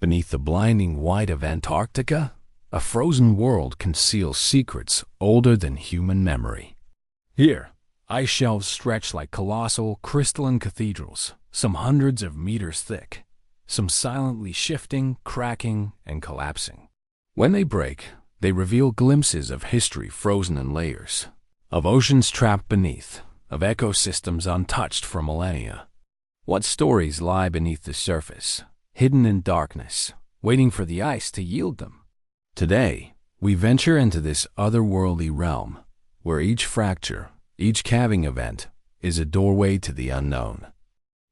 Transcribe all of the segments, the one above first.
Beneath the blinding white of Antarctica, a frozen world conceals secrets older than human memory. Here, ice shelves stretch like colossal, crystalline cathedrals, some hundreds of meters thick, some silently shifting, cracking, and collapsing. When they break, they reveal glimpses of history frozen in layers, of oceans trapped beneath, of ecosystems untouched for millennia. What stories lie beneath the surface, hidden in darkness, waiting for the ice to yield them? Today, we venture into this otherworldly realm, where each fracture, each calving event, is a doorway to the unknown.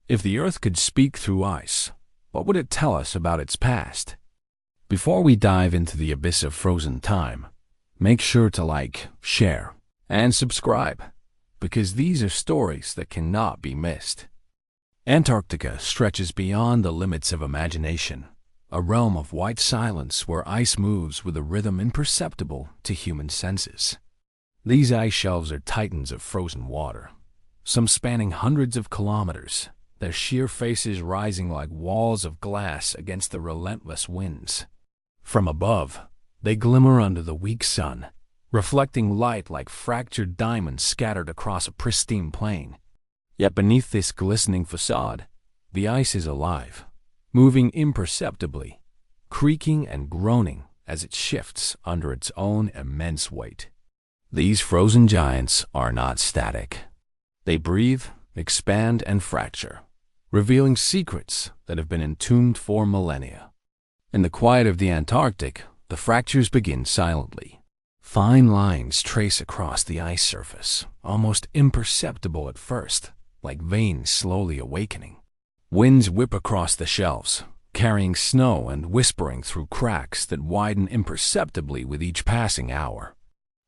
If the Earth could speak through ice, what would it tell us about its past? Before we dive into the abyss of frozen time, make sure to like, share, and subscribe, because these are stories that cannot be missed. Antarctica stretches beyond the limits of imagination, a realm of white silence where ice moves with a rhythm imperceptible to human senses. These ice shelves are titans of frozen water, some spanning hundreds of kilometers, their sheer faces rising like walls of glass against the relentless winds. From above, they glimmer under the weak sun, reflecting light like fractured diamonds scattered across a pristine plain. Yet beneath this glistening facade, the ice is alive, moving imperceptibly, creaking and groaning as it shifts under its own immense weight. These frozen giants are not static. They breathe, expand, and fracture, revealing secrets that have been entombed for millennia. In the quiet of the Antarctic, the fractures begin silently. Fine lines trace across the ice surface, almost imperceptible at first, like veins slowly awakening. Winds whip across the shelves, carrying snow and whispering through cracks that widen imperceptibly with each passing hour.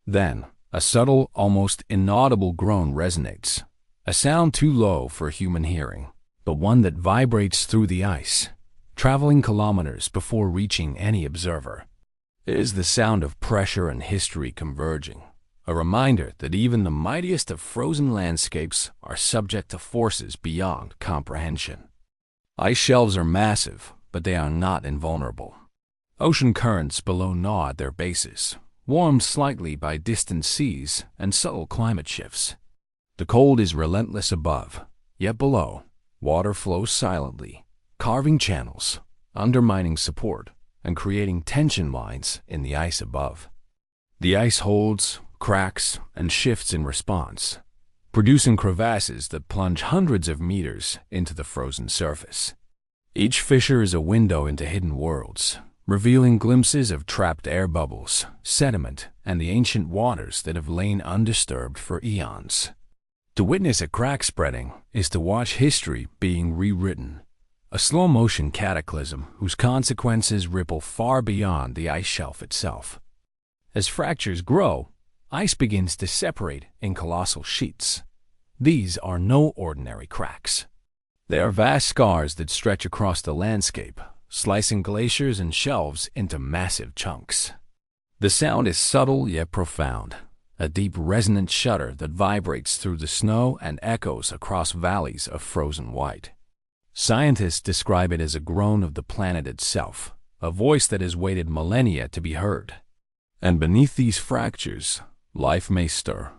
Then, a subtle, almost inaudible groan resonates, a sound too low for human hearing, but one that vibrates through the ice, traveling kilometers before reaching any observer. It is the sound of pressure and history converging, a reminder that even the mightiest of frozen landscapes are subject to forces beyond comprehension. Ice shelves are massive, but they are not invulnerable. Ocean currents below gnaw at their bases, warmed slightly by distant seas and subtle climate shifts. The cold is relentless above, yet below, water flows silently, carving channels, undermining support, and creating tension lines in the ice above. The ice holds, cracks, and shifts in response, producing crevasses that plunge hundreds of meters into the frozen surface. Each fissure is a window into hidden worlds, revealing glimpses of trapped air bubbles, sediment, and the ancient waters that have lain undisturbed for eons. To witness a crack spreading is to watch history being rewritten, a slow-motion cataclysm whose consequences ripple far beyond the ice shelf itself. As fractures grow, ice begins to separate in colossal sheets. These are no ordinary cracks. They are vast scars that stretch across the landscape, slicing glaciers and shelves into massive chunks. The sound is subtle yet profound, a deep resonant shudder that vibrates through the snow and echoes across valleys of frozen white. Scientists describe it as a groan of the planet itself, a voice that has waited millennia to be heard. And beneath these fractures, life may stir.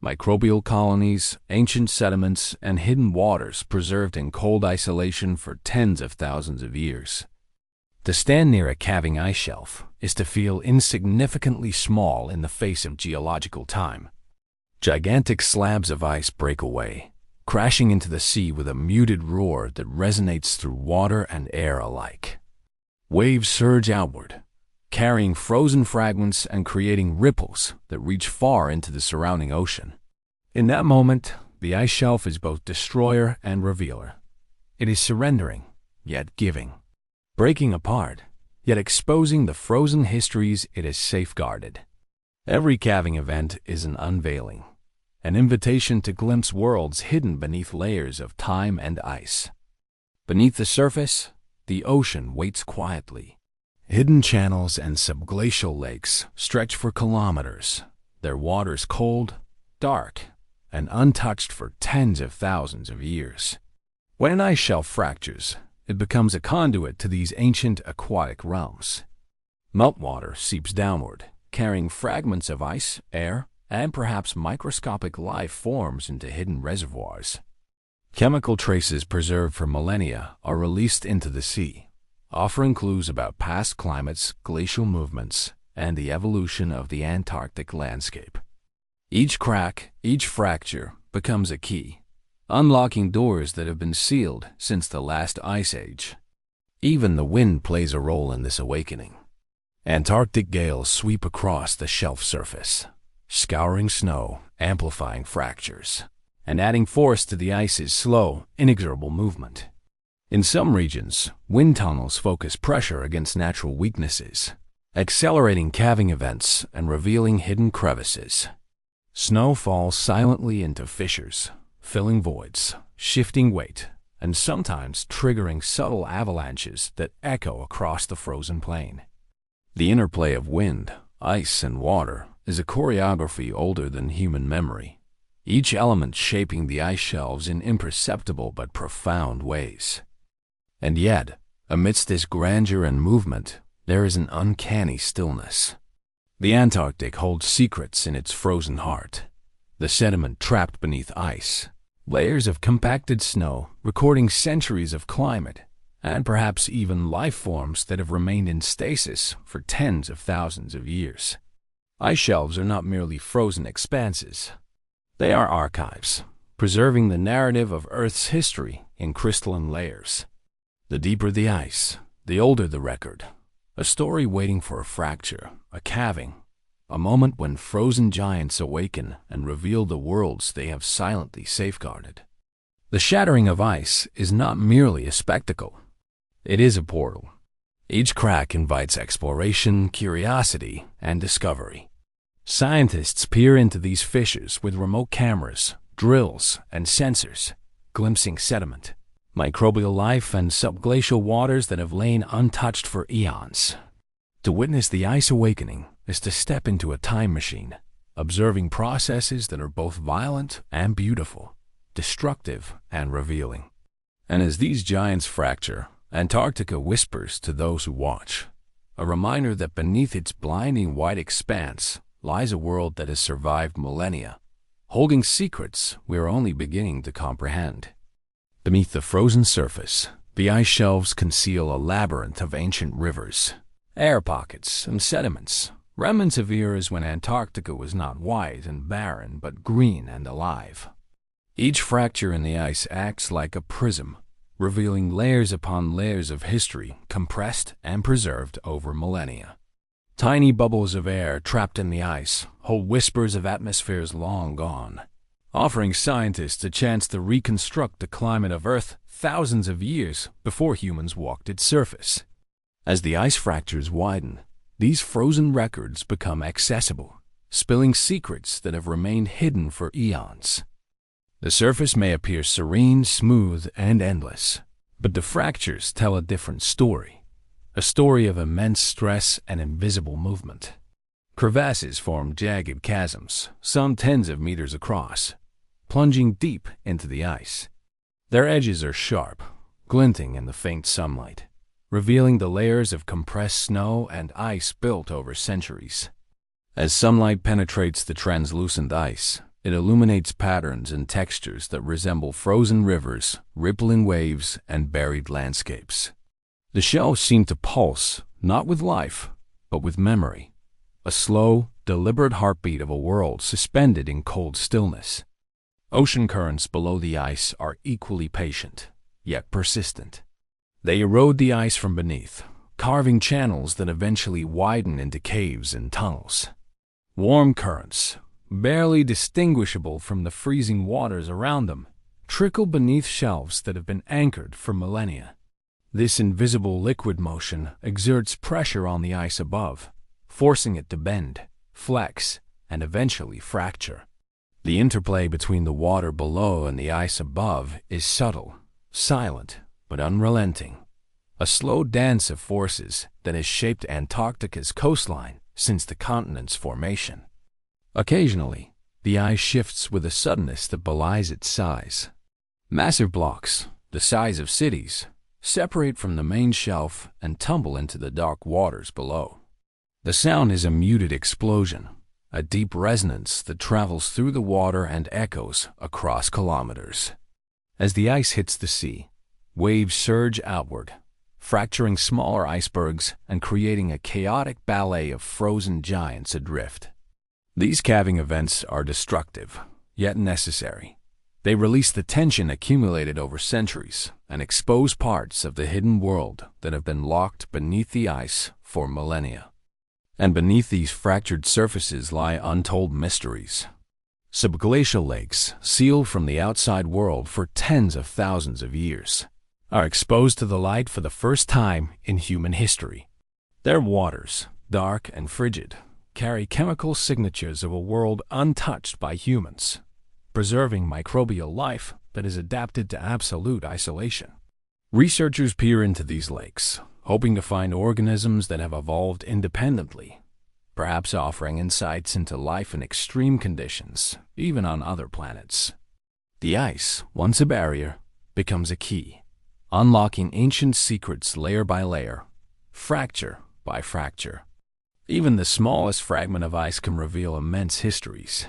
Microbial colonies, ancient sediments, and hidden waters preserved in cold isolation for tens of thousands of years. To stand near a calving ice shelf is to feel insignificantly small in the face of geological time. Gigantic slabs of ice break away, crashing into the sea with a muted roar that resonates through water and air alike. Waves surge outward, carrying frozen fragments and creating ripples that reach far into the surrounding ocean. In that moment, the ice shelf is both destroyer and revealer. It is surrendering, yet giving. Breaking apart, yet exposing the frozen histories it has safeguarded. Every calving event is an unveiling, an invitation to glimpse worlds hidden beneath layers of time and ice. Beneath the surface, the ocean waits quietly. Hidden channels and subglacial lakes stretch for kilometers, their waters cold, dark, and untouched for tens of thousands of years. When an ice shelf fractures, it becomes a conduit to these ancient aquatic realms. Meltwater seeps downward, carrying fragments of ice, air, and perhaps microscopic life forms into hidden reservoirs. Chemical traces preserved for millennia are released into the sea, offering clues about past climates, glacial movements, and the evolution of the Antarctic landscape. Each crack, each fracture becomes a key, unlocking doors that have been sealed since the last ice age. Even the wind plays a role in this awakening. Antarctic gales sweep across the shelf surface, scouring snow, amplifying fractures, and adding force to the ice's slow, inexorable movement. In some regions, wind tunnels focus pressure against natural weaknesses, accelerating calving events and revealing hidden crevices. Snow falls silently into fissures, filling voids, shifting weight, and sometimes triggering subtle avalanches that echo across the frozen plain. The interplay of wind, ice, and water is a choreography older than human memory, each element shaping the ice shelves in imperceptible but profound ways. And yet, amidst this grandeur and movement, there is an uncanny stillness. The Antarctic holds secrets in its frozen heart. The sediment trapped beneath ice, layers of compacted snow recording centuries of climate, and perhaps even life forms that have remained in stasis for tens of thousands of years. Ice shelves are not merely frozen expanses. They are archives, preserving the narrative of Earth's history in crystalline layers. The deeper the ice, the older the record. A story waiting for a fracture, a calving, a moment when frozen giants awaken and reveal the worlds they have silently safeguarded. The shattering of ice is not merely a spectacle. It is a portal. Each crack invites exploration, curiosity, and discovery. Scientists peer into these fissures with remote cameras, drills, and sensors, glimpsing sediment, microbial life, and subglacial waters that have lain untouched for eons. To witness the ice awakening is to step into a time machine, observing processes that are both violent and beautiful, destructive and revealing. And as these giants fracture, Antarctica whispers to those who watch, a reminder that beneath its blinding white expanse lies a world that has survived millennia, holding secrets we are only beginning to comprehend. Beneath the frozen surface, the ice shelves conceal a labyrinth of ancient rivers, air pockets, and sediments, remnants of eras when Antarctica was not white and barren but green and alive. Each fracture in the ice acts like a prism, revealing layers upon layers of history compressed and preserved over millennia. Tiny bubbles of air trapped in the ice hold whispers of atmospheres long gone, offering scientists a chance to reconstruct the climate of Earth thousands of years before humans walked its surface. As the ice fractures widen, these frozen records become accessible, spilling secrets that have remained hidden for eons. The surface may appear serene, smooth, and endless, but the fractures tell a different story, a story of immense stress and invisible movement. Crevasses form jagged chasms, some tens of meters across, plunging deep into the ice. Their edges are sharp, glinting in the faint sunlight, revealing the layers of compressed snow and ice built over centuries. As sunlight penetrates the translucent ice, it illuminates patterns and textures that resemble frozen rivers, rippling waves, and buried landscapes. The shelves seem to pulse, not with life, but with memory, a slow, deliberate heartbeat of a world suspended in cold stillness. Ocean currents below the ice are equally patient, yet persistent. They erode the ice from beneath, carving channels that eventually widen into caves and tunnels. Warm currents, barely distinguishable from the freezing waters around them, trickle beneath shelves that have been anchored for millennia. This invisible liquid motion exerts pressure on the ice above, forcing it to bend, flex, and eventually fracture. The interplay between the water below and the ice above is subtle, silent, but unrelenting, a slow dance of forces that has shaped Antarctica's coastline since the continent's formation. Occasionally, the ice shifts with a suddenness that belies its size. Massive blocks, the size of cities, separate from the main shelf and tumble into the dark waters below. The sound is a muted explosion, a deep resonance that travels through the water and echoes across kilometers. As the ice hits the sea, waves surge outward, fracturing smaller icebergs and creating a chaotic ballet of frozen giants adrift. These calving events are destructive, yet necessary. They release the tension accumulated over centuries and expose parts of the hidden world that have been locked beneath the ice for millennia. And beneath these fractured surfaces lie untold mysteries. Subglacial lakes, sealed from the outside world for tens of thousands of years, are exposed to the light for the first time in human history. Their waters, dark and frigid, carry chemical signatures of a world untouched by humans, preserving microbial life that is adapted to absolute isolation. Researchers peer into these lakes, hoping to find organisms that have evolved independently, perhaps offering insights into life in extreme conditions, even on other planets. The ice, once a barrier, becomes a key, unlocking ancient secrets layer by layer, fracture by fracture. Even the smallest fragment of ice can reveal immense histories.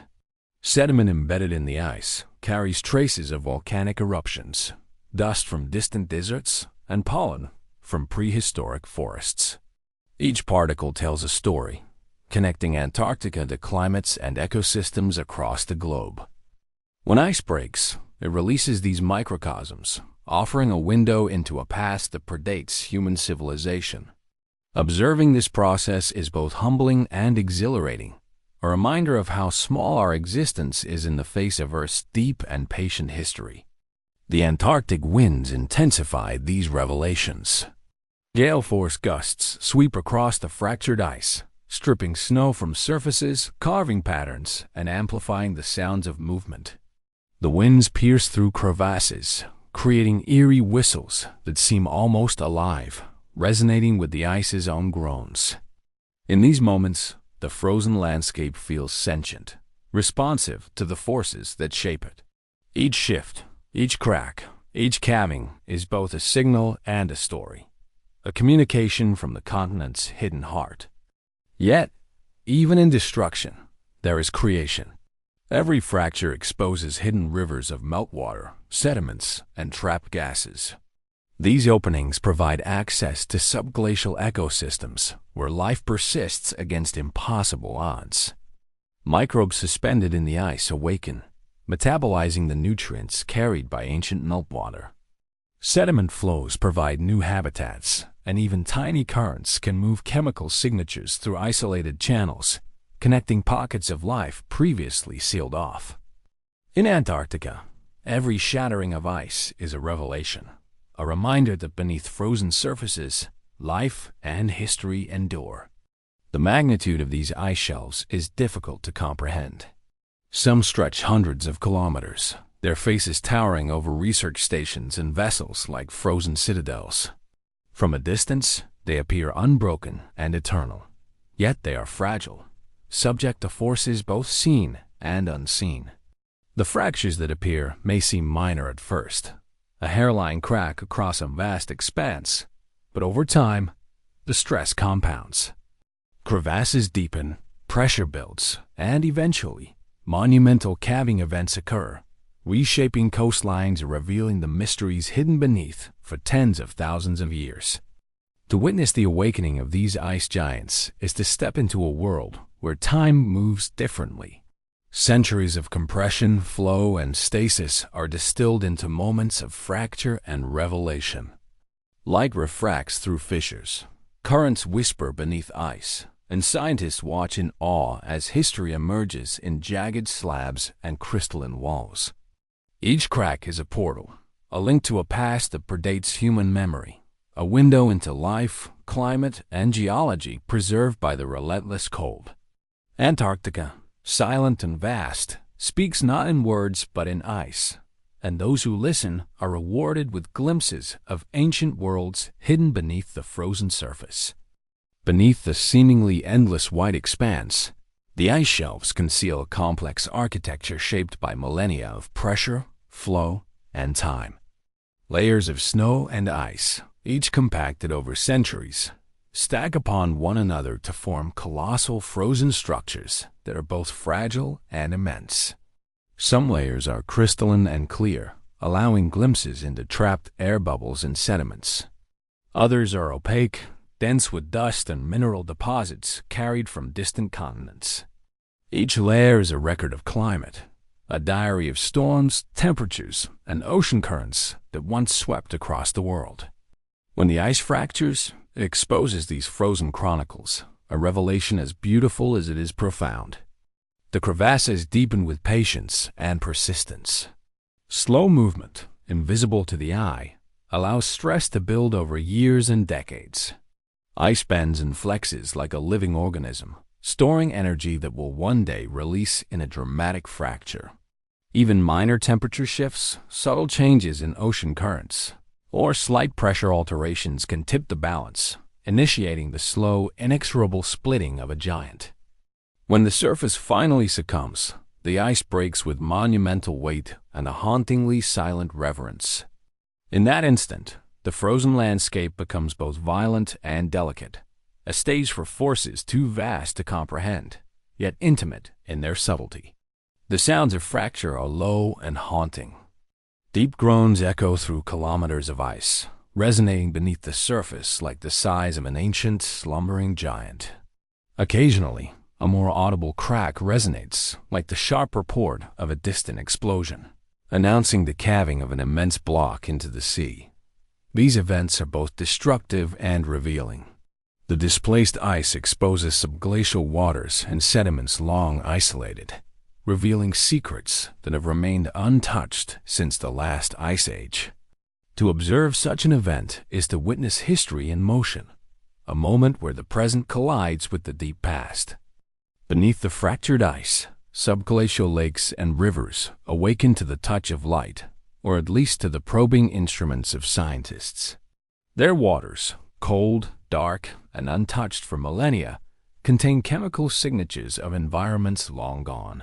Sediment embedded in the ice carries traces of volcanic eruptions, dust from distant deserts, and pollen from prehistoric forests. Each particle tells a story, connecting Antarctica to climates and ecosystems across the globe. When ice breaks, it releases these microcosms, offering a window into a past that predates human civilization. Observing this process is both humbling and exhilarating, a reminder of how small our existence is in the face of Earth's deep and patient history. The Antarctic winds intensify these revelations. Gale-force gusts sweep across the fractured ice, stripping snow from surfaces, carving patterns, and amplifying the sounds of movement. The winds pierce through crevasses, creating eerie whistles that seem almost alive, resonating with the ice's own groans. In these moments, the frozen landscape feels sentient, responsive to the forces that shape it. Each shift, each crack, each calving is both a signal and a story, a communication from the continent's hidden heart. Yet, even in destruction, there is creation. Every fracture exposes hidden rivers of meltwater, sediments, and trapped gases. These openings provide access to subglacial ecosystems where life persists against impossible odds. Microbes suspended in the ice awaken, metabolizing the nutrients carried by ancient meltwater. Sediment flows provide new habitats, and even tiny currents can move chemical signatures through isolated channels, connecting pockets of life previously sealed off. In Antarctica, every shattering of ice is a revelation, a reminder that beneath frozen surfaces, life and history endure. The magnitude of these ice shelves is difficult to comprehend. Some stretch hundreds of kilometers, their faces towering over research stations and vessels like frozen citadels. From a distance, they appear unbroken and eternal, yet they are fragile, subject to forces both seen and unseen. The fractures that appear may seem minor at first, a hairline crack across a vast expanse, but over time, the stress compounds. Crevasses deepen, pressure builds, and eventually, monumental calving events occur, reshaping coastlines and revealing the mysteries hidden beneath for tens of thousands of years. To witness the awakening of these ice giants is to step into a world where time moves differently. Centuries of compression, flow, and stasis are distilled into moments of fracture and revelation. Light refracts through fissures, currents whisper beneath ice, and scientists watch in awe as history emerges in jagged slabs and crystalline walls. Each crack is a portal, a link to a past that predates human memory, a window into life, climate, and geology preserved by the relentless cold. Antarctica, silent and vast, speaks not in words but in ice, and those who listen are rewarded with glimpses of ancient worlds hidden beneath the frozen surface. Beneath the seemingly endless white expanse, the ice shelves conceal a complex architecture shaped by millennia of pressure, flow, and time. Layers of snow and ice, each compacted over centuries, stack upon one another to form colossal frozen structures that are both fragile and immense. Some layers are crystalline and clear, allowing glimpses into trapped air bubbles and sediments. Others are opaque, dense with dust and mineral deposits carried from distant continents. Each layer is a record of climate, a diary of storms, temperatures, and ocean currents that once swept across the world. When the ice fractures, it exposes these frozen chronicles, a revelation as beautiful as it is profound. The crevasses deepen with patience and persistence. Slow movement, invisible to the eye, allows stress to build over years and decades. Ice bends and flexes like a living organism, storing energy that will one day release in a dramatic fracture. Even minor temperature shifts, subtle changes in ocean currents, or slight pressure alterations can tip the balance, initiating the slow, inexorable splitting of a giant. When the surface finally succumbs, the ice breaks with monumental weight and a hauntingly silent reverence. In that instant, the frozen landscape becomes both violent and delicate, a stage for forces too vast to comprehend, yet intimate in their subtlety. The sounds of fracture are low and haunting. Deep groans echo through kilometers of ice, resonating beneath the surface like the sighs of an ancient, slumbering giant. Occasionally, a more audible crack resonates like the sharp report of a distant explosion, announcing the calving of an immense block into the sea. These events are both destructive and revealing. The displaced ice exposes subglacial waters and sediments long isolated, revealing secrets that have remained untouched since the last ice age. To observe such an event is to witness history in motion, a moment where the present collides with the deep past. Beneath the fractured ice, subglacial lakes and rivers awaken to the touch of light, or at least to the probing instruments of scientists. Their waters, cold, dark, and untouched for millennia, contain chemical signatures of environments long gone.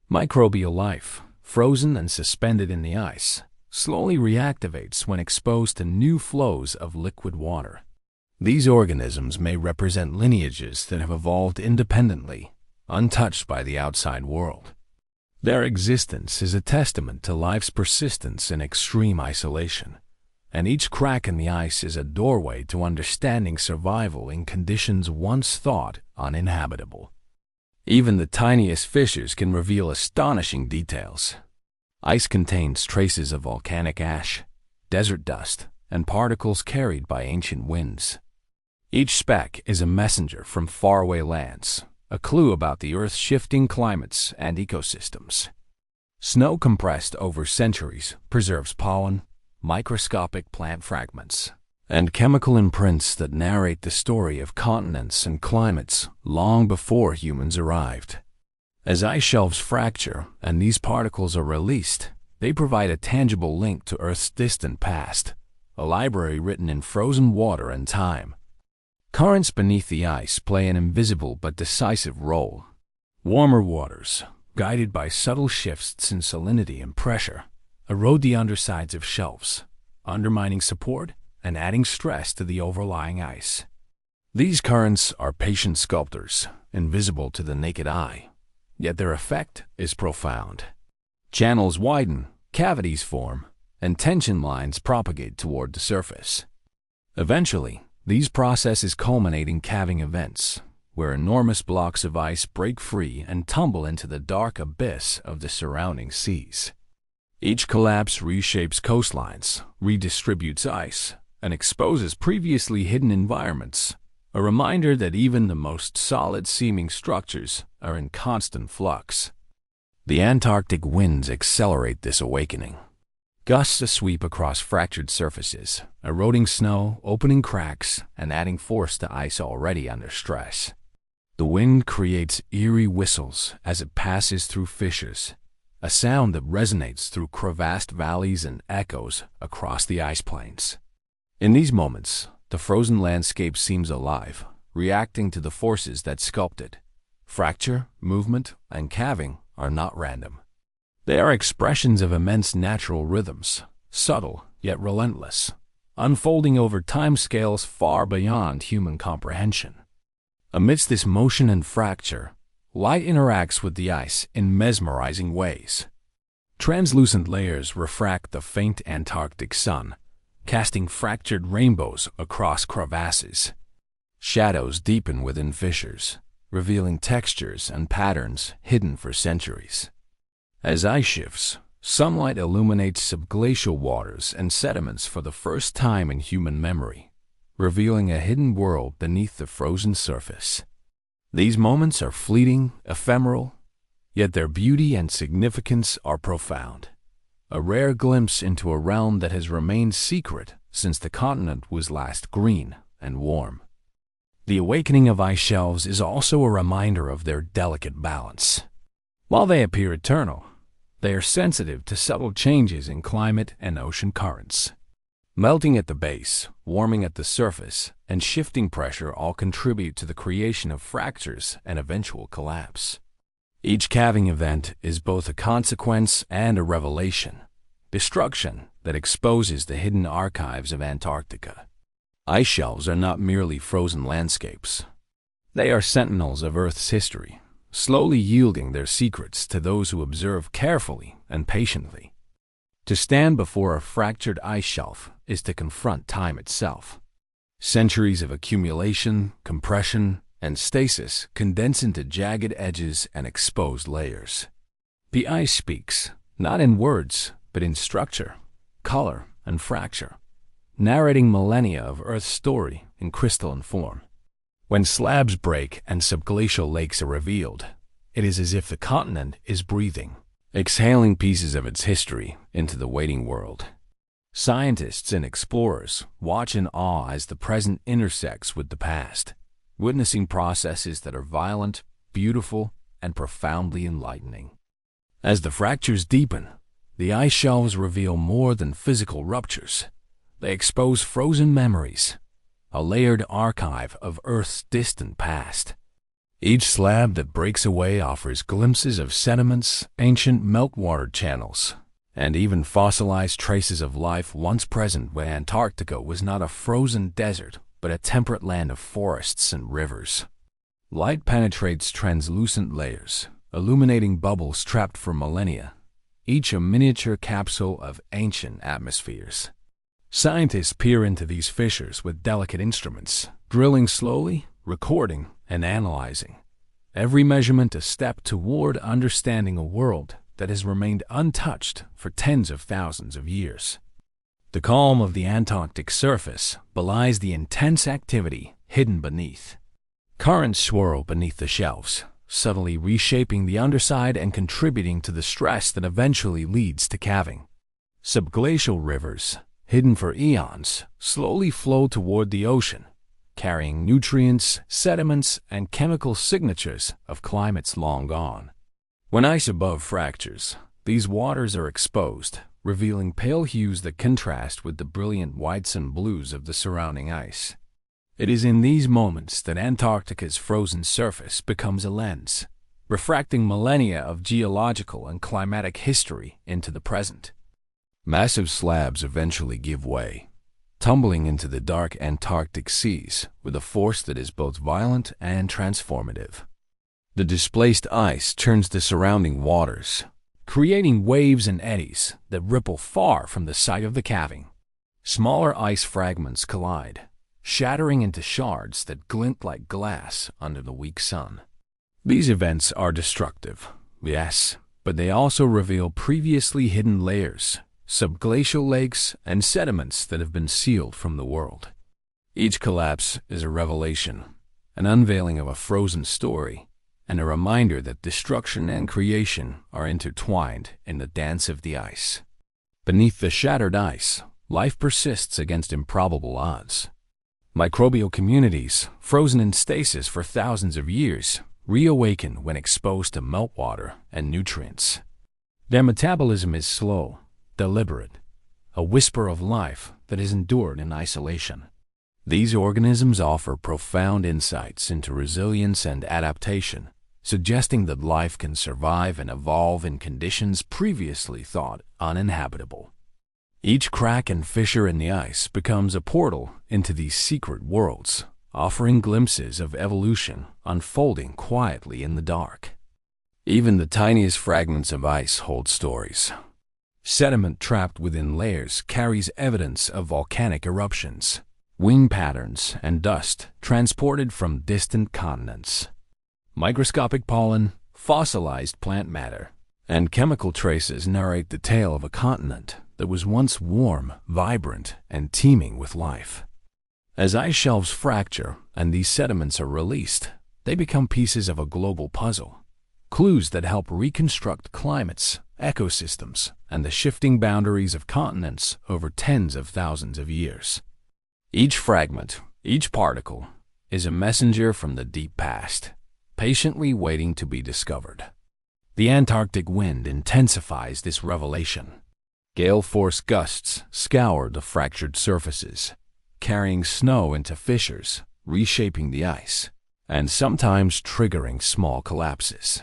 Microbial life, frozen and suspended in the ice, slowly reactivates when exposed to new flows of liquid water. These organisms may represent lineages that have evolved independently, untouched by the outside world. Their existence is a testament to life's persistence in extreme isolation, and each crack in the ice is a doorway to understanding survival in conditions once thought uninhabitable. Even the tiniest fissures can reveal astonishing details. Ice contains traces of volcanic ash, desert dust, and particles carried by ancient winds. Each speck is a messenger from faraway lands, a clue about the Earth's shifting climates and ecosystems. Snow compressed over centuries preserves pollen, microscopic plant fragments, and chemical imprints that narrate the story of continents and climates long before humans arrived. As ice shelves fracture and these particles are released, they provide a tangible link to Earth's distant past, a library written in frozen water and time. Currents beneath the ice play an invisible but decisive role. Warmer waters, guided by subtle shifts in salinity and pressure, erode the undersides of shelves, undermining support and adding stress to the overlying ice. These currents are patient sculptors, invisible to the naked eye, yet their effect is profound. Channels widen, cavities form, and tension lines propagate toward the surface. Eventually, these processes culminate in calving events, where enormous blocks of ice break free and tumble into the dark abyss of the surrounding seas. Each collapse reshapes coastlines, redistributes ice, and exposes previously hidden environments, a reminder that even the most solid-seeming structures are in constant flux. The Antarctic winds accelerate this awakening. Gusts sweep across fractured surfaces, eroding snow, opening cracks, and adding force to ice already under stress. The wind creates eerie whistles as it passes through fissures, a sound that resonates through crevassed valleys and echoes across the ice plains. In these moments, the frozen landscape seems alive, reacting to the forces that sculpt it. Fracture, movement, and calving are not random. They are expressions of immense natural rhythms, subtle yet relentless, unfolding over timescales far beyond human comprehension. Amidst this motion and fracture, light interacts with the ice in mesmerizing ways. Translucent layers refract the faint Antarctic sun, casting fractured rainbows across crevasses. Shadows deepen within fissures, revealing textures and patterns hidden for centuries. As ice shifts, sunlight illuminates subglacial waters and sediments for the first time in human memory, revealing a hidden world beneath the frozen surface. These moments are fleeting, ephemeral, yet their beauty and significance are profound. A rare glimpse into a realm that has remained secret since the continent was last green and warm. The awakening of ice shelves is also a reminder of their delicate balance. While they appear eternal, they are sensitive to subtle changes in climate and ocean currents. Melting at the base, warming at the surface, and shifting pressure all contribute to the creation of fractures and eventual collapse. Each calving event is both a consequence and a revelation, destruction that exposes the hidden archives of Antarctica. Ice shelves are not merely frozen landscapes. They are sentinels of Earth's history, slowly yielding their secrets to those who observe carefully and patiently. To stand before a fractured ice shelf is to confront time itself. Centuries of accumulation, compression, and stasis condense into jagged edges and exposed layers. The ice speaks, not in words, but in structure, color, and fracture, narrating millennia of Earth's story in crystalline form. When slabs break and subglacial lakes are revealed, it is as if the continent is breathing, exhaling pieces of its history into the waiting world. Scientists and explorers watch in awe as the present intersects with the past, witnessing processes that are violent, beautiful, and profoundly enlightening. As the fractures deepen, the ice shelves reveal more than physical ruptures. They expose frozen memories, a layered archive of Earth's distant past. Each slab that breaks away offers glimpses of sediments, ancient meltwater channels, and even fossilized traces of life once present when Antarctica was not a frozen desert, but a temperate land of forests and rivers. Light penetrates translucent layers, illuminating bubbles trapped for millennia, each a miniature capsule of ancient atmospheres. Scientists peer into these fissures with delicate instruments, drilling slowly, recording, and analyzing. Every measurement a step toward understanding a world that has remained untouched for tens of thousands of years. The calm of the Antarctic surface belies the intense activity hidden beneath. Currents swirl beneath the shelves, subtly reshaping the underside and contributing to the stress that eventually leads to calving. Subglacial rivers, hidden for eons, slowly flow toward the ocean, carrying nutrients, sediments, and chemical signatures of climates long gone. When ice above fractures, these waters are exposed, revealing pale hues that contrast with the brilliant whites and blues of the surrounding ice. It is in these moments that Antarctica's frozen surface becomes a lens, refracting millennia of geological and climatic history into the present. Massive slabs eventually give way, tumbling into the dark Antarctic seas with a force that is both violent and transformative. The displaced ice turns the surrounding waters, creating waves and eddies that ripple far from the site of the calving. Smaller ice fragments collide, shattering into shards that glint like glass under the weak sun. These events are destructive, yes, but they also reveal previously hidden layers, subglacial lakes, and sediments that have been sealed from the world. Each collapse is a revelation, an unveiling of a frozen story, and a reminder that destruction and creation are intertwined in the dance of the ice. Beneath the shattered ice, life persists against improbable odds. Microbial communities, frozen in stasis for thousands of years, reawaken when exposed to meltwater and nutrients. Their metabolism is slow, deliberate, a whisper of life that is endured in isolation. These organisms offer profound insights into resilience and adaptation, suggesting that life can survive and evolve in conditions previously thought uninhabitable. Each crack and fissure in the ice becomes a portal into these secret worlds, offering glimpses of evolution unfolding quietly in the dark. Even the tiniest fragments of ice hold stories. Sediment trapped within layers carries evidence of volcanic eruptions, wind patterns, and dust transported from distant continents. Microscopic pollen, fossilized plant matter, and chemical traces narrate the tale of a continent that was once warm, vibrant, and teeming with life. As ice shelves fracture and these sediments are released, they become pieces of a global puzzle, clues that help reconstruct climates, ecosystems, and the shifting boundaries of continents over tens of thousands of years. Each fragment, each particle, is a messenger from the deep past, patiently waiting to be discovered. The Antarctic wind intensifies this revelation. Gale-force gusts scour the fractured surfaces, carrying snow into fissures, reshaping the ice, and sometimes triggering small collapses.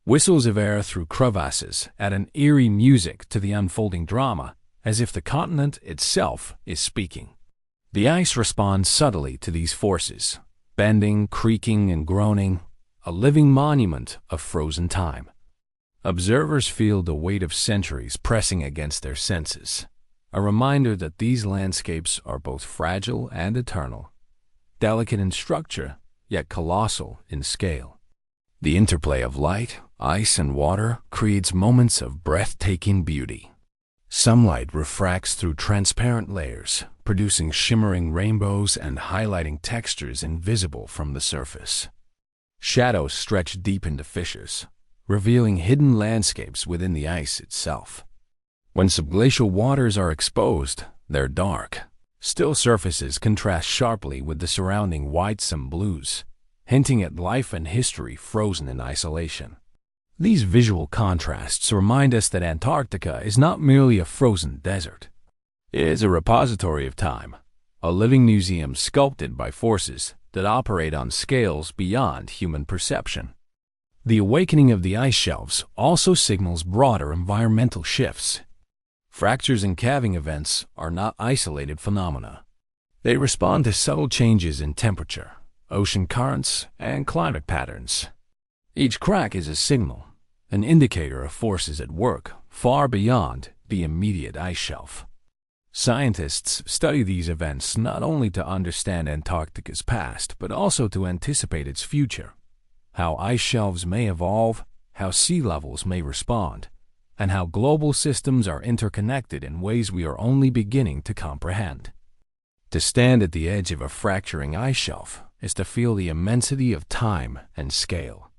Whistles of air through crevasses add an eerie music to the unfolding drama, as if the continent itself is speaking. The ice responds subtly to these forces, bending, creaking, and groaning, a living monument of frozen time. Observers feel the weight of centuries pressing against their senses, a reminder that these landscapes are both fragile and eternal, delicate in structure, yet colossal in scale. The interplay of light, ice, and water creates moments of breathtaking beauty. Sunlight refracts through transparent layers, producing shimmering rainbows and highlighting textures invisible from the surface. Shadows stretch deep into fissures, revealing hidden landscapes within the ice itself. When subglacial waters are exposed, they're dark. Still surfaces contrast sharply with the surrounding whites and blues, hinting at life and history frozen in isolation. These visual contrasts remind us that Antarctica is not merely a frozen desert. It is a repository of time, a living museum sculpted by forces that operate on scales beyond human perception. The awakening of the ice shelves also signals broader environmental shifts. Fractures and calving events are not isolated phenomena. They respond to subtle changes in temperature, ocean currents, and climate patterns. Each crack is a signal, an indicator of forces at work far beyond the immediate ice shelf. Scientists study these events not only to understand Antarctica's past, but also to anticipate its future. How ice shelves may evolve, how sea levels may respond, and how global systems are interconnected in ways we are only beginning to comprehend. To stand at the edge of a fracturing ice shelf is to feel the immensity of time and scale.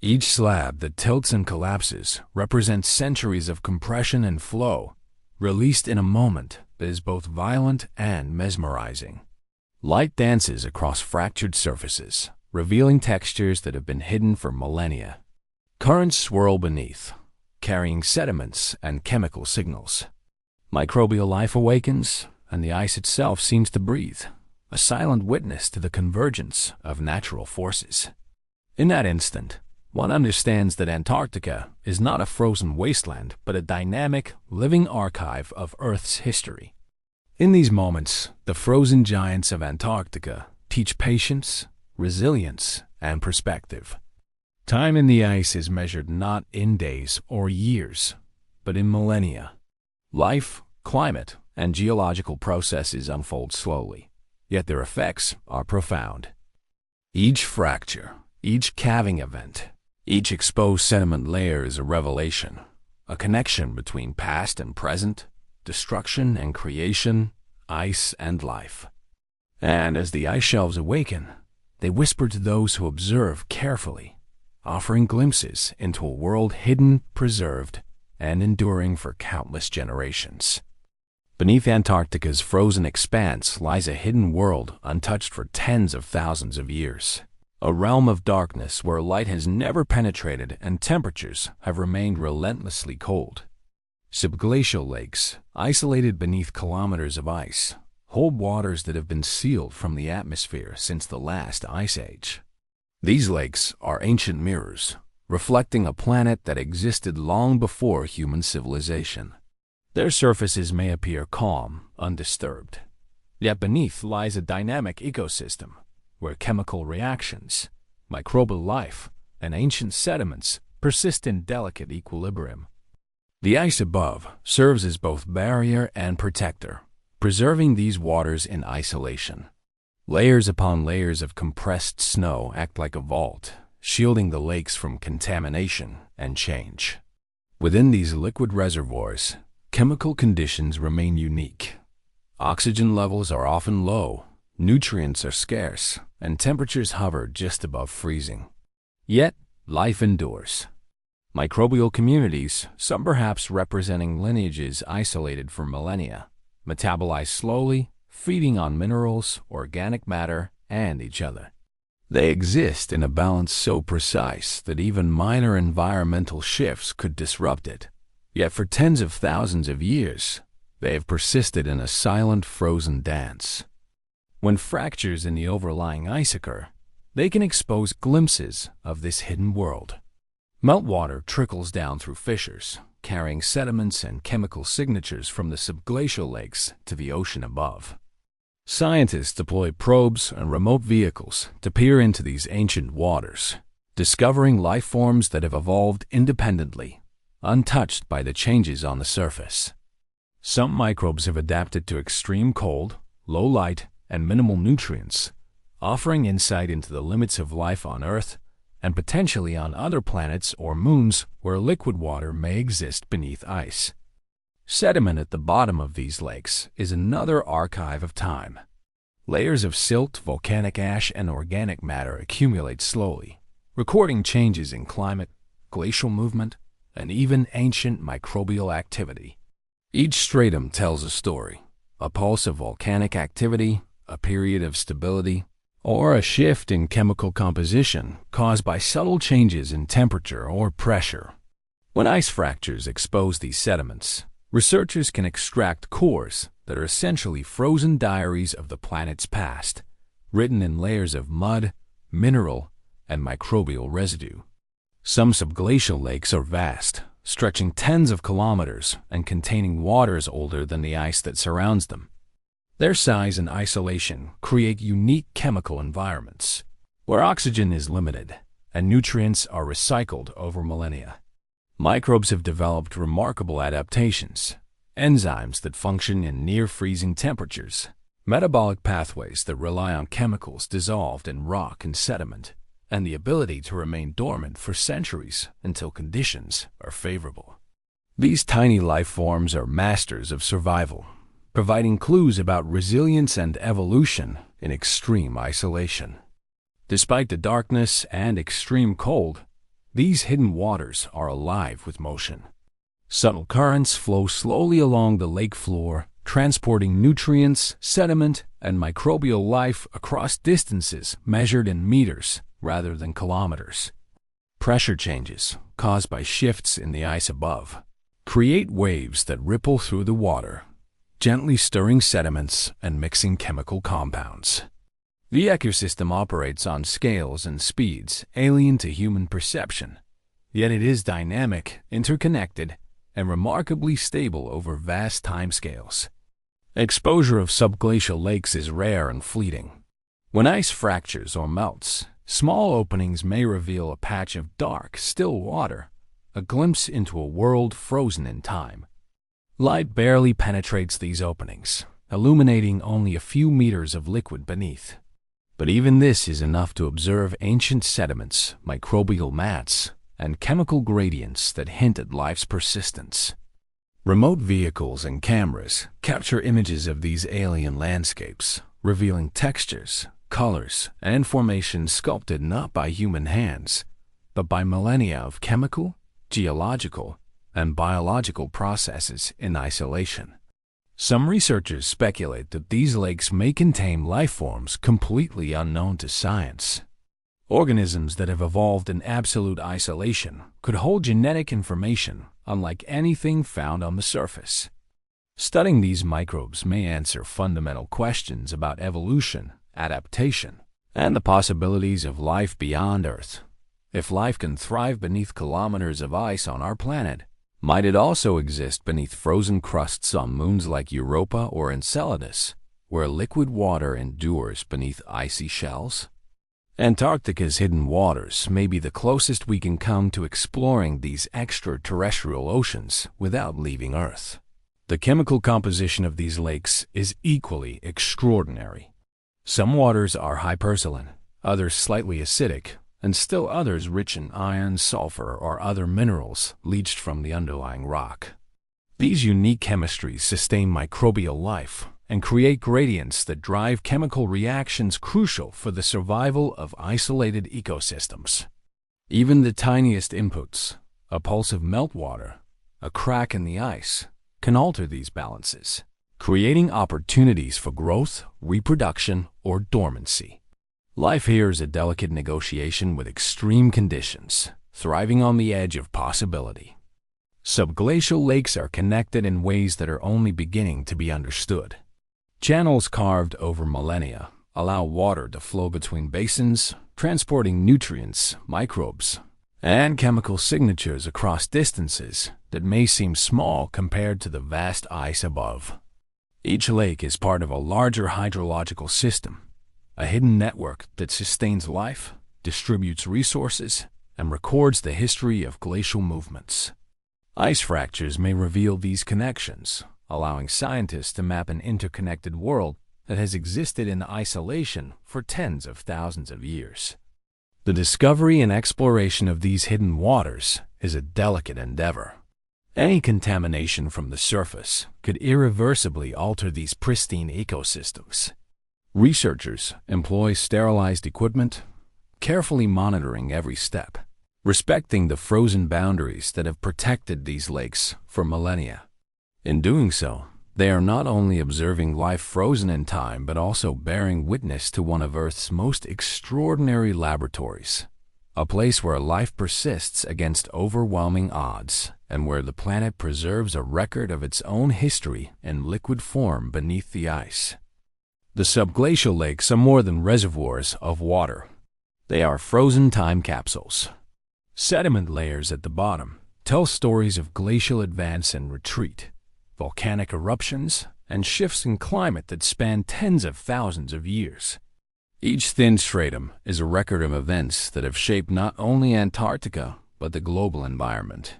Each slab that tilts and collapses represents centuries of compression and flow, released in a moment that is both violent and mesmerizing. Light dances across fractured surfaces, revealing textures that have been hidden for millennia. Currents swirl beneath, carrying sediments and chemical signals. Microbial life awakens, and the ice itself seems to breathe, a silent witness to the convergence of natural forces. In that instant, one understands that Antarctica is not a frozen wasteland, but a dynamic, living archive of Earth's history. In these moments, the frozen giants of Antarctica teach patience, resilience, and perspective. Time in the ice is measured not in days or years, but in millennia. Life, climate, and geological processes unfold slowly, yet their effects are profound. Each fracture, each calving event, each exposed sediment layer is a revelation, a connection between past and present, destruction and creation, ice and life. And as the ice shelves awaken, they whisper to those who observe carefully, offering glimpses into a world hidden, preserved, and enduring for countless generations. Beneath Antarctica's frozen expanse lies a hidden world untouched for tens of thousands of years. A realm of darkness where light has never penetrated and temperatures have remained relentlessly cold. Subglacial lakes, isolated beneath kilometers of ice, hold waters that have been sealed from the atmosphere since the last ice age. These lakes are ancient mirrors, reflecting a planet that existed long before human civilization. Their surfaces may appear calm, undisturbed, yet beneath lies a dynamic ecosystem where chemical reactions, microbial life, and ancient sediments persist in delicate equilibrium. The ice above serves as both barrier and protector, preserving these waters in isolation. Layers upon layers of compressed snow act like a vault, shielding the lakes from contamination and change. Within these liquid reservoirs, chemical conditions remain unique. Oxygen levels are often low, nutrients are scarce, and temperatures hover just above freezing. Yet, life endures. Microbial communities, some perhaps representing lineages isolated for millennia, metabolize slowly, feeding on minerals, organic matter, and each other. They exist in a balance so precise that even minor environmental shifts could disrupt it. Yet for tens of thousands of years, they have persisted in a silent frozen dance. When fractures in the overlying ice occur, they can expose glimpses of this hidden world. Meltwater trickles down through fissures, carrying sediments and chemical signatures from the subglacial lakes to the ocean above. Scientists deploy probes and remote vehicles to peer into these ancient waters, discovering life forms that have evolved independently, untouched by the changes on the surface. Some microbes have adapted to extreme cold, low light, and minimal nutrients, offering insight into the limits of life on Earth and potentially on other planets or moons where liquid water may exist beneath ice. Sediment at the bottom of these lakes is another archive of time. Layers of silt, volcanic ash, and organic matter accumulate slowly, recording changes in climate, glacial movement, and even ancient microbial activity. Each stratum tells a story, a pulse of volcanic activity, a period of stability, or a shift in chemical composition caused by subtle changes in temperature or pressure. When ice fractures expose these sediments, researchers can extract cores that are essentially frozen diaries of the planet's past, written in layers of mud, mineral, and microbial residue. Some subglacial lakes are vast, stretching tens of kilometers and containing waters older than the ice that surrounds them. Their size and isolation create unique chemical environments, where oxygen is limited and nutrients are recycled over millennia. Microbes have developed remarkable adaptations, enzymes that function in near-freezing temperatures, metabolic pathways that rely on chemicals dissolved in rock and sediment, and the ability to remain dormant for centuries until conditions are favorable. These tiny life forms are masters of survival, providing clues about resilience and evolution in extreme isolation. Despite the darkness and extreme cold, these hidden waters are alive with motion. Subtle currents flow slowly along the lake floor, transporting nutrients, sediment, and microbial life across distances measured in meters rather than kilometers. Pressure changes, caused by shifts in the ice above, create waves that ripple through the water, gently stirring sediments and mixing chemical compounds. The ecosystem operates on scales and speeds alien to human perception, yet it is dynamic, interconnected, and remarkably stable over vast timescales. Exposure of subglacial lakes is rare and fleeting. When ice fractures or melts, small openings may reveal a patch of dark, still water, a glimpse into a world frozen in time. Light barely penetrates these openings, illuminating only a few meters of liquid beneath. But even this is enough to observe ancient sediments, microbial mats, and chemical gradients that hint at life's persistence. Remote vehicles and cameras capture images of these alien landscapes, revealing textures, colors, and formations sculpted not by human hands, but by millennia of chemical, geological, and biological processes in isolation. Some researchers speculate that these lakes may contain life forms completely unknown to science. Organisms that have evolved in absolute isolation could hold genetic information unlike anything found on the surface. Studying these microbes may answer fundamental questions about evolution, adaptation, and the possibilities of life beyond Earth. If life can thrive beneath kilometers of ice on our planet, Might it also exist beneath frozen crusts on moons like Europa or Enceladus, where liquid water endures beneath icy shells? Antarctica's hidden waters may be the closest we can come to exploring these extraterrestrial oceans without leaving Earth. The chemical composition of these lakes is equally extraordinary. Some waters are hypersaline, others slightly acidic, and still others rich in iron, sulfur, or other minerals leached from the underlying rock. These unique chemistries sustain microbial life and create gradients that drive chemical reactions crucial for the survival of isolated ecosystems. Even the tiniest inputs, a pulse of meltwater, a crack in the ice, can alter these balances, creating opportunities for growth, reproduction, or dormancy. Life here is a delicate negotiation with extreme conditions, thriving on the edge of possibility. Subglacial lakes are connected in ways that are only beginning to be understood. Channels carved over millennia allow water to flow between basins, transporting nutrients, microbes, and chemical signatures across distances that may seem small compared to the vast ice above. Each lake is part of a larger hydrological system, a hidden network that sustains life, distributes resources, and records the history of glacial movements. Ice fractures may reveal these connections, allowing scientists to map an interconnected world that has existed in isolation for tens of thousands of years. The discovery and exploration of these hidden waters is a delicate endeavor. Any contamination from the surface could irreversibly alter these pristine ecosystems. Researchers employ sterilized equipment, carefully monitoring every step, respecting the frozen boundaries that have protected these lakes for millennia. In doing so, they are not only observing life frozen in time, but also bearing witness to one of Earth's most extraordinary laboratories, a place where life persists against overwhelming odds, and where the planet preserves a record of its own history in liquid form beneath the ice. The subglacial lakes are more than reservoirs of water. They are frozen time capsules. Sediment layers at the bottom tell stories of glacial advance and retreat, volcanic eruptions, and shifts in climate that span tens of thousands of years. Each thin stratum is a record of events that have shaped not only Antarctica, but the global environment.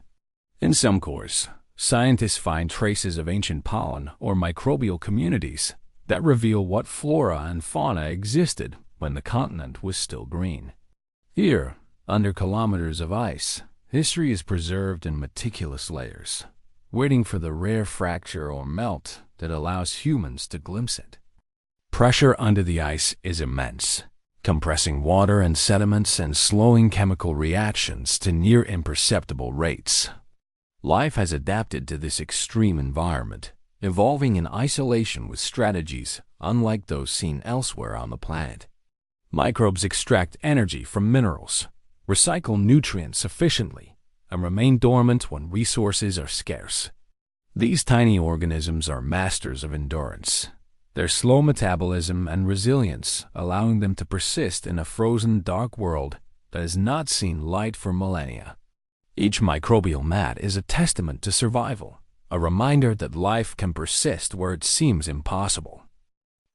In some cores, scientists find traces of ancient pollen or microbial communities that reveal what flora and fauna existed when the continent was still green. Here, under kilometers of ice, history is preserved in meticulous layers, waiting for the rare fracture or melt that allows humans to glimpse it. Pressure under the ice is immense, compressing water and sediments and slowing chemical reactions to near imperceptible rates. Life has adapted to this extreme environment, evolving in isolation with strategies unlike those seen elsewhere on the planet. Microbes extract energy from minerals, recycle nutrients efficiently, and remain dormant when resources are scarce. These tiny organisms are masters of endurance, their slow metabolism and resilience allowing them to persist in a frozen, dark world that has not seen light for millennia. Each microbial mat is a testament to survival, a reminder that life can persist where it seems impossible.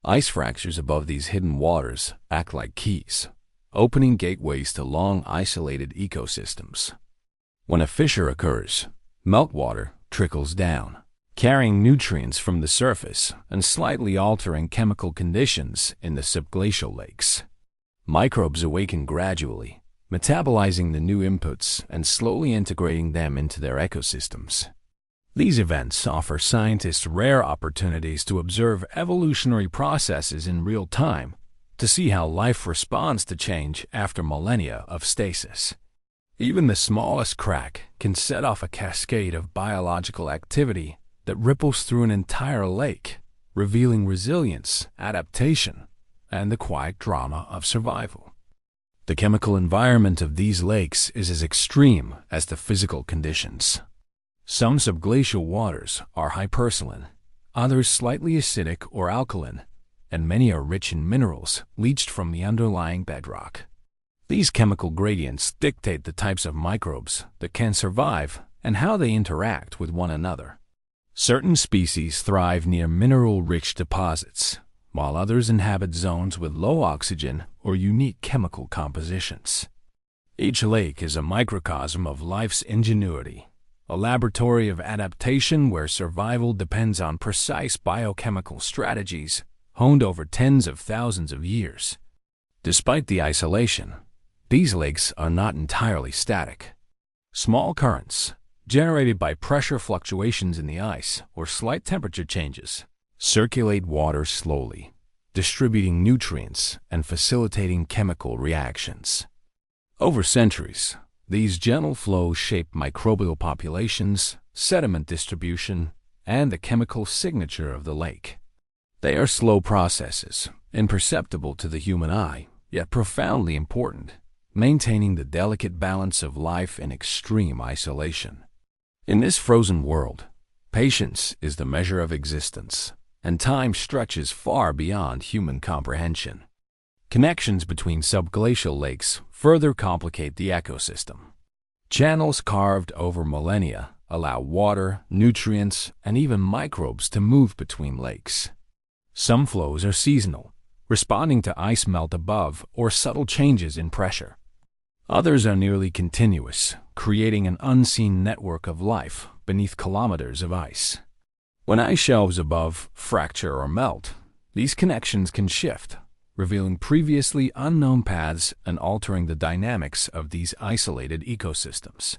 Ice fractures above these hidden waters act like keys, opening gateways to long isolated ecosystems. When a fissure occurs, meltwater trickles down, carrying nutrients from the surface and slightly altering chemical conditions in the subglacial lakes. Microbes awaken gradually, metabolizing the new inputs and slowly integrating them into their ecosystems. These events offer scientists rare opportunities to observe evolutionary processes in real time, to see how life responds to change after millennia of stasis. Even the smallest crack can set off a cascade of biological activity that ripples through an entire lake, revealing resilience, adaptation, and the quiet drama of survival. The chemical environment of these lakes is as extreme as the physical conditions. Some subglacial waters are hypersaline, others slightly acidic or alkaline, and many are rich in minerals leached from the underlying bedrock. These chemical gradients dictate the types of microbes that can survive and how they interact with one another. Certain species thrive near mineral-rich deposits, while others inhabit zones with low oxygen or unique chemical compositions. Each lake is a microcosm of life's ingenuity, a laboratory of adaptation where survival depends on precise biochemical strategies honed over tens of thousands of years. Despite the isolation, these lakes are not entirely static. Small currents, generated by pressure fluctuations in the ice or slight temperature changes, circulate water slowly, distributing nutrients and facilitating chemical reactions. Over centuries, these gentle flows shape microbial populations, sediment distribution, and the chemical signature of the lake. They are slow processes, imperceptible to the human eye, yet profoundly important, maintaining the delicate balance of life in extreme isolation. In this frozen world, patience is the measure of existence, and time stretches far beyond human comprehension. Connections between subglacial lakes further complicate the ecosystem. Channels carved over millennia allow water, nutrients, and even microbes to move between lakes. Some flows are seasonal, responding to ice melt above or subtle changes in pressure. Others are nearly continuous, creating an unseen network of life beneath kilometers of ice. When ice shelves above fracture or melt, these connections can shift, revealing previously unknown paths and altering the dynamics of these isolated ecosystems.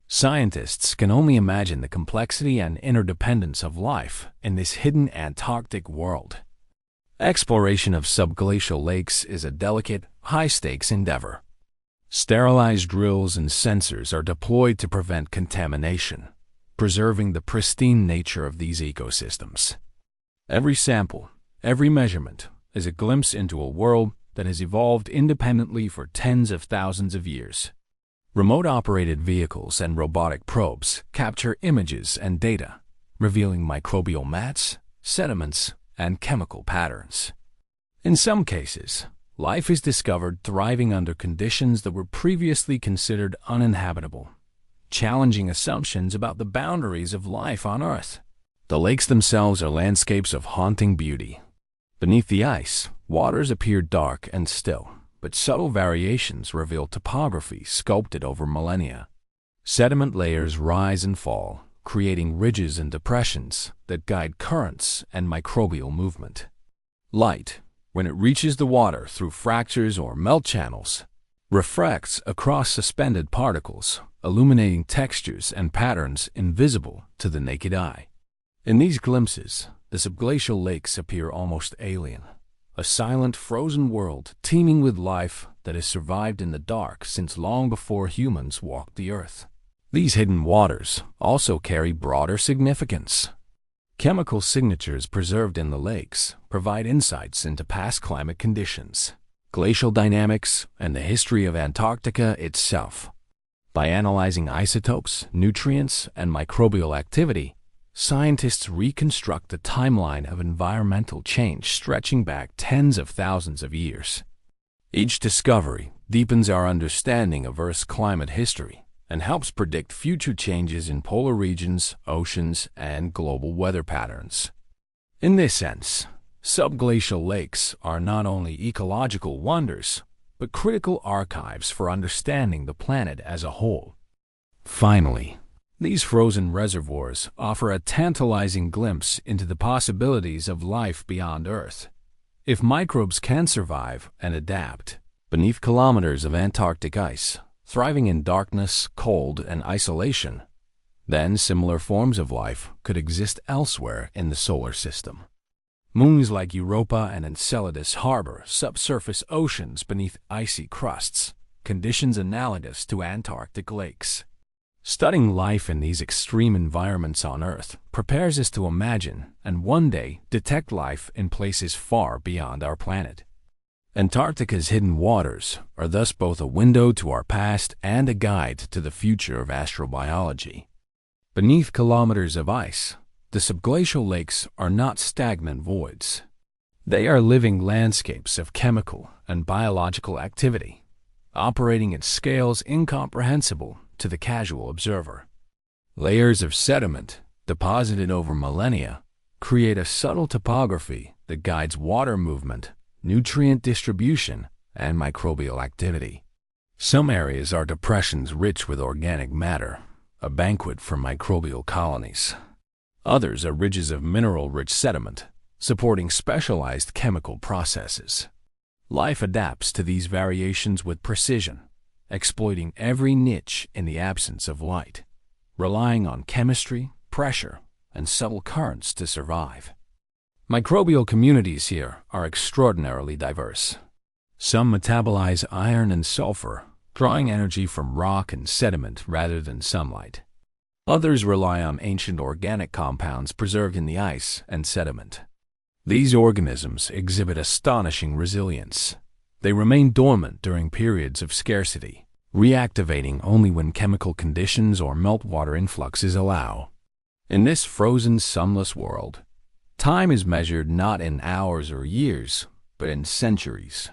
Scientists can only imagine the complexity and interdependence of life in this hidden Antarctic world. Exploration of subglacial lakes is a delicate, high-stakes endeavor. Sterilized drills and sensors are deployed to prevent contamination, preserving the pristine nature of these ecosystems. Every sample, every measurement, is a glimpse into a world that has evolved independently for tens of thousands of years. Remote-operated vehicles and robotic probes capture images and data, revealing microbial mats, sediments, and chemical patterns. In some cases, life is discovered thriving under conditions that were previously considered uninhabitable, challenging assumptions about the boundaries of life on Earth. The lakes themselves are landscapes of haunting beauty. Beneath the ice, waters appear dark and still, but subtle variations reveal topography sculpted over millennia. Sediment layers rise and fall, creating ridges and depressions that guide currents and microbial movement. Light, when it reaches the water through fractures or melt channels, refracts across suspended particles, illuminating textures and patterns invisible to the naked eye. In these glimpses, the subglacial lakes appear almost alien, a silent, frozen world teeming with life that has survived in the dark since long before humans walked the earth. These hidden waters also carry broader significance. Chemical signatures preserved in the lakes provide insights into past climate conditions, glacial dynamics, and the history of Antarctica itself. By analyzing isotopes, nutrients, and microbial activity, scientists reconstruct the timeline of environmental change stretching back tens of thousands of years. Each discovery deepens our understanding of Earth's climate history and helps predict future changes in polar regions, oceans, and global weather patterns. In this sense, subglacial lakes are not only ecological wonders, but critical archives for understanding the planet as a whole. Finally, these frozen reservoirs offer a tantalizing glimpse into the possibilities of life beyond Earth. If microbes can survive and adapt beneath kilometers of Antarctic ice, thriving in darkness, cold, and isolation, then similar forms of life could exist elsewhere in the solar system. Moons like Europa and Enceladus harbor subsurface oceans beneath icy crusts, conditions analogous to Antarctic lakes. Studying life in these extreme environments on Earth prepares us to imagine and one day detect life in places far beyond our planet. Antarctica's hidden waters are thus both a window to our past and a guide to the future of astrobiology. Beneath kilometers of ice, the subglacial lakes are not stagnant voids. They are living landscapes of chemical and biological activity, operating at scales incomprehensible to the casual observer. Layers of sediment, deposited over millennia, create a subtle topography that guides water movement, nutrient distribution, and microbial activity. Some areas are depressions rich with organic matter, a banquet for microbial colonies. Others are ridges of mineral-rich sediment, supporting specialized chemical processes. Life adapts to these variations with precision, exploiting every niche in the absence of light, relying on chemistry, pressure, and subtle currents to survive. Microbial communities here are extraordinarily diverse. Some metabolize iron and sulfur, drawing energy from rock and sediment rather than sunlight. Others rely on ancient organic compounds preserved in the ice and sediment. These organisms exhibit astonishing resilience. They remain dormant during periods of scarcity, reactivating only when chemical conditions or meltwater influxes allow. In this frozen, sunless world, time is measured not in hours or years, but in centuries.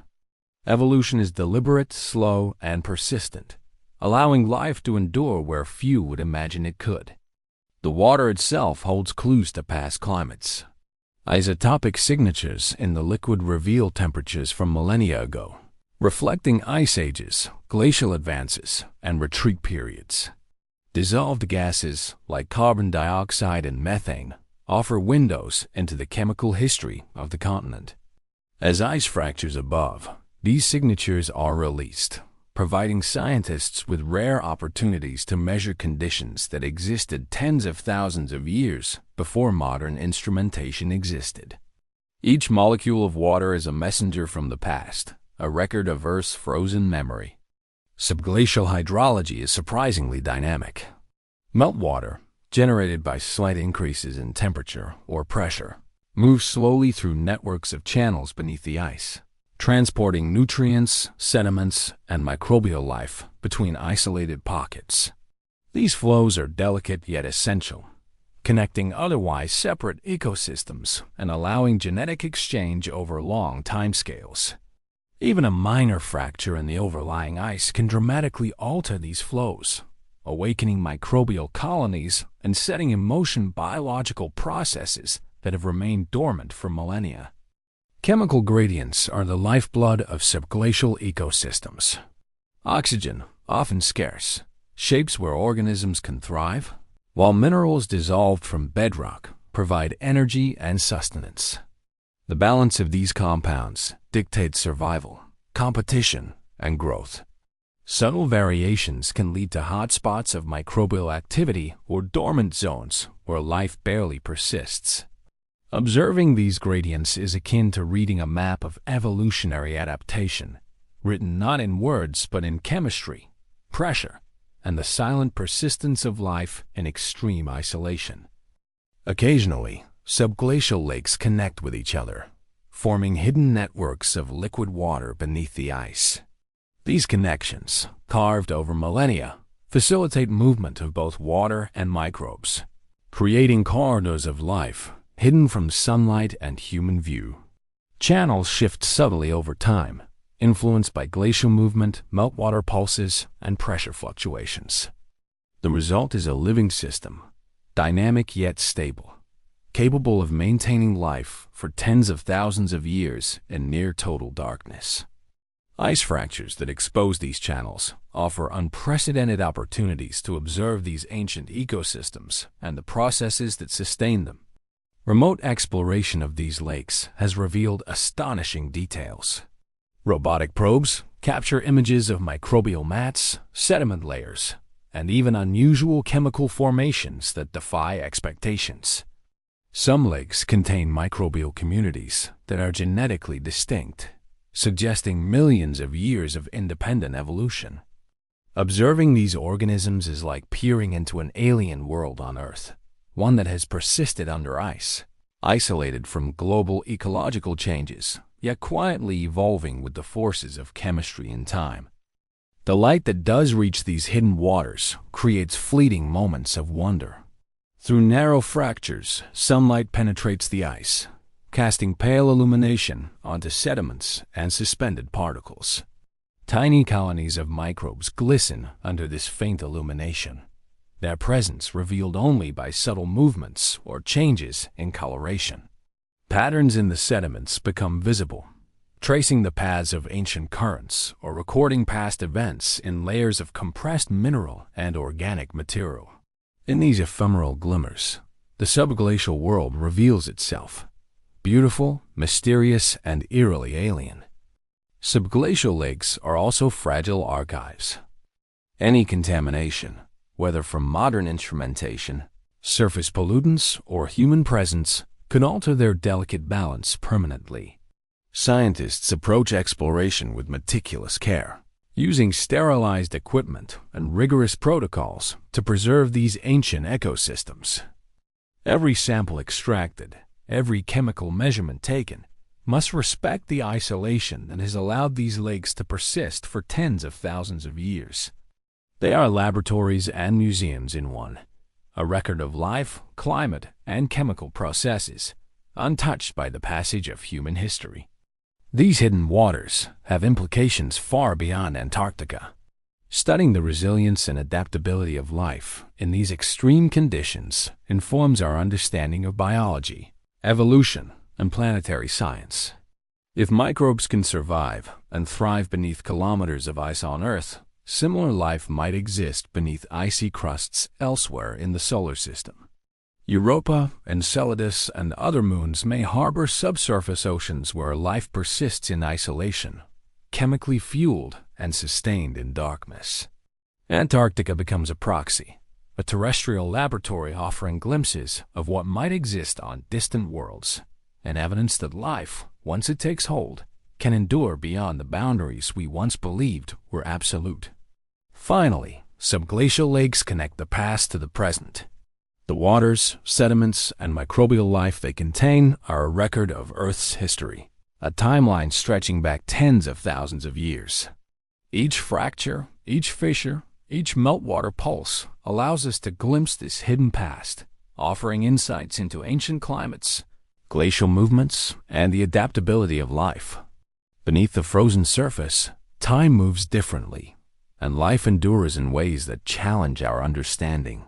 Evolution is deliberate, slow, and persistent, allowing life to endure where few would imagine it could. The water itself holds clues to past climates. Isotopic signatures in the liquid reveal temperatures from millennia ago, reflecting ice ages, glacial advances, and retreat periods. Dissolved gases like carbon dioxide and methane offer windows into the chemical history of the continent. As ice fractures above, these signatures are released, providing scientists with rare opportunities to measure conditions that existed tens of thousands of years before modern instrumentation existed. Each molecule of water is a messenger from the past, a record of Earth's frozen memory. Subglacial hydrology is surprisingly dynamic. Meltwater, generated by slight increases in temperature or pressure, moves slowly through networks of channels beneath the ice, transporting nutrients, sediments, and microbial life between isolated pockets. These flows are delicate yet essential, connecting otherwise separate ecosystems and allowing genetic exchange over long timescales. Even a minor fracture in the overlying ice can dramatically alter these flows, awakening microbial colonies and setting in motion biological processes that have remained dormant for millennia. Chemical gradients are the lifeblood of subglacial ecosystems. Oxygen, often scarce, shapes where organisms can thrive, while minerals dissolved from bedrock provide energy and sustenance. The balance of these compounds dictates survival, competition, and growth. Subtle variations can lead to hotspots of microbial activity or dormant zones where life barely persists. Observing these gradients is akin to reading a map of evolutionary adaptation, written not in words but in chemistry, pressure, and the silent persistence of life in extreme isolation. Occasionally, subglacial lakes connect with each other, forming hidden networks of liquid water beneath the ice. These connections, carved over millennia, facilitate movement of both water and microbes, creating corridors of life hidden from sunlight and human view. Channels shift subtly over time, influenced by glacial movement, meltwater pulses, and pressure fluctuations. The result is a living system, dynamic yet stable, capable of maintaining life for tens of thousands of years in near total darkness. Ice fractures that expose these channels offer unprecedented opportunities to observe these ancient ecosystems and the processes that sustain them. Remote exploration of these lakes has revealed astonishing details. Robotic probes capture images of microbial mats, sediment layers, and even unusual chemical formations that defy expectations. Some lakes contain microbial communities that are genetically distinct, suggesting millions of years of independent evolution. Observing these organisms is like peering into an alien world on Earth, one that has persisted under ice, isolated from global ecological changes, yet quietly evolving with the forces of chemistry and time. The light that does reach these hidden waters creates fleeting moments of wonder. Through narrow fractures, sunlight penetrates the ice, casting pale illumination onto sediments and suspended particles. Tiny colonies of microbes glisten under this faint illumination, their presence revealed only by subtle movements or changes in coloration. Patterns in the sediments become visible, tracing the paths of ancient currents or recording past events in layers of compressed mineral and organic material. In these ephemeral glimmers, the subglacial world reveals itself, beautiful, mysterious, and eerily alien. Subglacial lakes are also fragile archives. Any contamination, whether from modern instrumentation, surface pollutants, or human presence, could alter their delicate balance permanently. Scientists approach exploration with meticulous care, using sterilized equipment and rigorous protocols to preserve these ancient ecosystems. Every sample extracted, every chemical measurement taken, must respect the isolation that has allowed these lakes to persist for tens of thousands of years. They are laboratories and museums in one, a record of life, climate, and chemical processes, untouched by the passage of human history. These hidden waters have implications far beyond Antarctica. Studying the resilience and adaptability of life in these extreme conditions informs our understanding of biology, evolution, and planetary science. If microbes can survive and thrive beneath kilometers of ice on Earth, similar life might exist beneath icy crusts elsewhere in the solar system. Europa, Enceladus, and other moons may harbor subsurface oceans where life persists in isolation, chemically fueled and sustained in darkness. Antarctica becomes a proxy, a terrestrial laboratory offering glimpses of what might exist on distant worlds, and evidence that life, once it takes hold, can endure beyond the boundaries we once believed were absolute. Finally, subglacial lakes connect the past to the present. The waters, sediments, and microbial life they contain are a record of Earth's history, a timeline stretching back tens of thousands of years. Each fracture, each fissure, each meltwater pulse allows us to glimpse this hidden past, offering insights into ancient climates, glacial movements, and the adaptability of life. Beneath the frozen surface, time moves differently, and life endures in ways that challenge our understanding.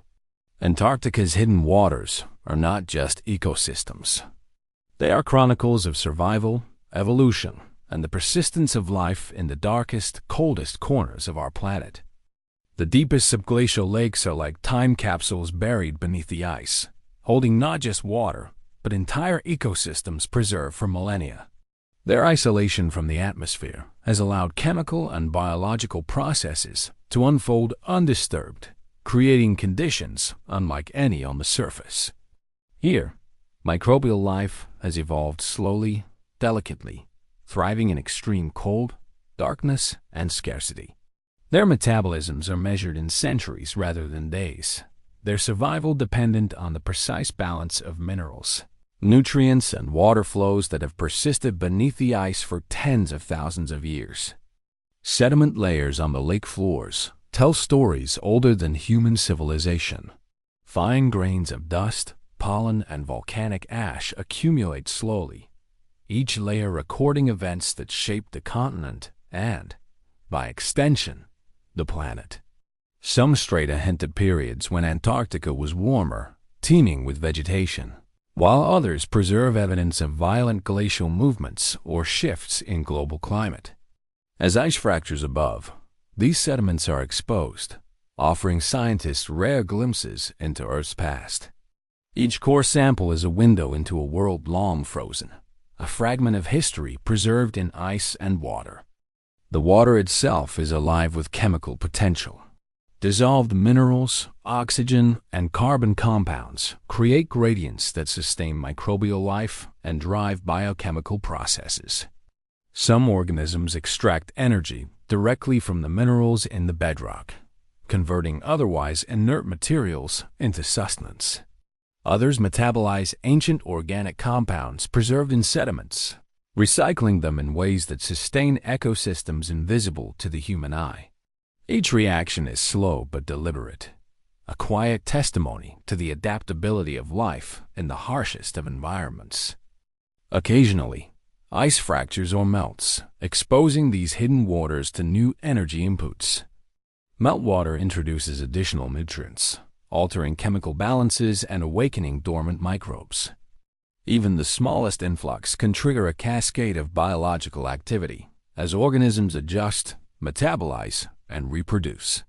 Antarctica's hidden waters are not just ecosystems. They are chronicles of survival, evolution, and the persistence of life in the darkest, coldest corners of our planet. The deepest subglacial lakes are like time capsules buried beneath the ice, holding not just water, but entire ecosystems preserved for millennia. Their isolation from the atmosphere has allowed chemical and biological processes to unfold undisturbed, creating conditions unlike any on the surface. Here, microbial life has evolved slowly, delicately, thriving in extreme cold, darkness, and scarcity. Their metabolisms are measured in centuries rather than days, their survival dependent on the precise balance of minerals, nutrients, and water flows that have persisted beneath the ice for tens of thousands of years. Sediment layers on the lake floors tell stories older than human civilization. Fine grains of dust, pollen, and volcanic ash accumulate slowly, each layer recording events that shaped the continent and, by extension, the planet. Some strata hint at periods when Antarctica was warmer, teeming with vegetation, while others preserve evidence of violent glacial movements or shifts in global climate. As ice fractures above, these sediments are exposed, offering scientists rare glimpses into Earth's past. Each core sample is a window into a world long frozen, a fragment of history preserved in ice and water. The water itself is alive with chemical potential. Dissolved minerals, oxygen, and carbon compounds create gradients that sustain microbial life and drive biochemical processes. Some organisms extract energy directly from the minerals in the bedrock, converting otherwise inert materials into sustenance. Others metabolize ancient organic compounds preserved in sediments, recycling them in ways that sustain ecosystems invisible to the human eye. Each reaction is slow but deliberate, a quiet testimony to the adaptability of life in the harshest of environments. Occasionally, ice fractures or melts, exposing these hidden waters to new energy inputs. Meltwater introduces additional nutrients, altering chemical balances and awakening dormant microbes. Even the smallest influx can trigger a cascade of biological activity as organisms adjust, metabolize, and reproduce.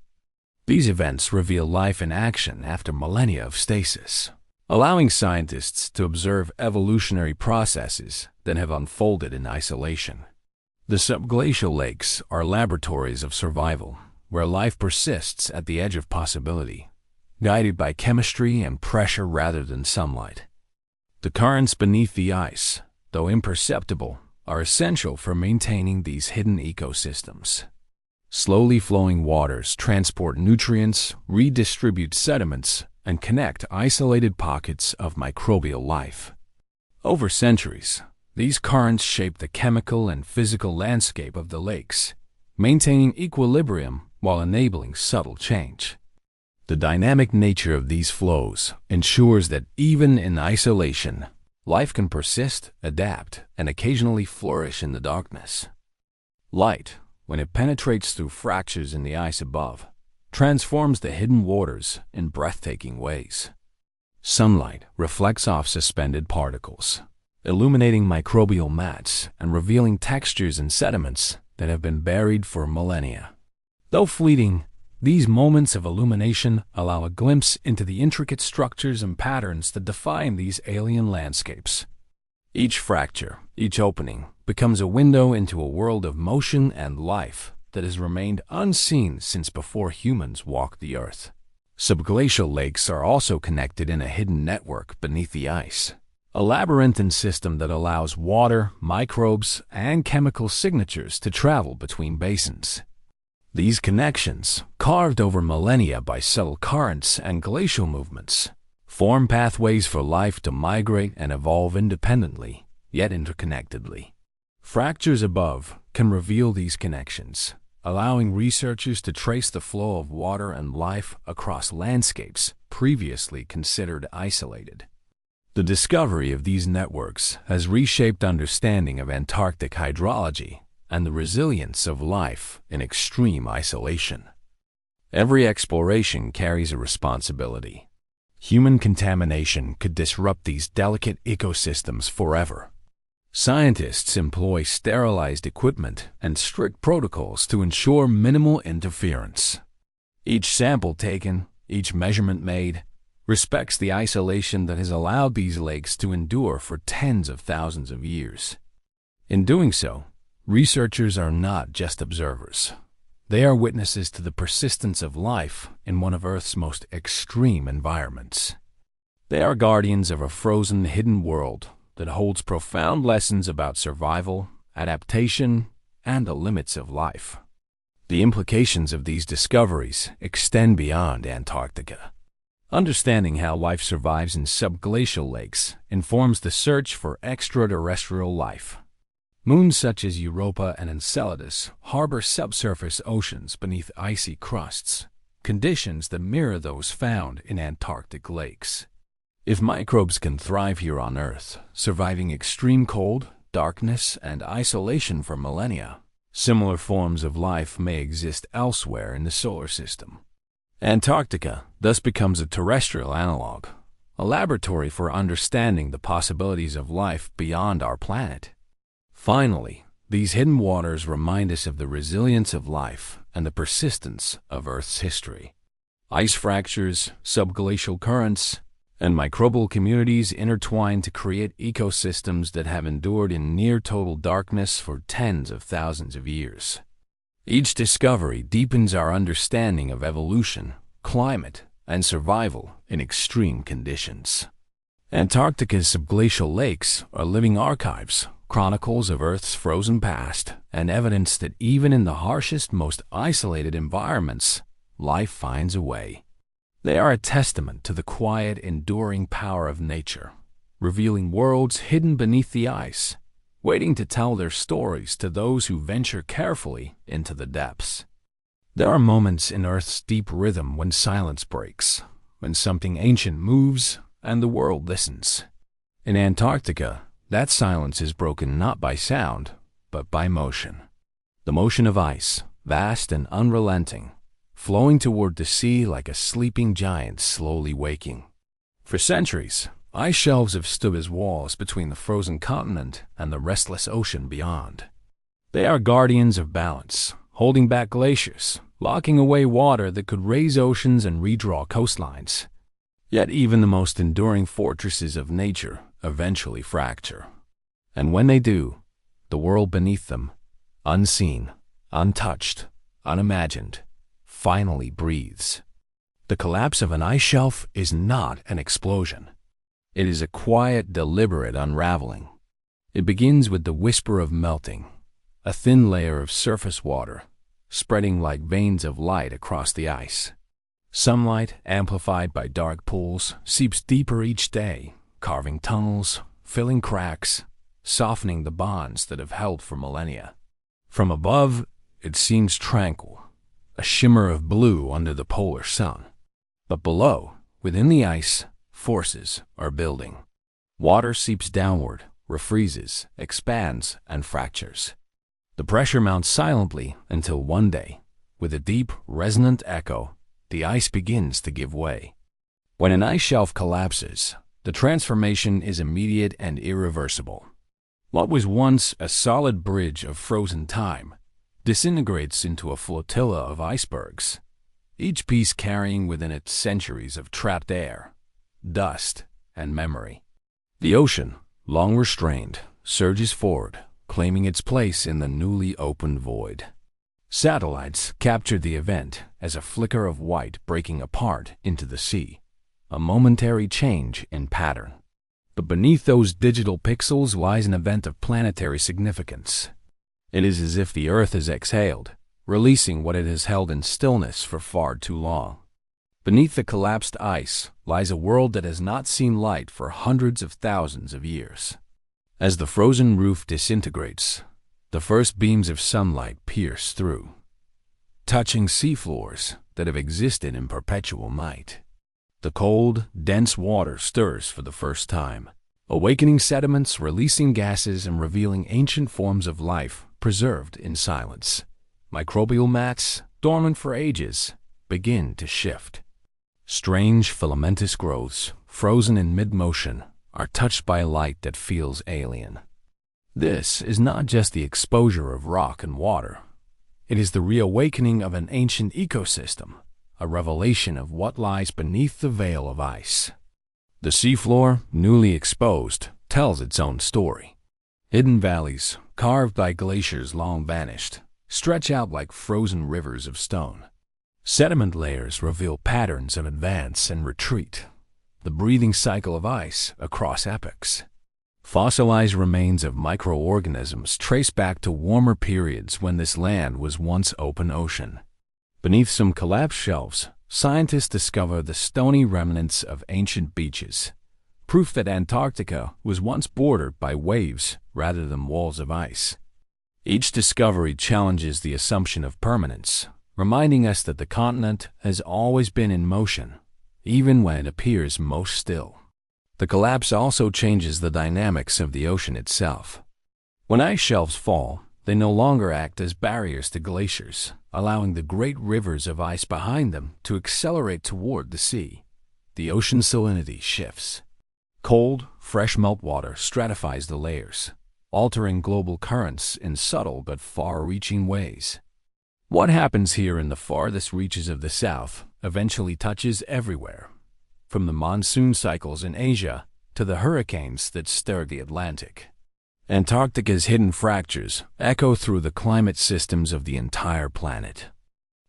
These events reveal life in action after millennia of stasis, allowing scientists to observe evolutionary processes that have unfolded in isolation. The subglacial lakes are laboratories of survival, where life persists at the edge of possibility, guided by chemistry and pressure rather than sunlight. The currents beneath the ice, though imperceptible, are essential for maintaining these hidden ecosystems. Slowly flowing waters transport nutrients, redistribute sediments, and connect isolated pockets of microbial life. Over centuries, these currents shape the chemical and physical landscape of the lakes, maintaining equilibrium while enabling subtle change. The dynamic nature of these flows ensures that even in isolation, life can persist, adapt, and occasionally flourish in the darkness. Light, when it penetrates through fractures in the ice above, transforms the hidden waters in breathtaking ways. Sunlight reflects off suspended particles, illuminating microbial mats and revealing textures and sediments that have been buried for millennia. Though fleeting, these moments of illumination allow a glimpse into the intricate structures and patterns that define these alien landscapes. Each fracture, each opening, becomes a window into a world of motion and life that has remained unseen since before humans walked the earth. Subglacial lakes are also connected in a hidden network beneath the ice, a labyrinthine system that allows water, microbes, and chemical signatures to travel between basins. These connections, carved over millennia by subtle currents and glacial movements, form pathways for life to migrate and evolve independently, yet interconnectedly. Fractures above can reveal these connections, allowing researchers to trace the flow of water and life across landscapes previously considered isolated. The discovery of these networks has reshaped understanding of Antarctic hydrology and the resilience of life in extreme isolation. Every exploration carries a responsibility. Human contamination could disrupt these delicate ecosystems forever. Scientists employ sterilized equipment and strict protocols to ensure minimal interference. Each sample taken, each measurement made, respects the isolation that has allowed these lakes to endure for tens of thousands of years. In doing so, researchers are not just observers. They are witnesses to the persistence of life in one of Earth's most extreme environments. They are guardians of a frozen, hidden world that holds profound lessons about survival, adaptation, and the limits of life. The implications of these discoveries extend beyond Antarctica. Understanding how life survives in subglacial lakes informs the search for extraterrestrial life. Moons such as Europa and Enceladus harbor subsurface oceans beneath icy crusts, conditions that mirror those found in Antarctic lakes. If microbes can thrive here on Earth, surviving extreme cold, darkness, and isolation for millennia, similar forms of life may exist elsewhere in the solar system. Antarctica thus becomes a terrestrial analog, a laboratory for understanding the possibilities of life beyond our planet. Finally, these hidden waters remind us of the resilience of life and the persistence of Earth's history. Ice fractures, subglacial currents, and microbial communities intertwine to create ecosystems that have endured in near-total darkness for tens of thousands of years. Each discovery deepens our understanding of evolution, climate, and survival in extreme conditions. Antarctica's subglacial lakes are living archives, chronicles of Earth's frozen past, and evidence that even in the harshest, most isolated environments, life finds a way. They are a testament to the quiet, enduring power of nature, revealing worlds hidden beneath the ice, waiting to tell their stories to those who venture carefully into the depths. There are moments in Earth's deep rhythm when silence breaks, when something ancient moves and the world listens. In Antarctica, that silence is broken not by sound, but by motion. The motion of ice, vast and unrelenting, flowing toward the sea like a sleeping giant slowly waking. For centuries, ice shelves have stood as walls between the frozen continent and the restless ocean beyond. They are guardians of balance, holding back glaciers, locking away water that could raise oceans and redraw coastlines. Yet even the most enduring fortresses of nature eventually fracture. And when they do, the world beneath them, unseen, untouched, unimagined, finally breathes. The collapse of an ice shelf is not an explosion. It is a quiet, deliberate unraveling. It begins with the whisper of melting, a thin layer of surface water, spreading like veins of light across the ice. Sunlight, amplified by dark pools, seeps deeper each day, carving tunnels, filling cracks, softening the bonds that have held for millennia. From above, it seems tranquil, a shimmer of blue under the polar sun. But below, within the ice, forces are building. Water seeps downward, refreezes, expands, and fractures. The pressure mounts silently until one day, with a deep, resonant echo, the ice begins to give way. When an ice shelf collapses, the transformation is immediate and irreversible. What was once a solid bridge of frozen time disintegrates into a flotilla of icebergs, each piece carrying within it centuries of trapped air, dust, and memory. The ocean, long restrained, surges forward, claiming its place in the newly opened void. Satellites captured the event as a flicker of white breaking apart into the sea, a momentary change in pattern. But beneath those digital pixels lies an event of planetary significance. It is as if the Earth has exhaled, releasing what it has held in stillness for far too long. Beneath the collapsed ice lies a world that has not seen light for hundreds of thousands of years. As the frozen roof disintegrates, the first beams of sunlight pierce through, touching seafloors that have existed in perpetual night. The cold, dense water stirs for the first time, awakening sediments, releasing gases, and revealing ancient forms of life preserved in silence. Microbial mats, dormant for ages, begin to shift. Strange filamentous growths, frozen in mid-motion, are touched by a light that feels alien. This is not just the exposure of rock and water. It is the reawakening of an ancient ecosystem, a revelation of what lies beneath the veil of ice. The seafloor, newly exposed, tells its own story. Hidden valleys, carved by glaciers long vanished, stretch out like frozen rivers of stone. Sediment layers reveal patterns of advance and retreat, the breathing cycle of ice across epochs. Fossilized remains of microorganisms trace back to warmer periods when this land was once open ocean. Beneath some collapsed shelves, scientists discover the stony remnants of ancient beaches, proof that Antarctica was once bordered by waves rather than walls of ice. Each discovery challenges the assumption of permanence, reminding us that the continent has always been in motion, even when it appears most still. The collapse also changes the dynamics of the ocean itself. When ice shelves fall, they no longer act as barriers to glaciers, allowing the great rivers of ice behind them to accelerate toward the sea. The ocean salinity shifts. Cold, fresh meltwater stratifies the layers, altering global currents in subtle but far-reaching ways. What happens here in the farthest reaches of the South eventually touches everywhere, from the monsoon cycles in Asia to the hurricanes that stir the Atlantic. Antarctica's hidden fractures echo through the climate systems of the entire planet.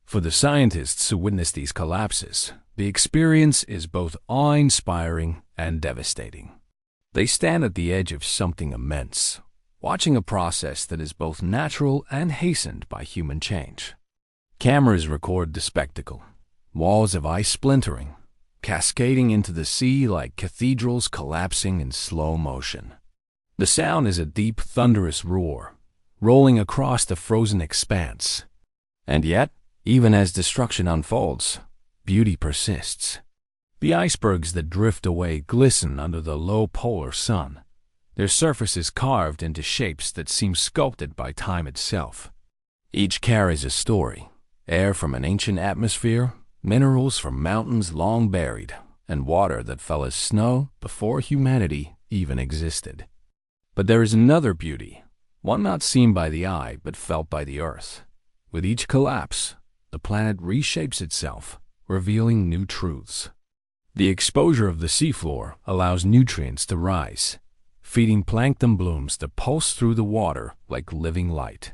For the scientists who witness these collapses, the experience is both awe-inspiring and devastating. They stand at the edge of something immense, watching a process that is both natural and hastened by human change. Cameras record the spectacle, walls of ice splintering, cascading into the sea like cathedrals collapsing in slow motion. The sound is a deep, thunderous roar, rolling across the frozen expanse. And yet, even as destruction unfolds, beauty persists. The icebergs that drift away glisten under the low polar sun, their surfaces carved into shapes that seem sculpted by time itself. Each carries a story, air from an ancient atmosphere, minerals from mountains long buried, and water that fell as snow before humanity even existed. But there is another beauty, one not seen by the eye but felt by the Earth. With each collapse, the planet reshapes itself, revealing new truths. The exposure of the seafloor allows nutrients to rise, feeding plankton blooms that pulse through the water like living light.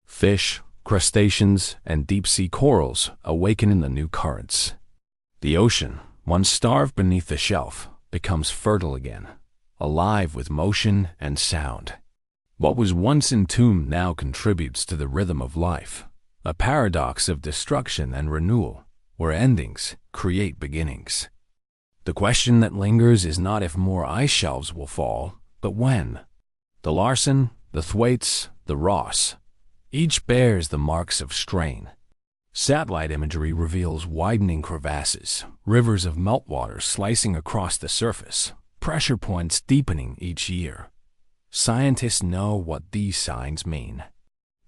Fish, crustaceans, and deep-sea corals awaken in the new currents. The ocean, once starved beneath the shelf, becomes fertile again, alive with motion and sound. What was once entombed now contributes to the rhythm of life, a paradox of destruction and renewal, where endings create beginnings. The question that lingers is not if more ice shelves will fall, but when. The Larsen, the Thwaites, the Ross, each bears the marks of strain. Satellite imagery reveals widening crevasses, rivers of meltwater slicing across the surface, pressure points deepening each year. Scientists know what these signs mean.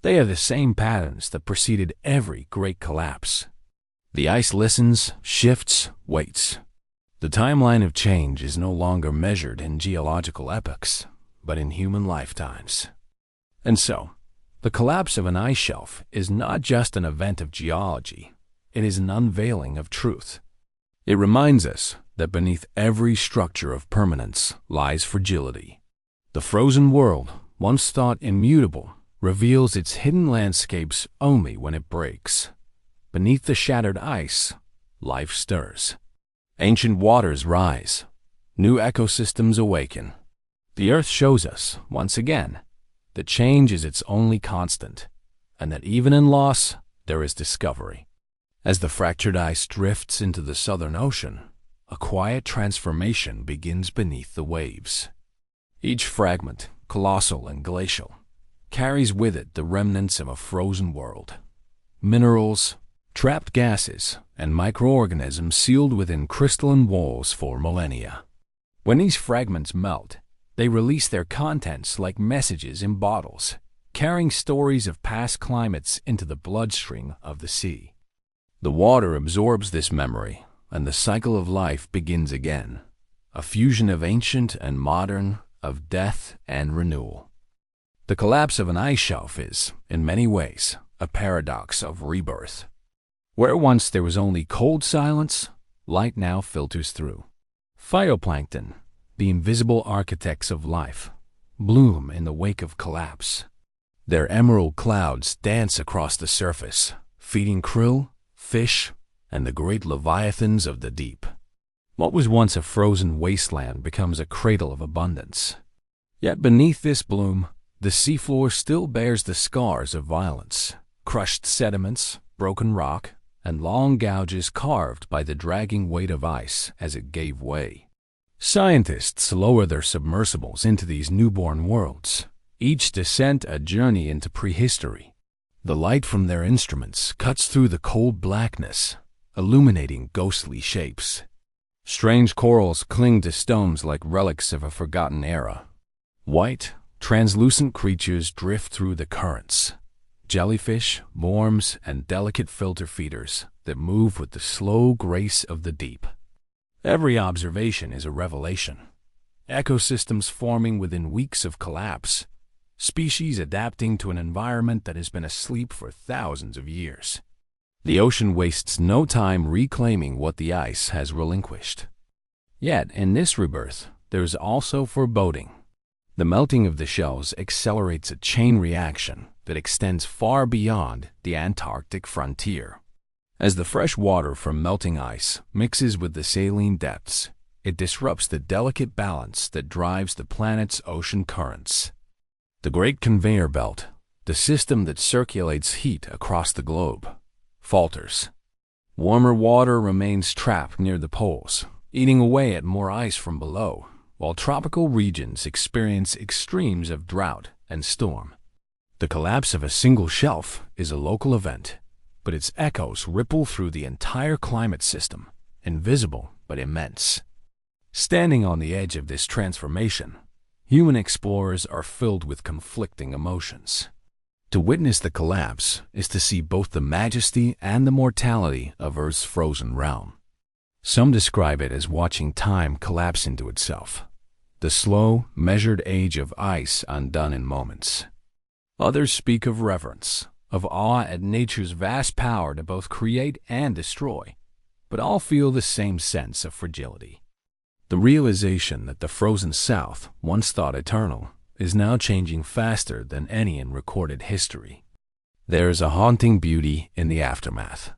They are the same patterns that preceded every great collapse. The ice listens, shifts, waits. The timeline of change is no longer measured in geological epochs, but in human lifetimes. And so, the collapse of an ice shelf is not just an event of geology, it is an unveiling of truth. It reminds us that beneath every structure of permanence lies fragility. The frozen world, once thought immutable, reveals its hidden landscapes only when it breaks. Beneath the shattered ice, life stirs. Ancient waters rise. New ecosystems awaken. The Earth shows us, once again, that change is its only constant, and that even in loss, there is discovery. As the fractured ice drifts into the Southern Ocean, a quiet transformation begins beneath the waves. Each fragment, colossal and glacial, carries with it the remnants of a frozen world. Minerals, trapped gases, and microorganisms sealed within crystalline walls for millennia. When these fragments melt, they release their contents like messages in bottles, carrying stories of past climates into the bloodstream of the sea. The water absorbs this memory, and the cycle of life begins again, a fusion of ancient and modern, of death and renewal. The collapse of an ice shelf is, in many ways, a paradox of rebirth. Where once there was only cold silence, light now filters through. Phytoplankton, the invisible architects of life, bloom in the wake of collapse. Their emerald clouds dance across the surface, feeding krill, fish, and the great leviathans of the deep. What was once a frozen wasteland becomes a cradle of abundance. Yet beneath this bloom, the seafloor still bears the scars of violence, crushed sediments, broken rock, and long gouges carved by the dragging weight of ice as it gave way. Scientists lower their submersibles into these newborn worlds, each descent a journey into prehistory. The light from their instruments cuts through the cold blackness, illuminating ghostly shapes. Strange corals cling to stones like relics of a forgotten era. White, translucent creatures drift through the currents. Jellyfish, worms, and delicate filter feeders that move with the slow grace of the deep. Every observation is a revelation. Ecosystems forming within weeks of collapse. Species adapting to an environment that has been asleep for thousands of years. The ocean wastes no time reclaiming what the ice has relinquished. Yet, in this rebirth, there is also foreboding. The melting of the shelves accelerates a chain reaction that extends far beyond the Antarctic frontier. As the fresh water from melting ice mixes with the saline depths, it disrupts the delicate balance that drives the planet's ocean currents. The Great Conveyor Belt, the system that circulates heat across the globe, falters. Warmer water remains trapped near the poles, eating away at more ice from below, while tropical regions experience extremes of drought and storm. The collapse of a single shelf is a local event, but its echoes ripple through the entire climate system, invisible but immense. Standing on the edge of this transformation, human explorers are filled with conflicting emotions. To witness the collapse is to see both the majesty and the mortality of Earth's frozen realm. Some describe it as watching time collapse into itself, the slow, measured age of ice undone in moments. Others speak of reverence, of awe at nature's vast power to both create and destroy, but all feel the same sense of fragility. The realization that the frozen South, once thought eternal, is now changing faster than any in recorded history. There is a haunting beauty in the aftermath.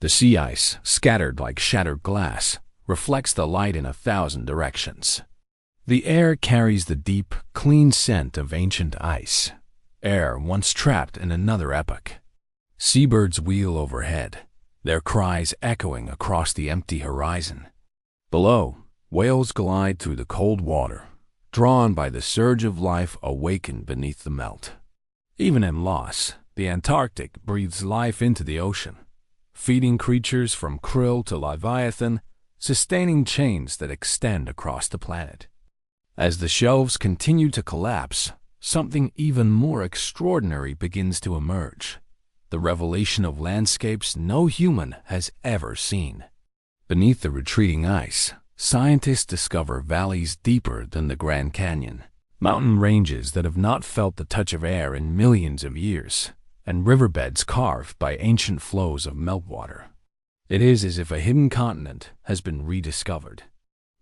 The sea ice, scattered like shattered glass, reflects the light in 1,000 directions. The air carries the deep, clean scent of ancient ice, air once trapped in another epoch. Seabirds wheel overhead, their cries echoing across the empty horizon. Below, whales glide through the cold water, drawn by the surge of life awakened beneath the melt. Even in loss, the Antarctic breathes life into the ocean, feeding creatures from krill to leviathan, sustaining chains that extend across the planet. As the shelves continue to collapse, something even more extraordinary begins to emerge: the revelation of landscapes no human has ever seen. Beneath the retreating ice, scientists discover valleys deeper than the Grand Canyon, mountain ranges that have not felt the touch of air in millions of years, and riverbeds carved by ancient flows of meltwater. It is as if a hidden continent has been rediscovered.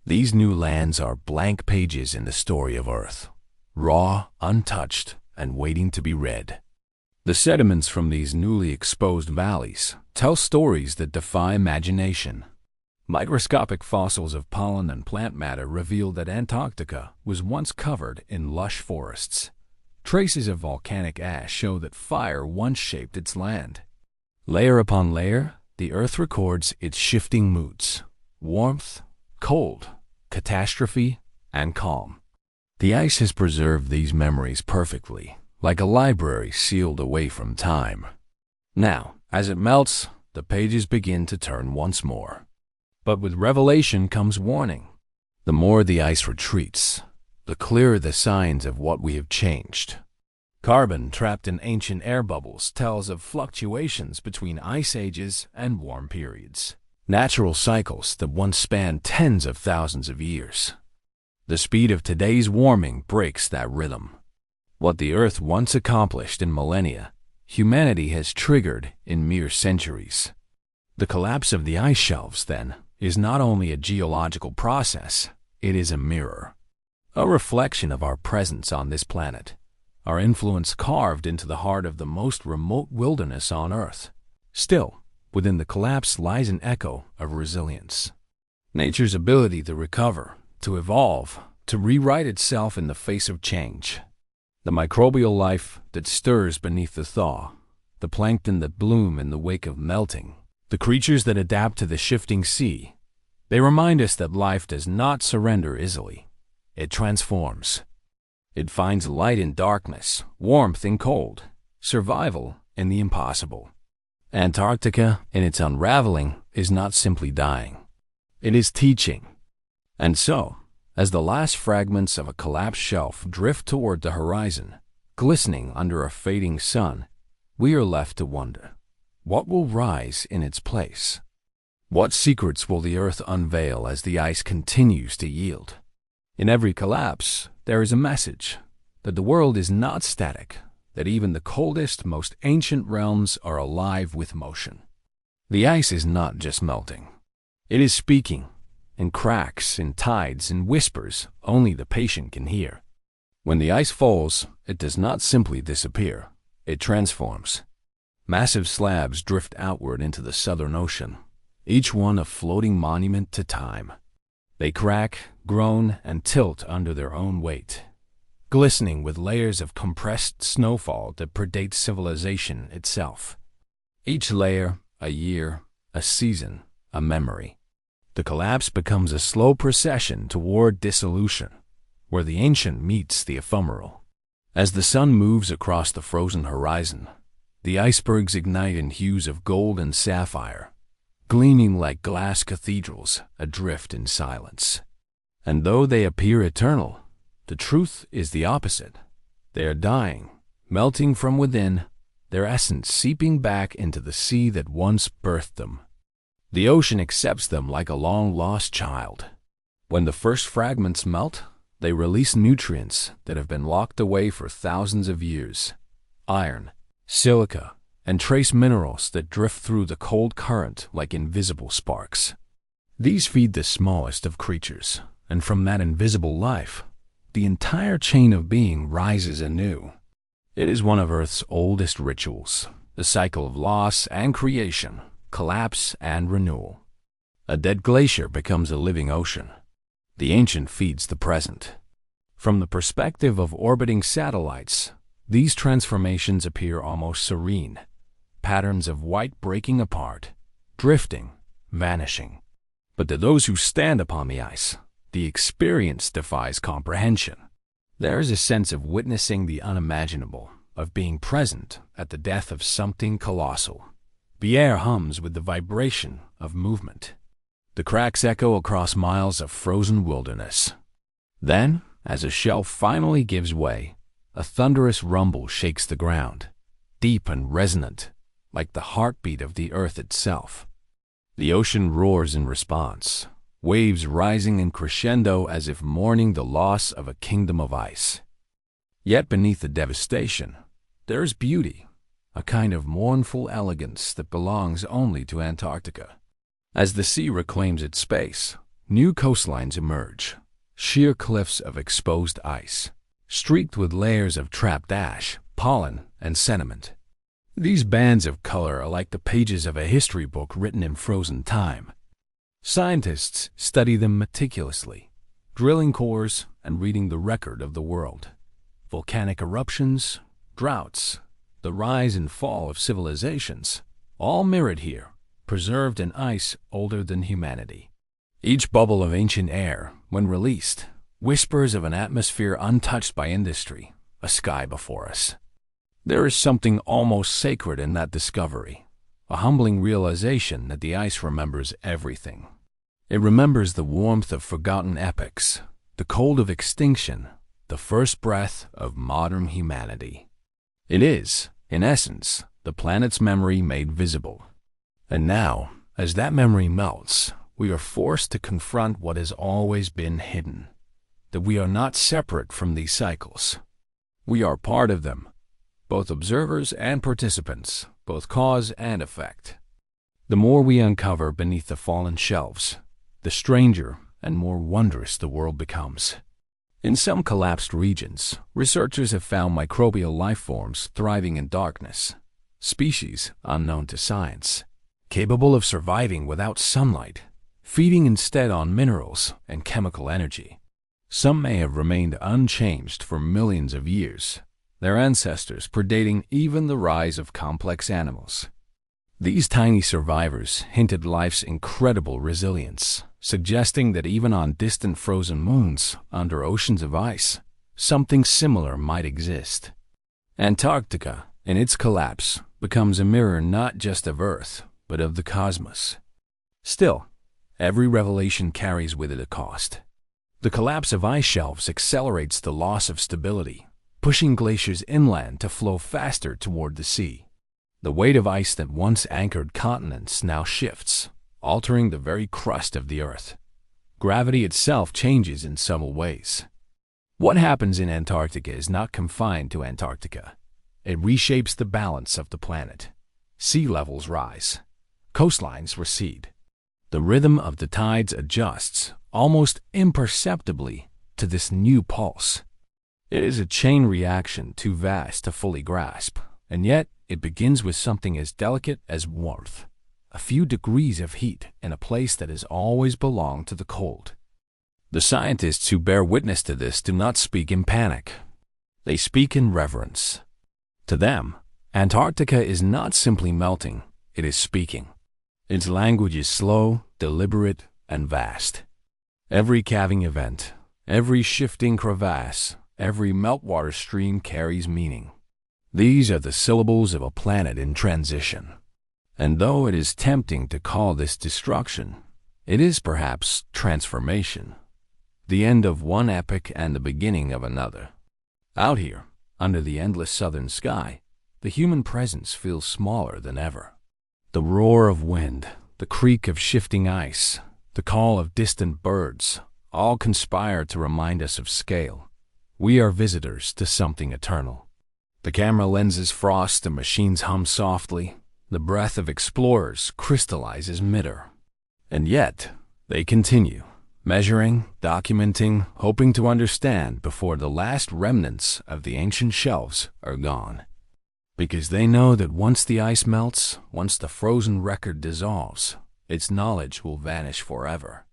These new lands are blank pages in the story of Earth, raw, untouched, and waiting to be read. The sediments from these newly exposed valleys tell stories that defy imagination. Microscopic fossils of pollen and plant matter reveal that Antarctica was once covered in lush forests. Traces of volcanic ash show that fire once shaped its land. Layer upon layer, the Earth records its shifting moods: warmth, cold, catastrophe, and calm. The ice has preserved these memories perfectly, like a library sealed away from time. Now, as it melts, the pages begin to turn once more. But with revelation comes warning. The more the ice retreats, the clearer the signs of what we have changed. Carbon trapped in ancient air bubbles tells of fluctuations between ice ages and warm periods, natural cycles that once spanned tens of thousands of years. The speed of today's warming breaks that rhythm. What the Earth once accomplished in millennia, humanity has triggered in mere centuries. The collapse of the ice shelves, then, is not only a geological process, it is a mirror, a reflection of our presence on this planet, our influence carved into the heart of the most remote wilderness on Earth. Still, within the collapse lies an echo of resilience. Nature's ability to recover, to evolve, to rewrite itself in the face of change. The microbial life that stirs beneath the thaw, the plankton that bloom in the wake of melting, the creatures that adapt to the shifting sea, they remind us that life does not surrender easily. It transforms. It finds light in darkness, warmth in cold, survival in the impossible. Antarctica, in its unraveling, is not simply dying. It is teaching. And so, as the last fragments of a collapsed shelf drift toward the horizon, glistening under a fading sun, we are left to wonder, what will rise in its place? What secrets will the Earth unveil as the ice continues to yield? In every collapse, there is a message that the world is not static, that even the coldest, most ancient realms are alive with motion. The ice is not just melting. It is speaking, in cracks, in tides, in whispers only the patient can hear. When the ice falls, it does not simply disappear. It transforms. Massive slabs drift outward into the Southern Ocean, each one a floating monument to time. They crack, groan, and tilt under their own weight, glistening with layers of compressed snowfall that predate civilization itself. Each layer, a year, a season, a memory. The collapse becomes a slow procession toward dissolution, where the ancient meets the ephemeral. As the sun moves across the frozen horizon, the icebergs ignite in hues of gold and sapphire, gleaming like glass cathedrals adrift in silence. And though they appear eternal, the truth is the opposite. They are dying, melting from within, their essence seeping back into the sea that once birthed them. The ocean accepts them like a long-lost child. When the first fragments melt, they release nutrients that have been locked away for thousands of years: iron, silica, and trace minerals that drift through the cold current like invisible sparks. These feed the smallest of creatures, and from that invisible life, the entire chain of being rises anew. It is one of Earth's oldest rituals, the cycle of loss and creation, collapse and renewal. A dead glacier becomes a living ocean. The ancient feeds the present. From the perspective of orbiting satellites, these transformations appear almost serene, patterns of white breaking apart, drifting, vanishing. But to those who stand upon the ice, the experience defies comprehension. There is a sense of witnessing the unimaginable, of being present at the death of something colossal. The air hums with the vibration of movement. The cracks echo across miles of frozen wilderness. Then, as a shelf finally gives way, a thunderous rumble shakes the ground, deep and resonant, like the heartbeat of the earth itself. The ocean roars in response, waves rising in crescendo as if mourning the loss of a kingdom of ice. Yet beneath the devastation, there is beauty, a kind of mournful elegance that belongs only to Antarctica. As the sea reclaims its space, new coastlines emerge, sheer cliffs of exposed ice, streaked with layers of trapped ash, pollen, and sediment. These bands of color are like the pages of a history book written in frozen time. Scientists study them meticulously, drilling cores and reading the record of the world. Volcanic eruptions, droughts, the rise and fall of civilizations, all mirrored here, preserved in ice older than humanity. Each bubble of ancient air, when released, whispers of an atmosphere untouched by industry, a sky before us. There is something almost sacred in that discovery, a humbling realization that the ice remembers everything. It remembers the warmth of forgotten epochs, the cold of extinction, the first breath of modern humanity. It is, in essence, the planet's memory made visible. And now, as that memory melts, we are forced to confront what has always been hidden, that we are not separate from these cycles. We are part of them, both observers and participants, both cause and effect. The more we uncover beneath the fallen shelves, the stranger and more wondrous the world becomes. In some collapsed regions, researchers have found microbial life forms thriving in darkness, species unknown to science, capable of surviving without sunlight, feeding instead on minerals and chemical energy. Some may have remained unchanged for millions of years, their ancestors predating even the rise of complex animals. These tiny survivors hinted life's incredible resilience, suggesting that even on distant frozen moons under oceans of ice, something similar might exist. Antarctica, in its collapse, becomes a mirror not just of Earth, but of the cosmos. Still, every revelation carries with it a cost. The collapse of ice shelves accelerates the loss of stability, pushing glaciers inland to flow faster toward the sea. The weight of ice that once anchored continents now shifts, altering the very crust of the Earth. Gravity itself changes in subtle ways. What happens in Antarctica is not confined to Antarctica. It reshapes the balance of the planet. Sea levels rise. Coastlines recede. The rhythm of the tides adjusts, almost imperceptibly, to this new pulse. It is a chain reaction too vast to fully grasp, and yet it begins with something as delicate as warmth, a few degrees of heat in a place that has always belonged to the cold. The scientists who bear witness to this do not speak in panic. They speak in reverence. To them, Antarctica is not simply melting, it is speaking. Its language is slow, deliberate, and vast. Every calving event, every shifting crevasse, every meltwater stream carries meaning. These are the syllables of a planet in transition. And though it is tempting to call this destruction, it is perhaps transformation. The end of one epoch and the beginning of another. Out here, Under the endless southern sky, the human presence feels smaller than ever. The roar of wind, the creak of shifting ice, the call of distant birds, all conspire to remind us of scale. We are visitors to something eternal. The camera lenses frost, the machines hum softly, the breath of explorers crystallizes mid-air. And yet, they continue, measuring, documenting, hoping to understand before the last remnants of the ancient shelves are gone. Because they know that once the ice melts, once the frozen record dissolves, its knowledge will vanish forever.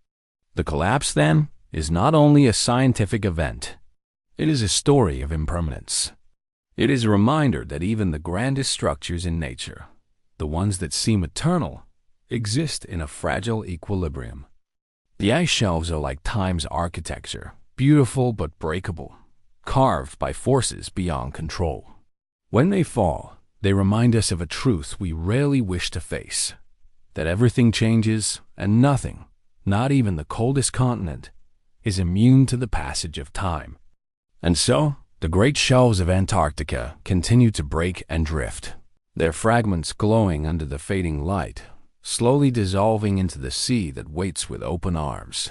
The collapse, then, is not only a scientific event. It is a story of impermanence. It is a reminder that even the grandest structures in nature, the ones that seem eternal, exist in a fragile equilibrium. The ice shelves are like time's architecture, beautiful but breakable, carved by forces beyond control. When they fall, they remind us of a truth we rarely wish to face, that everything changes and nothing, not even the coldest continent, is immune to the passage of time. And so, the great shelves of Antarctica continue to break and drift, their fragments glowing under the fading light, slowly dissolving into the sea that waits with open arms.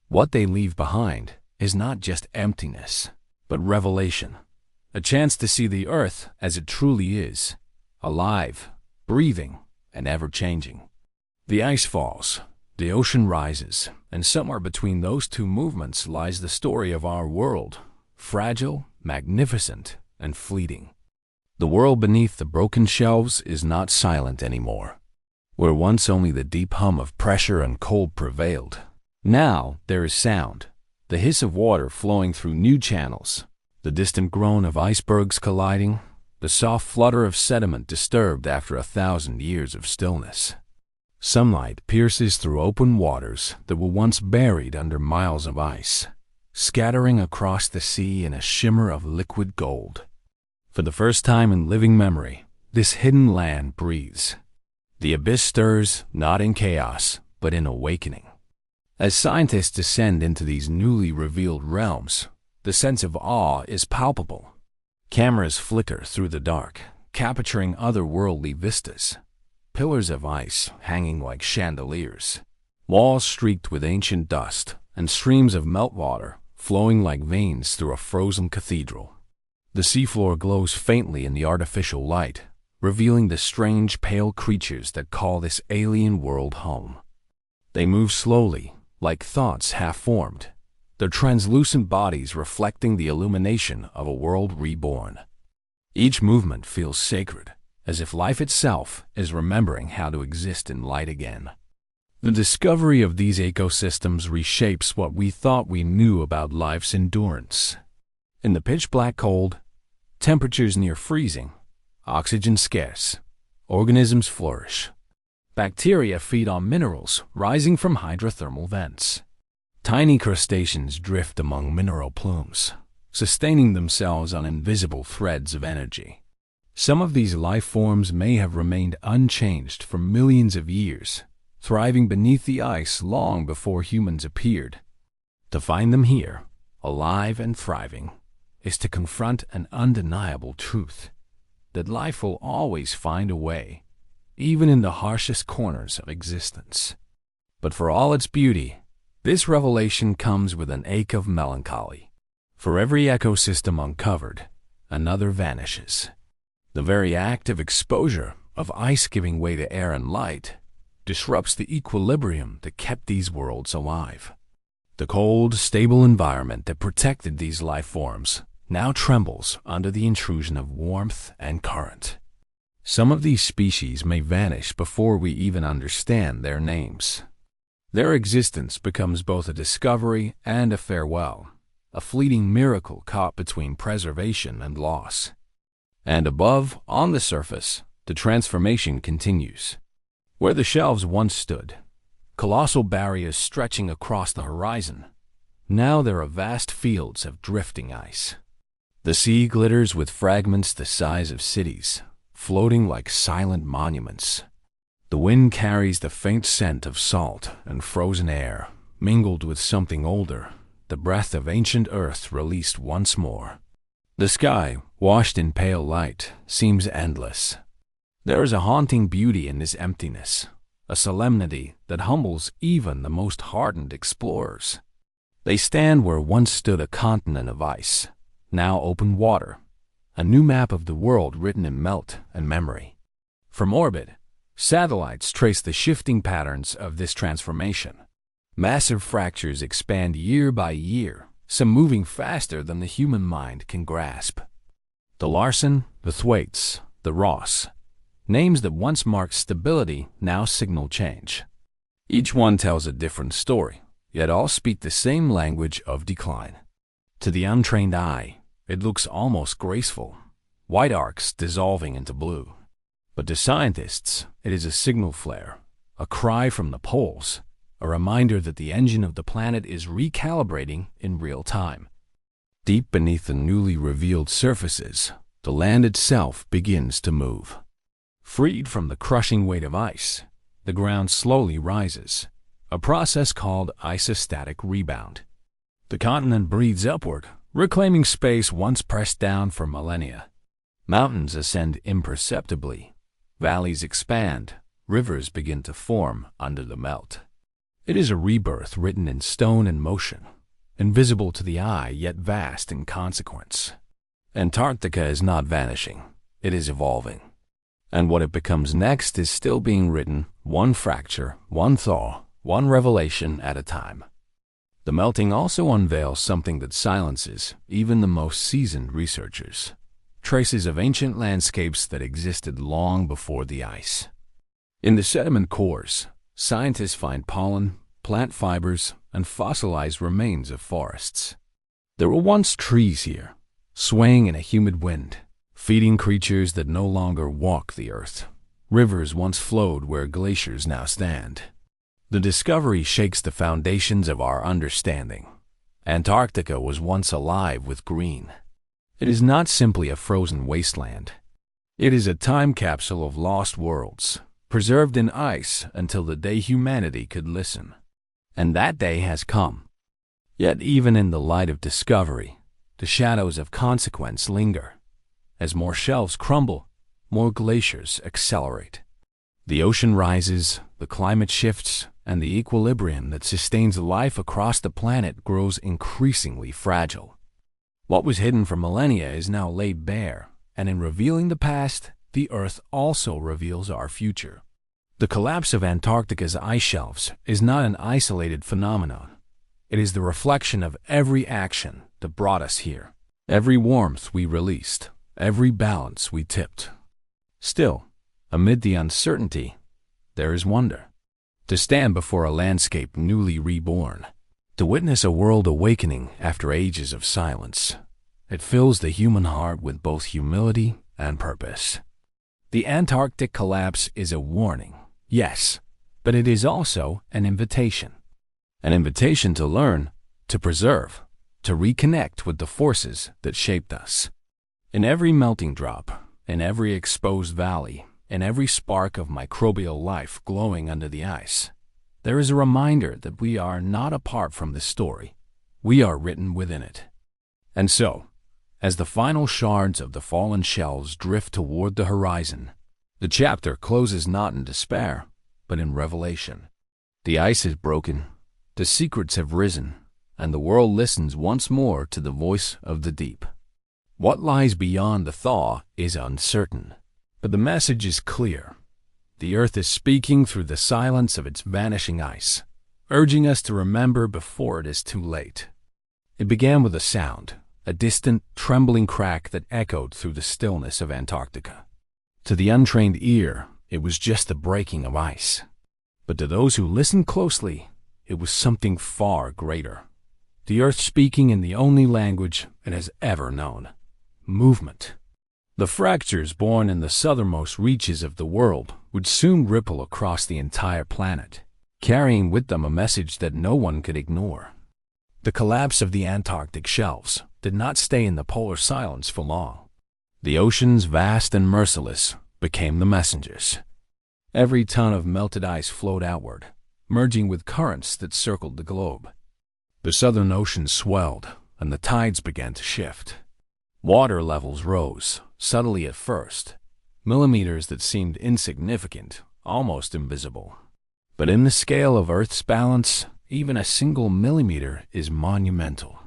What they leave behind is not just emptiness, but revelation, a chance to see the Earth as it truly is, alive, breathing, and ever-changing. The ice falls, the ocean rises, and somewhere between those two movements lies the story of our world, fragile, magnificent, and fleeting. The world beneath the broken shelves is not silent anymore. Where once only the deep hum of pressure and cold prevailed, now there is sound, the hiss of water flowing through new channels, the distant groan of icebergs colliding, the soft flutter of sediment disturbed after 1,000 years of stillness. Sunlight pierces through open waters that were once buried under miles of ice, scattering across the sea in a shimmer of liquid gold. For the first time in living memory, this hidden land breathes. The abyss stirs, not in chaos, but in awakening. As scientists descend into these newly revealed realms, the sense of awe is palpable. Cameras flicker through the dark, capturing otherworldly vistas. Pillars of ice hanging like chandeliers, walls streaked with ancient dust, and streams of meltwater flowing like veins through a frozen cathedral. The seafloor glows faintly in the artificial light, revealing the strange pale creatures that call this alien world home. They move slowly, like thoughts half-formed, their translucent bodies reflecting the illumination of a world reborn. Each movement feels sacred, as if life itself is remembering how to exist in light again. The discovery of these ecosystems reshapes what we thought we knew about life's endurance. In the pitch-black cold, temperatures near freezing, oxygen scarce, organisms flourish. Bacteria feed on minerals rising from hydrothermal vents. Tiny crustaceans drift among mineral plumes, sustaining themselves on invisible threads of energy. Some of these life forms may have remained unchanged for millions of years, thriving beneath the ice long before humans appeared. To find them here, alive and thriving, is to confront an undeniable truth, that life will always find a way, even in the harshest corners of existence. But for all its beauty, this revelation comes with an ache of melancholy. For every ecosystem uncovered, another vanishes. The very act of exposure, of ice giving way to air and light, disrupts the equilibrium that kept these worlds alive. The cold, stable environment that protected these life forms now trembles under the intrusion of warmth and current. Some of these species may vanish before we even understand their names. Their existence becomes both a discovery and a farewell, a fleeting miracle caught between preservation and loss. And above, on the surface, the transformation continues. Where the shelves once stood, colossal barriers stretching across the horizon, now there are vast fields of drifting ice. The sea glitters with fragments the size of cities, floating like silent monuments. The wind carries the faint scent of salt and frozen air, mingled with something older, the breath of ancient earth released once more. The sky, washed in pale light, seems endless. There is a haunting beauty in this emptiness, a solemnity that humbles even the most hardened explorers. They stand where once stood a continent of ice, now open water, a new map of the world written in melt and memory. From orbit, satellites trace the shifting patterns of this transformation. Massive fractures expand year by year, some moving faster than the human mind can grasp. The Larsen, the Thwaites, the Ross, names that once marked stability now signal change. Each one tells a different story, yet all speak the same language of decline. To the untrained eye, it looks almost graceful, white arcs dissolving into blue. But to scientists, it is a signal flare, a cry from the poles, a reminder that the engine of the planet is recalibrating in real time. Deep beneath the newly revealed surfaces, the land itself begins to move. Freed from the crushing weight of ice, the ground slowly rises, a process called isostatic rebound. The continent breathes upward, reclaiming space once pressed down for millennia. Mountains ascend imperceptibly, valleys expand, rivers begin to form under the melt. It is a rebirth written in stone and motion, invisible to the eye yet vast in consequence. Antarctica is not vanishing, it is evolving. And what it becomes next is still being written, one fracture, one thaw, one revelation at a time. The melting also unveils something that silences even the most seasoned researchers. Traces of ancient landscapes that existed long before the ice. In the sediment cores, scientists find pollen, plant fibers, and fossilized remains of forests. There were once trees here, swaying in a humid wind, feeding creatures that no longer walk the earth. Rivers once flowed where glaciers now stand. The discovery shakes the foundations of our understanding. Antarctica was once alive with green. It is not simply a frozen wasteland. It is a time capsule of lost worlds, preserved in ice until the day humanity could listen. And that day has come. Yet even in the light of discovery, the shadows of consequence linger. As more shelves crumble, more glaciers accelerate. The ocean rises, the climate shifts, and the equilibrium that sustains life across the planet grows increasingly fragile. What was hidden for millennia is now laid bare, and in revealing the past, the Earth also reveals our future. The collapse of Antarctica's ice shelves is not an isolated phenomenon. It is the reflection of every action that brought us here, every warmth we released, every balance we tipped. Still, amid the uncertainty, there is wonder. To stand before a landscape newly reborn, to witness a world awakening after ages of silence, it fills the human heart with both humility and purpose. The Antarctic collapse is a warning, yes, but it is also an invitation. An invitation to learn, to preserve, to reconnect with the forces that shaped us. In every melting drop, in every exposed valley, in every spark of microbial life glowing under the ice, there is a reminder that we are not apart from this story. We are written within it. And so, as the final shards of the fallen shells drift toward the horizon, the chapter closes not in despair, but in revelation. The ice is broken, the secrets have risen, and the world listens once more to the voice of the deep. What lies beyond the thaw is uncertain, but the message is clear. The Earth is speaking through the silence of its vanishing ice, urging us to remember before it is too late. It began with a sound, a distant, trembling crack that echoed through the stillness of Antarctica. To the untrained ear, it was just the breaking of ice. But to those who listened closely, it was something far greater. The Earth speaking in the only language it has ever known: movement. The fractures born in the southernmost reaches of the world would soon ripple across the entire planet, carrying with them a message that no one could ignore. The collapse of the Antarctic shelves did not stay in the polar silence for long. The oceans, vast and merciless, became the messengers. Every ton of melted ice flowed outward, merging with currents that circled the globe. The southern ocean swelled, and the tides began to shift. Water levels rose, subtly at first, millimeters that seemed insignificant, almost invisible. But in the scale of Earth's balance, even a single millimeter is monumental.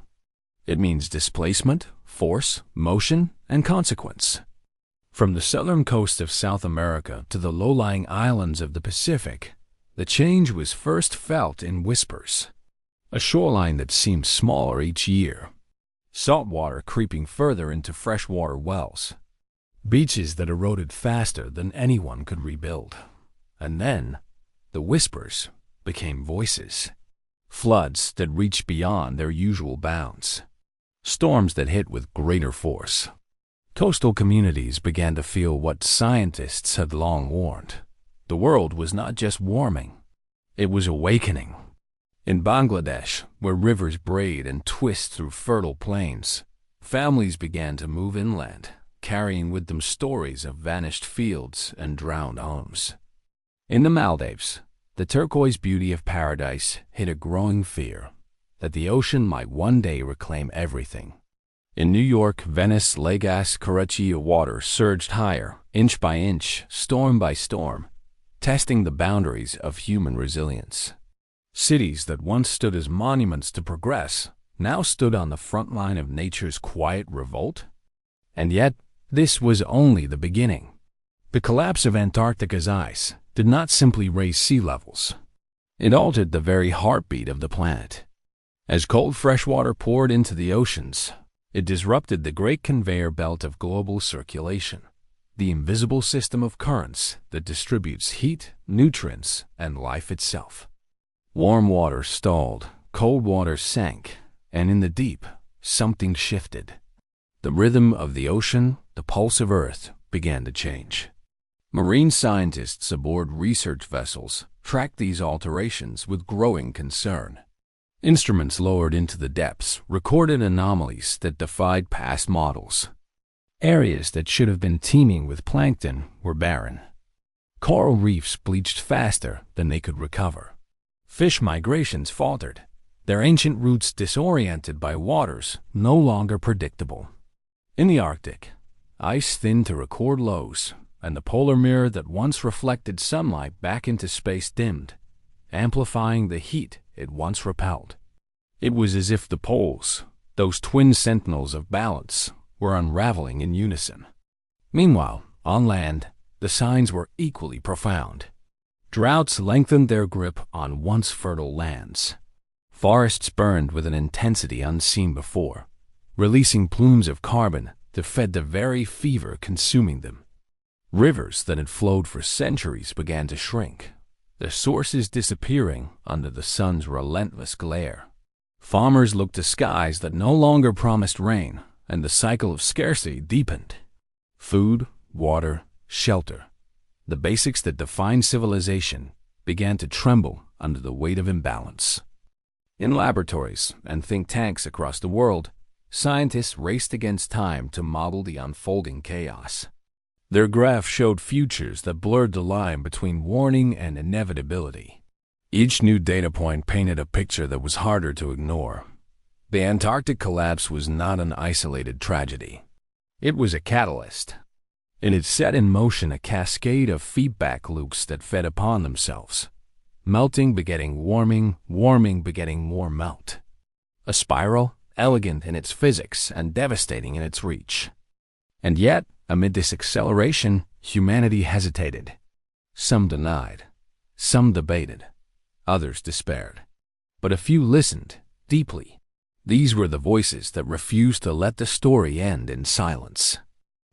It means displacement, force, motion, and consequence. From the southern coast of South America to the low-lying islands of the Pacific, the change was first felt in whispers. A shoreline that seemed smaller each year, salt water creeping further into freshwater wells, beaches that eroded faster than anyone could rebuild. And then, the whispers became voices. Floods that reached beyond their usual bounds. Storms that hit with greater force. Coastal communities began to feel what scientists had long warned. The world was not just warming, it was awakening. In Bangladesh, where rivers braid and twist through fertile plains, families began to move inland, carrying with them stories of vanished fields and drowned homes. In the Maldives, the turquoise beauty of paradise hid a growing fear that the ocean might one day reclaim everything. In New York, Venice, Lagos, Karachi, water surged higher, inch by inch, storm by storm, testing the boundaries of human resilience. Cities that once stood as monuments to progress now stood on the front line of nature's quiet revolt. And yet, this was only the beginning. The collapse of Antarctica's ice did not simply raise sea levels. It altered the very heartbeat of the planet. As cold freshwater poured into the oceans, it disrupted the great conveyor belt of global circulation, the invisible system of currents that distributes heat, nutrients, and life itself. Warm water stalled, cold water sank, and in the deep, something shifted. The rhythm of the ocean, the pulse of Earth, began to change. Marine scientists aboard research vessels tracked these alterations with growing concern. Instruments lowered into the depths recorded anomalies that defied past models. Areas that should have been teeming with plankton were barren. Coral reefs bleached faster than they could recover. Fish migrations faltered, their ancient roots disoriented by waters no longer predictable. In the Arctic, ice thinned to record lows, and the polar mirror that once reflected sunlight back into space dimmed, amplifying the heat it once repelled. It was as if the poles, those twin sentinels of balance, were unraveling in unison. Meanwhile, on land, the signs were equally profound. Droughts lengthened their grip on once fertile lands. Forests burned with an intensity unseen before, releasing plumes of carbon that fed the very fever consuming them. Rivers that had flowed for centuries began to shrink, their sources disappearing under the sun's relentless glare. Farmers looked to skies that no longer promised rain, and the cycle of scarcity deepened. Food, water, shelter, the basics that define civilization, began to tremble under the weight of imbalance. In laboratories and think tanks across the world, scientists raced against time to model the unfolding chaos. Their graphs showed futures that blurred the line between warning and inevitability. Each new data point painted a picture that was harder to ignore. The Antarctic collapse was not an isolated tragedy. It was a catalyst. It had set in motion a cascade of feedback loops that fed upon themselves. Melting begetting warming, warming begetting more melt. A spiral, elegant in its physics and devastating in its reach. And yet, amid this acceleration, humanity hesitated. Some denied, some debated, others despaired. But a few listened, deeply. These were the voices that refused to let the story end in silence.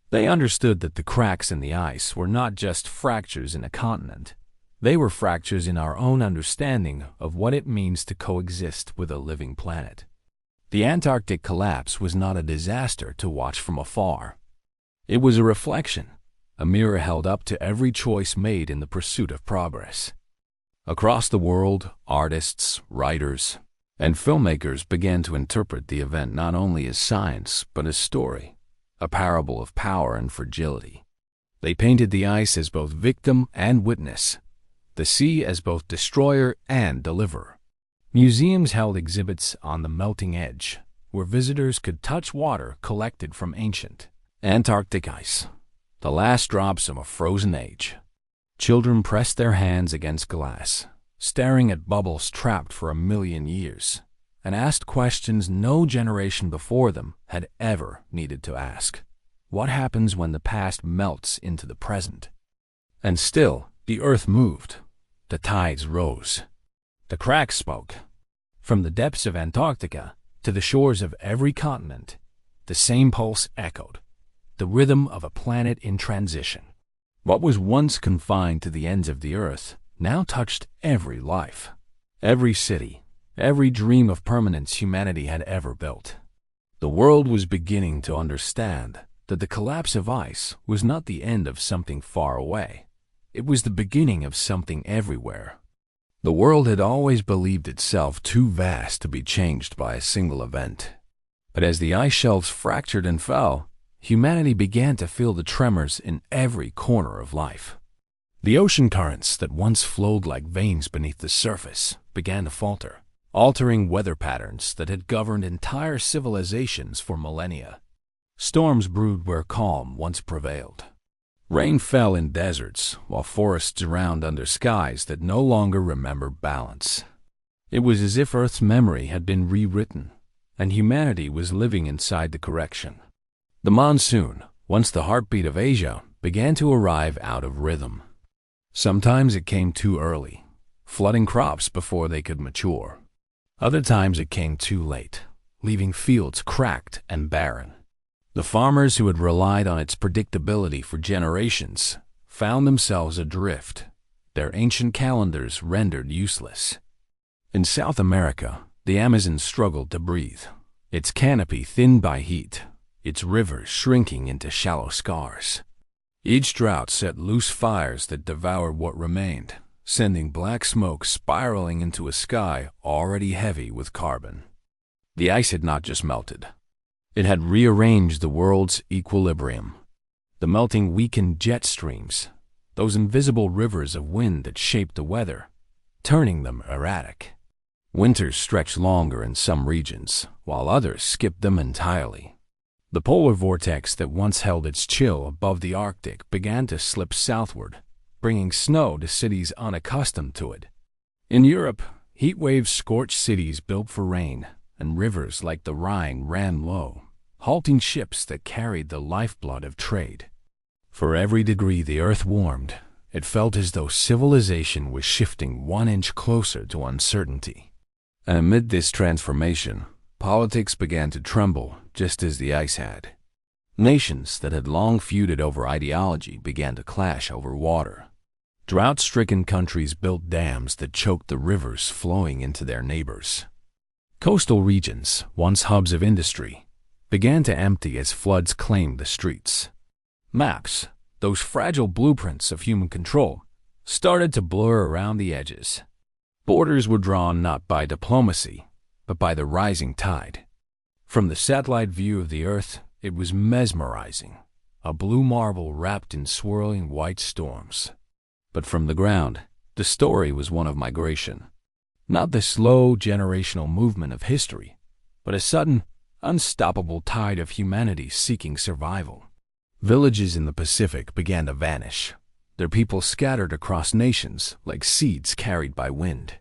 They understood that the cracks in the ice were not just fractures in a continent. They were fractures in our own understanding of what it means to coexist with a living planet. The Antarctic collapse was not a disaster to watch from afar. It was a reflection, a mirror held up to every choice made in the pursuit of progress. Across the world, artists, writers, and filmmakers began to interpret the event not only as science, but as story, a parable of power and fragility. They painted the ice as both victim and witness, the sea as both destroyer and deliverer. Museums held exhibits on the melting edge, where visitors could touch water collected from ancient Antarctic ice, the last drops of a frozen age. Children pressed their hands against glass, staring at bubbles trapped for 1,000,000 years, and asked questions no generation before them had ever needed to ask. What happens when the past melts into the present? And still, the earth moved. The tides rose. The cracks spoke. From the depths of Antarctica to the shores of every continent, the same pulse echoed, the rhythm of a planet in transition. What was once confined to the ends of the earth now touched every life, every city, every dream of permanence humanity had ever built. The world was beginning to understand that the collapse of ice was not the end of something far away. It was the beginning of something everywhere. The world had always believed itself too vast to be changed by a single event. But as the ice shelves fractured and fell, humanity began to feel the tremors in every corner of life. The ocean currents that once flowed like veins beneath the surface began to falter, altering weather patterns that had governed entire civilizations for millennia. Storms brewed where calm once prevailed. Rain fell in deserts, while forests drowned under skies that no longer remember balance. It was as if Earth's memory had been rewritten, and humanity was living inside the correction. The monsoon, once the heartbeat of Asia, began to arrive out of rhythm. Sometimes it came too early, flooding crops before they could mature. Other times it came too late, leaving fields cracked and barren. The farmers who had relied on its predictability for generations found themselves adrift, their ancient calendars rendered useless. In South America, the Amazon struggled to breathe, its canopy thinned by heat, its rivers shrinking into shallow scars. Each drought set loose fires that devoured what remained, sending black smoke spiraling into a sky already heavy with carbon. The ice had not just melted. It had rearranged the world's equilibrium. The melting weakened jet streams, those invisible rivers of wind that shaped the weather, turning them erratic. Winters stretched longer in some regions, while others skipped them entirely. The polar vortex that once held its chill above the Arctic began to slip southward, bringing snow to cities unaccustomed to it. In Europe, heat waves scorched cities built for rain, and rivers like the Rhine ran low, halting ships that carried the lifeblood of trade. For every degree the earth warmed, it felt as though civilization was shifting 1 inch closer to uncertainty. And amid this transformation, politics began to tremble just as the ice had. Nations that had long feuded over ideology began to clash over water. Drought-stricken countries built dams that choked the rivers flowing into their neighbors. Coastal regions, once hubs of industry, began to empty as floods claimed the streets. Maps, those fragile blueprints of human control, started to blur around the edges. Borders were drawn not by diplomacy, but by the rising tide. From the satellite view of the Earth, it was mesmerizing, a blue marble wrapped in swirling white storms. But from the ground, the story was one of migration. Not the slow generational movement of history, but a sudden, unstoppable tide of humanity seeking survival. Villages in the Pacific began to vanish, their people scattered across nations like seeds carried by wind.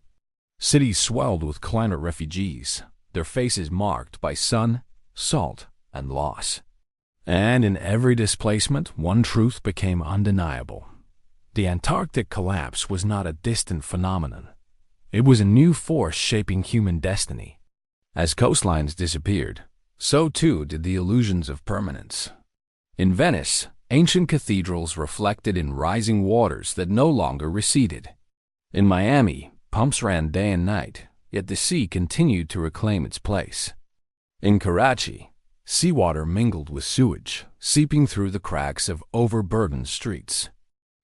Cities swelled with climate refugees, their faces marked by sun, salt, and loss. And in every displacement, one truth became undeniable. The Antarctic collapse was not a distant phenomenon. It was a new force shaping human destiny. As coastlines disappeared, so too did the illusions of permanence. In Venice, ancient cathedrals reflected in rising waters that no longer receded. In Miami, pumps ran day and night, yet the sea continued to reclaim its place. In Karachi, seawater mingled with sewage, seeping through the cracks of overburdened streets.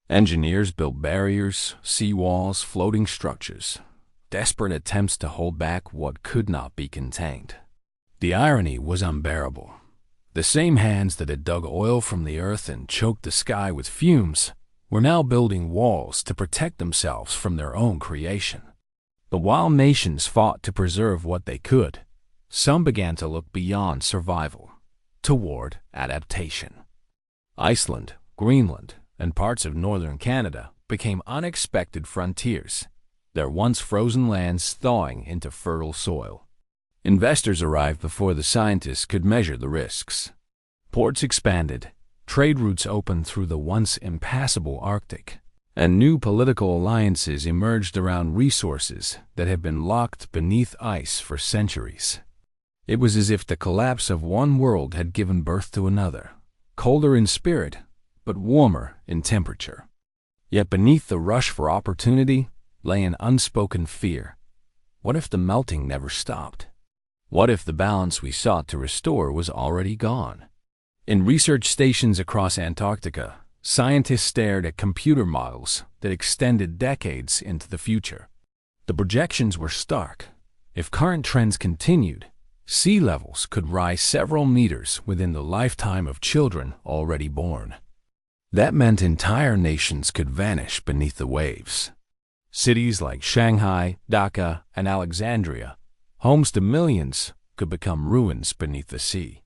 Engineers built barriers, seawalls, floating structures, desperate attempts to hold back what could not be contained. The irony was unbearable. The same hands that had dug oil from the earth and choked the sky with fumes were now building walls to protect themselves from their own creation. The while nations fought to preserve what they could, some began to look beyond survival, toward adaptation. Iceland, Greenland, and parts of northern Canada became unexpected frontiers, their once frozen lands thawing into fertile soil. Investors arrived before the scientists could measure the risks. Ports expanded, trade routes opened through the once impassable Arctic, and new political alliances emerged around resources that had been locked beneath ice for centuries. It was as if the collapse of one world had given birth to another, colder in spirit, but warmer in temperature. Yet beneath the rush for opportunity lay an unspoken fear. What if the melting never stopped? What if the balance we sought to restore was already gone? In research stations across Antarctica, scientists stared at computer models that extended decades into the future. The projections were stark. If current trends continued, sea levels could rise several meters within the lifetime of children already born. That meant entire nations could vanish beneath the waves. Cities like Shanghai, Dhaka, and Alexandria, homes to millions, could become ruins beneath the sea.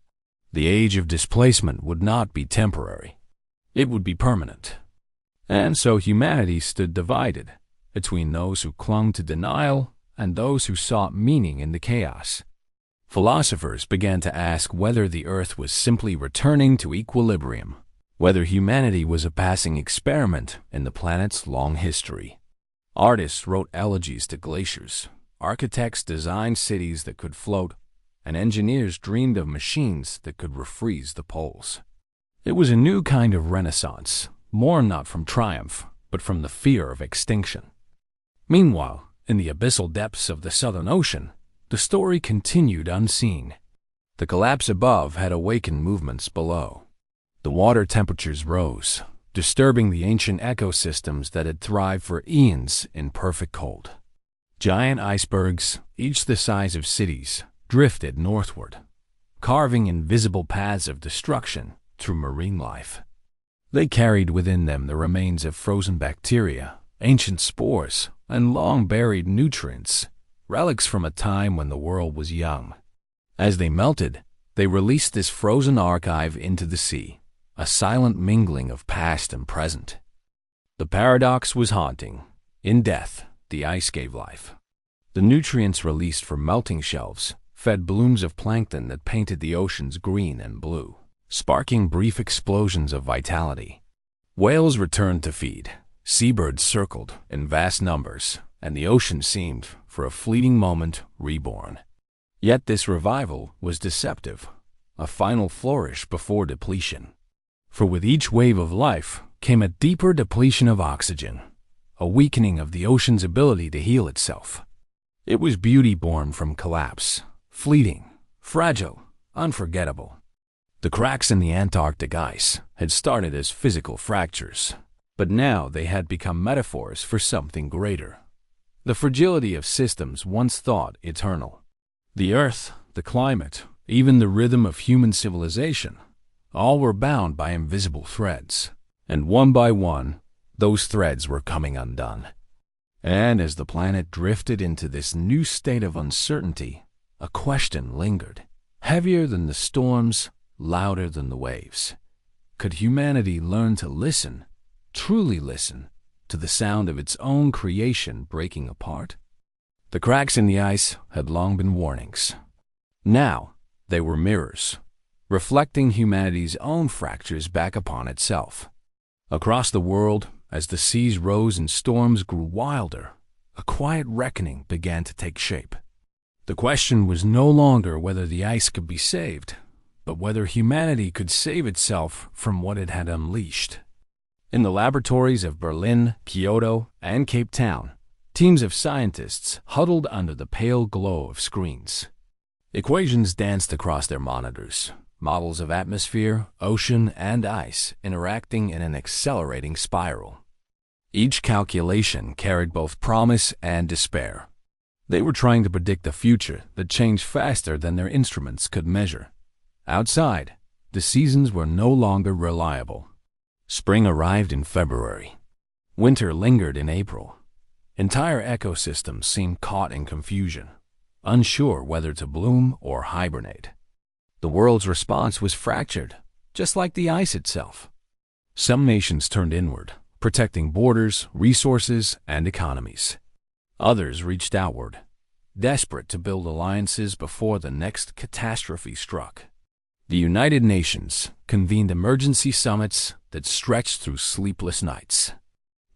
The age of displacement would not be temporary. It would be permanent. And so humanity stood divided between those who clung to denial and those who sought meaning in the chaos. Philosophers began to ask whether the Earth was simply returning to equilibrium, whether humanity was a passing experiment in the planet's long history. Artists wrote elegies to glaciers, architects designed cities that could float, and engineers dreamed of machines that could refreeze the poles. It was a new kind of renaissance, born not from triumph, but from the fear of extinction. Meanwhile, in the abyssal depths of the Southern Ocean, the story continued unseen. The collapse above had awakened movements below. The water temperatures rose, disturbing the ancient ecosystems that had thrived for eons in perfect cold. Giant icebergs, each the size of cities, drifted northward, carving invisible paths of destruction through marine life. They carried within them the remains of frozen bacteria, ancient spores, and long-buried nutrients, relics from a time when the world was young. As they melted, they released this frozen archive into the sea, a silent mingling of past and present. The paradox was haunting. In death, the ice gave life. The nutrients released from melting shelves fed blooms of plankton that painted the oceans green and blue, sparking brief explosions of vitality. Whales returned to feed, seabirds circled in vast numbers, and the ocean seemed, for a fleeting moment, reborn. Yet this revival was deceptive, a final flourish before depletion. For with each wave of life came a deeper depletion of oxygen, a weakening of the ocean's ability to heal itself. It was beauty born from collapse, fleeting, fragile, unforgettable. The cracks in the Antarctic ice had started as physical fractures, but now they had become metaphors for something greater. The fragility of systems once thought eternal. The Earth, the climate, even the rhythm of human civilization, all were bound by invisible threads, and one by one, those threads were coming undone. And as the planet drifted into this new state of uncertainty, a question lingered, heavier than the storms, louder than the waves. Could humanity learn to listen, truly listen, to the sound of its own creation breaking apart? The cracks in the ice had long been warnings. Now they were mirrors, reflecting humanity's own fractures back upon itself. Across the world, as the seas rose and storms grew wilder, a quiet reckoning began to take shape. The question was no longer whether the ice could be saved, but whether humanity could save itself from what it had unleashed. In the laboratories of Berlin, Kyoto, and Cape Town, teams of scientists huddled under the pale glow of screens. Equations danced across their monitors, models of atmosphere, ocean, and ice interacting in an accelerating spiral. Each calculation carried both promise and despair. They were trying to predict the future that changed faster than their instruments could measure. Outside, the seasons were no longer reliable. Spring arrived in February. Winter lingered in April. Entire ecosystems seemed caught in confusion. unsure whether to bloom or hibernate. The world's response was fractured, just like the ice itself. Some nations turned inward, protecting borders, resources, and economies. Others reached outward, desperate to build alliances before the next catastrophe struck. The United Nations convened emergency summits that stretched through sleepless nights.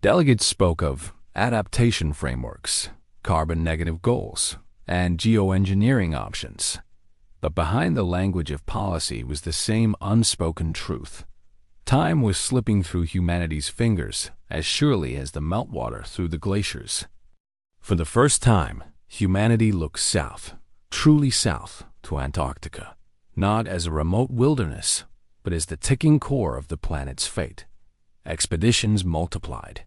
Delegates spoke of adaptation frameworks, carbon-negative goals, and geoengineering options. But behind the language of policy was the same unspoken truth. Time was slipping through humanity's fingers as surely as the meltwater through the glaciers. For the first time, humanity looked south, truly south, to Antarctica, not as a remote wilderness, but as the ticking core of the planet's fate. Expeditions multiplied.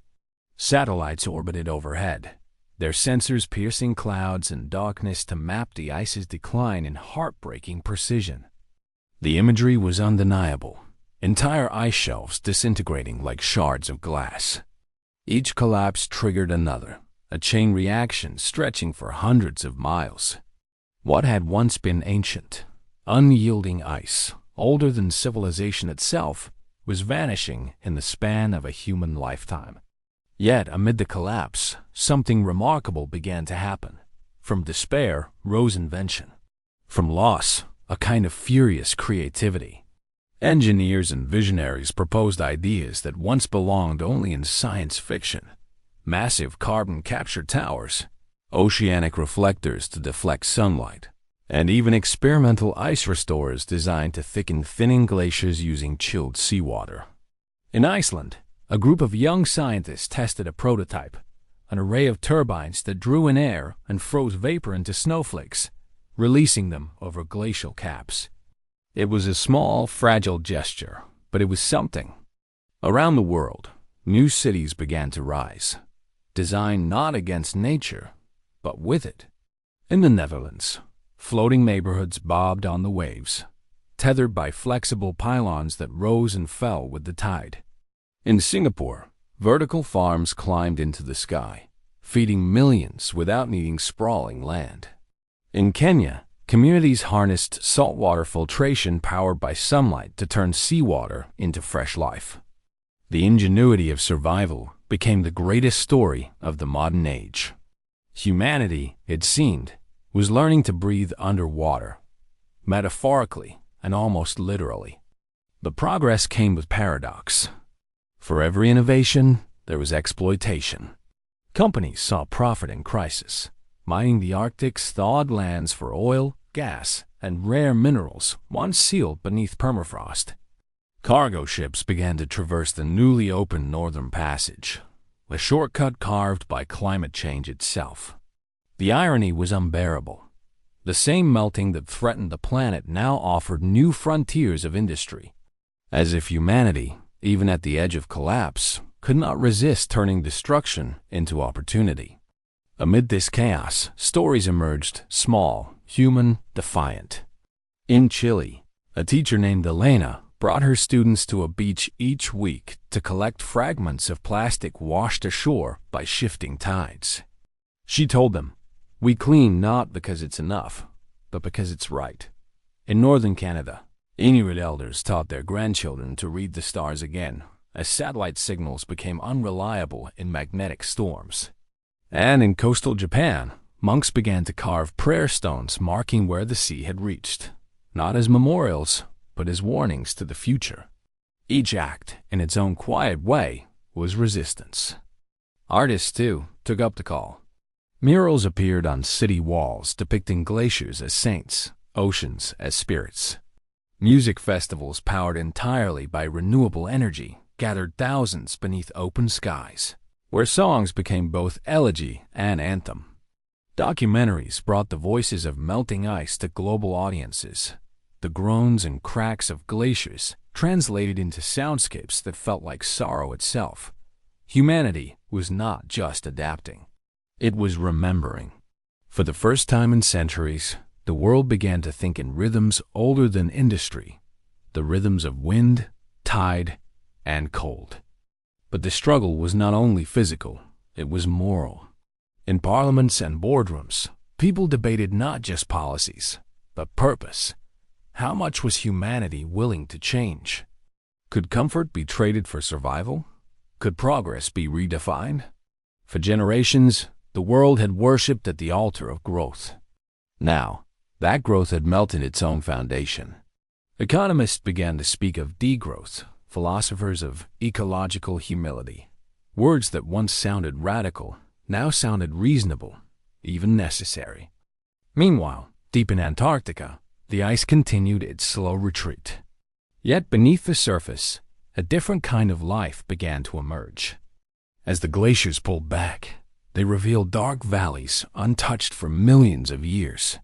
Satellites orbited overhead, their sensors piercing clouds and darkness to map the ice's decline in heartbreaking precision. The imagery was undeniable. Entire ice shelves disintegrating like shards of glass. Each collapse triggered another, a chain reaction stretching for hundreds of miles. What had once been ancient, unyielding ice, older than civilization itself, was vanishing in the span of a human lifetime. Yet, amid the collapse, something remarkable began to happen. From despair rose invention. From loss, a kind of furious creativity. Engineers and visionaries proposed ideas that once belonged only in science fiction. Massive carbon capture towers, oceanic reflectors to deflect sunlight, and even experimental ice restorers designed to thicken thinning glaciers using chilled seawater. In Iceland, a group of young scientists tested a prototype, an array of turbines that drew in air and froze vapor into snowflakes, releasing them over glacial caps. It was a small, fragile gesture, but it was something. Around the world, new cities began to rise, designed not against nature, but with it. In the Netherlands, floating neighborhoods bobbed on the waves, tethered by flexible pylons that rose and fell with the tide. In Singapore, vertical farms climbed into the sky, feeding millions without needing sprawling land. In Kenya, communities harnessed saltwater filtration powered by sunlight to turn seawater into fresh life. The ingenuity of survival became the greatest story of the modern age. Humanity, it seemed, was learning to breathe underwater, metaphorically and almost literally. The progress came with paradox. For every innovation, there was exploitation. Companies saw profit in crisis, mining the Arctic's thawed lands for oil, gas, and rare minerals once sealed beneath permafrost. Cargo ships began to traverse the newly opened Northern Passage, a shortcut carved by climate change itself. The irony was unbearable. The same melting that threatened the planet now offered new frontiers of industry, as if humanity, even at the edge of collapse, could not resist turning destruction into opportunity. Amid this chaos, stories emerged, small, human, defiant. In Chile, a teacher named Elena brought her students to a beach each week to collect fragments of plastic washed ashore by shifting tides. She told them, "We clean not because it's enough, but because it's right." In northern Canada, Inuit elders taught their grandchildren to read the stars again, as satellite signals became unreliable in magnetic storms. And in coastal Japan, monks began to carve prayer stones marking where the sea had reached, not as memorials, but as warnings to the future. Each act, in its own quiet way, was resistance. Artists, too, took up the call. Murals appeared on city walls depicting glaciers as saints, oceans as spirits. Music festivals powered entirely by renewable energy gathered thousands beneath open skies, where songs became both elegy and anthem. Documentaries brought the voices of melting ice to global audiences. The groans and cracks of glaciers translated into soundscapes that felt like sorrow itself. Humanity was not just adapting. It was remembering. For the first time in centuries, the world began to think in rhythms older than industry, the rhythms of wind, tide, and cold. But the struggle was not only physical, it was moral. In parliaments and boardrooms, People debated not just policies, but purpose. How much was humanity willing to change? Could comfort be traded for survival? Could progress be redefined? For generations, the world had worshipped at the altar of growth. Now, that growth had melted its own foundation. Economists began to speak of degrowth, philosophers of ecological humility. Words that once sounded radical now sounded reasonable, even necessary. Meanwhile, deep in Antarctica, the ice continued its slow retreat. Yet beneath the surface, a different kind of life began to emerge. As the glaciers pulled back, they revealed dark valleys untouched for millions of years,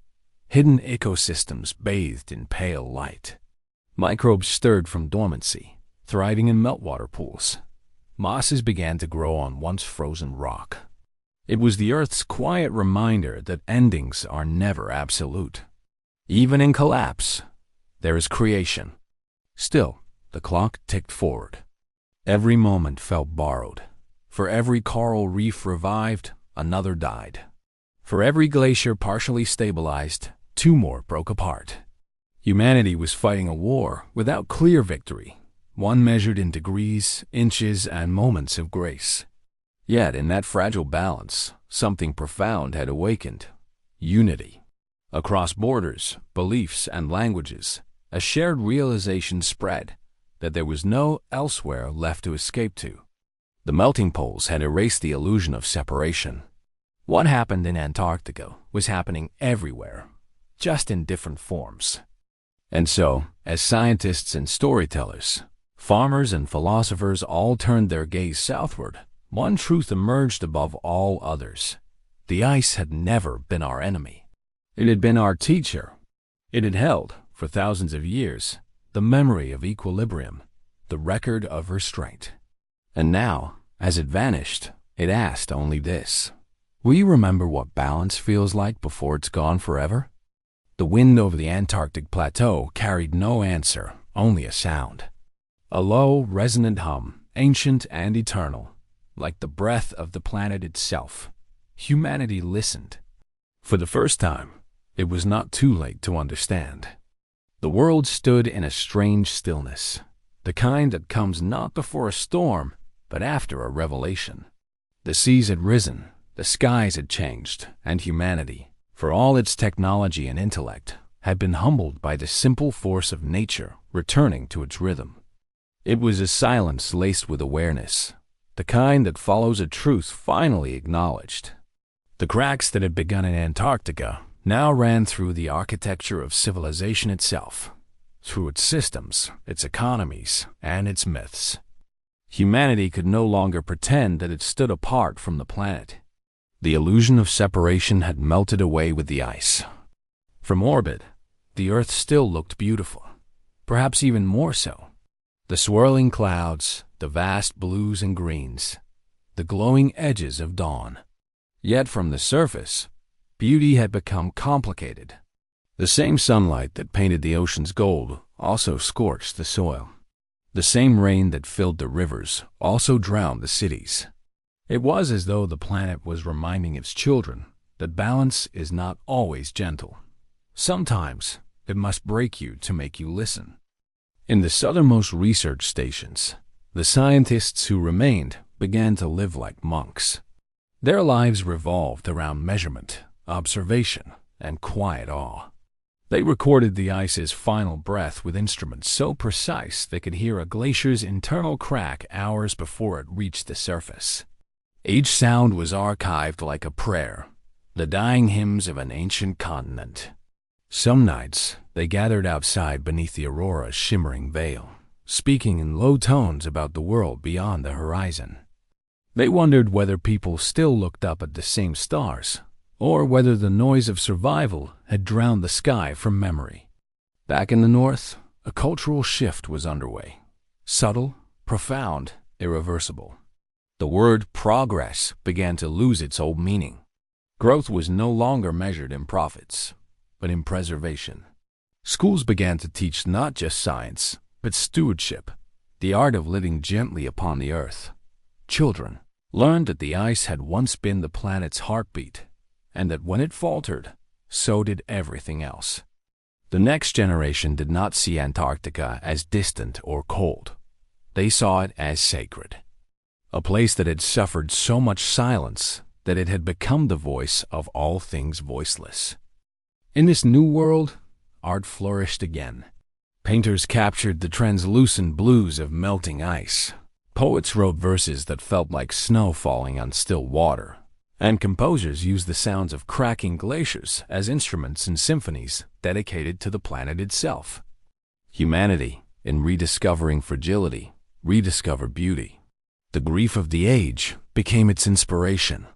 hidden ecosystems bathed in pale light. Microbes stirred from dormancy, thriving in meltwater pools. Mosses began to grow on once frozen rock. It was the Earth's quiet reminder that endings are never absolute. Even in collapse, there is creation. Still, the clock ticked forward. Every moment felt borrowed. For every coral reef revived, another died. For every glacier partially stabilized, two more broke apart. Humanity was fighting a war without clear victory, one measured in degrees, inches, and moments of grace. Yet in that fragile balance, something profound had awakened: unity. Across borders, beliefs, and languages, a shared realization spread that there was no elsewhere left to escape to. The melting poles had erased the illusion of separation. What happened in Antarctica was happening everywhere, just in different forms. And so, as scientists and storytellers, farmers and philosophers all turned their gaze southward, one truth emerged above all others. The ice had never been our enemy. It had been our teacher. It had held, for thousands of years, the memory of equilibrium, the record of restraint. And now, as it vanished, it asked only this: will you remember what balance feels like before it's gone forever? The wind over the Antarctic plateau carried no answer, only a sound. A low, resonant hum, ancient and eternal, like the breath of the planet itself. Humanity listened. For the first time, it was not too late to understand. The world stood in a strange stillness, the kind that comes not before a storm, but after a revelation. The seas had risen, the skies had changed, and humanity, for all its technology and intellect, had been humbled by the simple force of nature returning to its rhythm. It was a silence laced with awareness, the kind that follows a truth finally acknowledged. The cracks that had begun in Antarctica now ran through the architecture of civilization itself, through its systems, its economies, and its myths. Humanity could no longer pretend that it stood apart from the planet. The illusion of separation had melted away with the ice. From orbit, the Earth still looked beautiful, perhaps even more so. The swirling clouds, the vast blues and greens, the glowing edges of dawn. Yet from the surface, beauty had become complicated. The same sunlight that painted the oceans gold also scorched the soil. The same rain that filled the rivers also drowned the cities. It was as though the planet was reminding its children that balance is not always gentle. Sometimes it must break you to make you listen. In the southernmost research stations, the scientists who remained began to live like monks. Their lives revolved around measurement, observation, and quiet awe. They recorded the ice's final breath with instruments so precise they could hear a glacier's internal crack hours before it reached the surface. Each sound was archived like a prayer, the dying hymns of an ancient continent. Some nights, they gathered outside beneath the aurora's shimmering veil, speaking in low tones about the world beyond the horizon. They wondered whether people still looked up at the same stars, or whether the noise of survival had drowned the sky from memory. Back in the north, a cultural shift was underway. Subtle, profound, irreversible. The word progress began to lose its old meaning. Growth was no longer measured in profits, but in preservation. Schools began to teach not just science, but stewardship, the art of living gently upon the earth. Children learned that the ice had once been the planet's heartbeat, and that when it faltered, so did everything else. The next generation did not see Antarctica as distant or cold. They saw it as sacred, a place that had suffered so much silence that it had become the voice of all things voiceless. In this new world, art flourished again. Painters captured the translucent blues of melting ice. Poets wrote verses that felt like snow falling on still water. And composers used the sounds of cracking glaciers as instruments in symphonies dedicated to the planet itself. Humanity, in rediscovering fragility, rediscovered beauty. The grief of the age became its inspiration.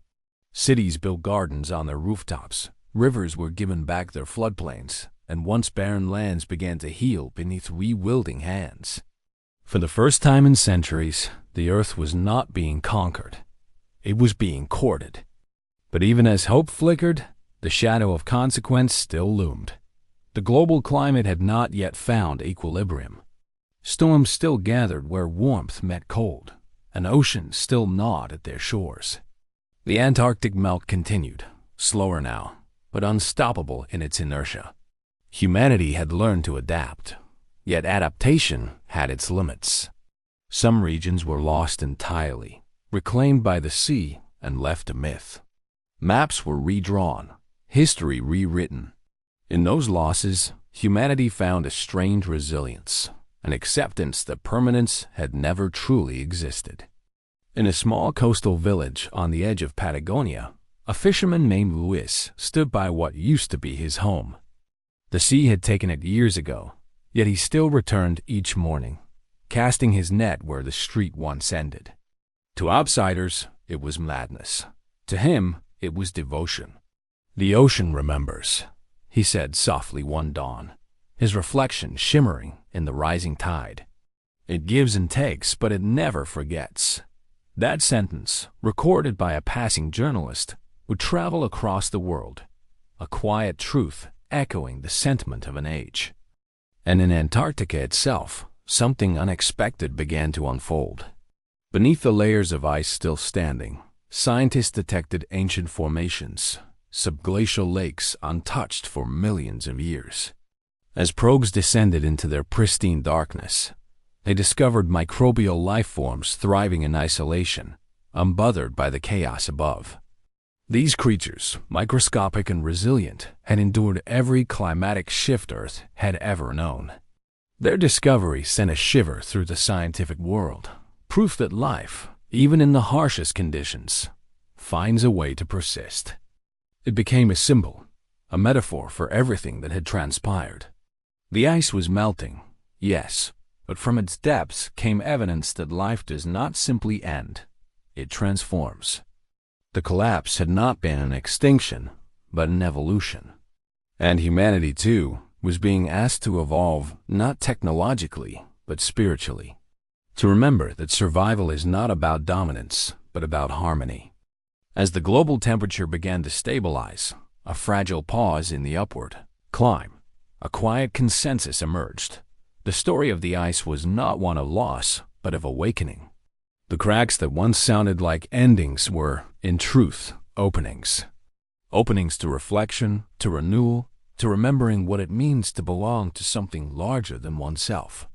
Cities built gardens on their rooftops, rivers were given back their floodplains, and once barren lands began to heal beneath rewielding hands. For the first time in centuries, the earth was not being conquered. It was being courted. But even as hope flickered, the shadow of consequence still loomed. The global climate had not yet found equilibrium. Storms still gathered where warmth met cold, and oceans still gnawed at their shores. The Antarctic melt continued, slower now, but unstoppable in its inertia. Humanity had learned to adapt, yet adaptation had its limits. Some regions were lost entirely, reclaimed by the sea and left a myth. Maps were redrawn, history rewritten. In those losses, humanity found a strange resilience, an acceptance that permanence had never truly existed. In a small coastal village on the edge of Patagonia, a fisherman named Luis stood by what used to be his home. The sea had taken it years ago, yet he still returned each morning, casting his net where the street once ended. To outsiders, it was madness. To him, it was devotion. "The ocean remembers," he said softly one dawn, his reflection shimmering in the rising tide. "It gives and takes, but it never forgets." That sentence, recorded by a passing journalist, would travel across the world, a quiet truth echoing the sentiment of an age. And in Antarctica itself, something unexpected began to unfold. Beneath the layers of ice still standing, scientists detected ancient formations, subglacial lakes untouched for millions of years. As probes descended into their pristine darkness, they discovered microbial life forms thriving in isolation, unbothered by the chaos above. These creatures, microscopic and resilient, had endured every climatic shift Earth had ever known. Their discovery sent a shiver through the scientific world, proof that life, even in the harshest conditions, finds a way to persist. It became a symbol, a metaphor for everything that had transpired. The ice was melting, yes, but from its depths came evidence that life does not simply end, it transforms. The collapse had not been an extinction, but an evolution. And humanity, too, was being asked to evolve not technologically, but spiritually. To remember that survival is not about dominance, but about harmony. As the global temperature began to stabilize, a fragile pause in the upward climb, a quiet consensus emerged. The story of the ice was not one of loss, but of awakening. The cracks that once sounded like endings were, in truth, openings. Openings to reflection, to renewal, to remembering what it means to belong to something larger than oneself.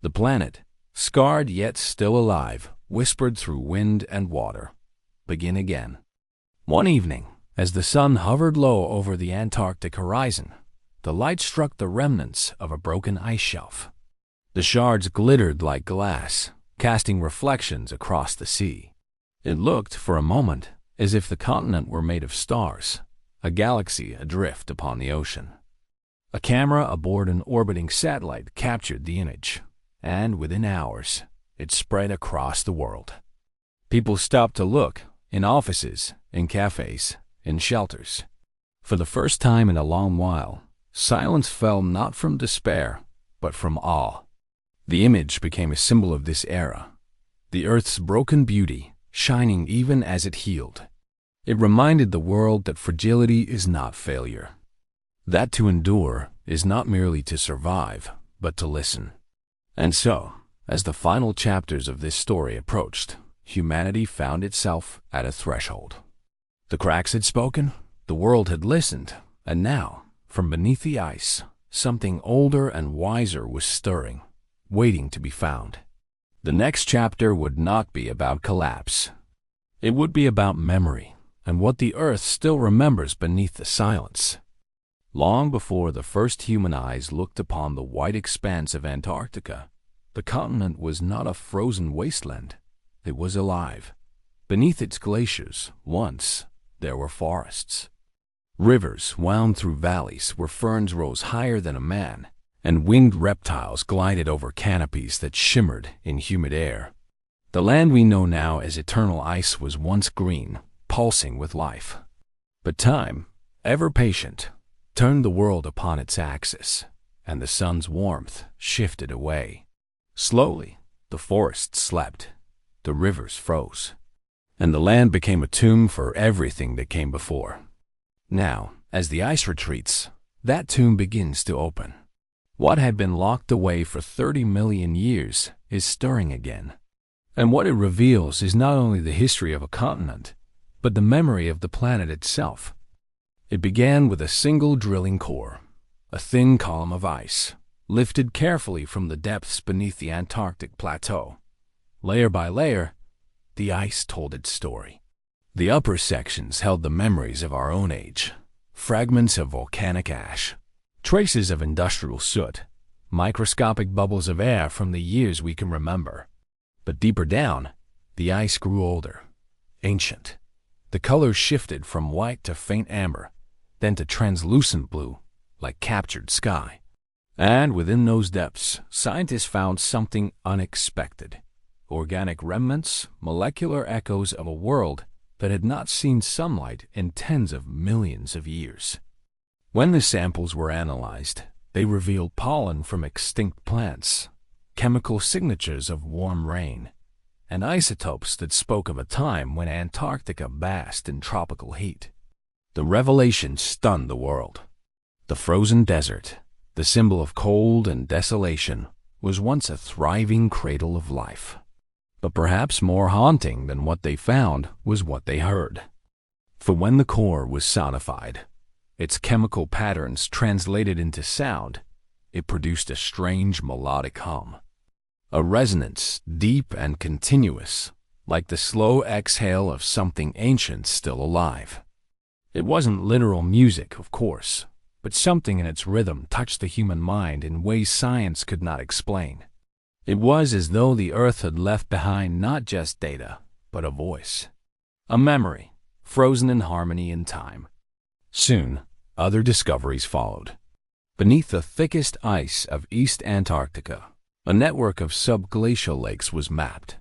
The planet, scarred yet still alive, whispered through wind and water, "Begin again." One evening, as the sun hovered low over the Antarctic horizon, the light struck the remnants of a broken ice shelf. The shards glittered like glass, casting reflections across the sea. It looked, for a moment, as if the continent were made of stars, a galaxy adrift upon the ocean. A camera aboard an orbiting satellite captured the image, and within hours, it spread across the world. People stopped to look, in offices, in cafes, in shelters. For the first time in a long while, silence fell not from despair, but from awe. The image became a symbol of this era, the Earth's broken beauty, shining even as it healed. It reminded the world that fragility is not failure, that to endure is not merely to survive, but to listen. And so, as the final chapters of this story approached, humanity found itself at a threshold. The cracks had spoken, The world had listened, and now, from beneath the ice, something older and wiser was stirring, waiting to be found. The next chapter would not be about collapse. It would be about memory and what the Earth still remembers beneath the silence. Long before the first human eyes looked upon the white expanse of Antarctica, the continent was not a frozen wasteland. It was alive. Beneath its glaciers, once, there were forests. Rivers wound through valleys where ferns rose higher than a man, and winged reptiles glided over canopies that shimmered in humid air. The land we know now as eternal ice was once green, pulsing with life. But time, ever patient, turned the world upon its axis, and the sun's warmth shifted away. Slowly, the forests slept, the rivers froze, and the land became a tomb for everything that came before. Now, as the ice retreats, that tomb begins to open. What had been locked away for 30 million years is stirring again. And what it reveals is not only the history of a continent, but the memory of the planet itself. It began with a single drilling core, a thin column of ice, lifted carefully from the depths beneath the Antarctic plateau. Layer by layer, the ice told its story. The upper sections held the memories of our own age, fragments of volcanic ash, traces of industrial soot, microscopic bubbles of air from the years we can remember. But deeper down, the ice grew older, ancient. The colors shifted from white to faint amber, then to translucent blue, like captured sky. And within those depths, scientists found something unexpected. Organic remnants, molecular echoes of a world that had not seen sunlight in tens of millions of years. When the samples were analyzed, they revealed pollen from extinct plants, chemical signatures of warm rain, and isotopes that spoke of a time when Antarctica basked in tropical heat. The revelation stunned the world. The frozen desert, the symbol of cold and desolation, was once a thriving cradle of life. But perhaps more haunting than what they found was what they heard. For when the core was sonified, its chemical patterns translated into sound, it produced a strange melodic hum. A resonance deep and continuous, like the slow exhale of something ancient still alive. It wasn't literal music, of course, but something in its rhythm touched the human mind in ways science could not explain. It was as though the Earth had left behind not just data, but a voice. A memory, frozen in harmony in time. Soon, other discoveries followed. Beneath the thickest ice of East Antarctica, a network of subglacial lakes was mapped,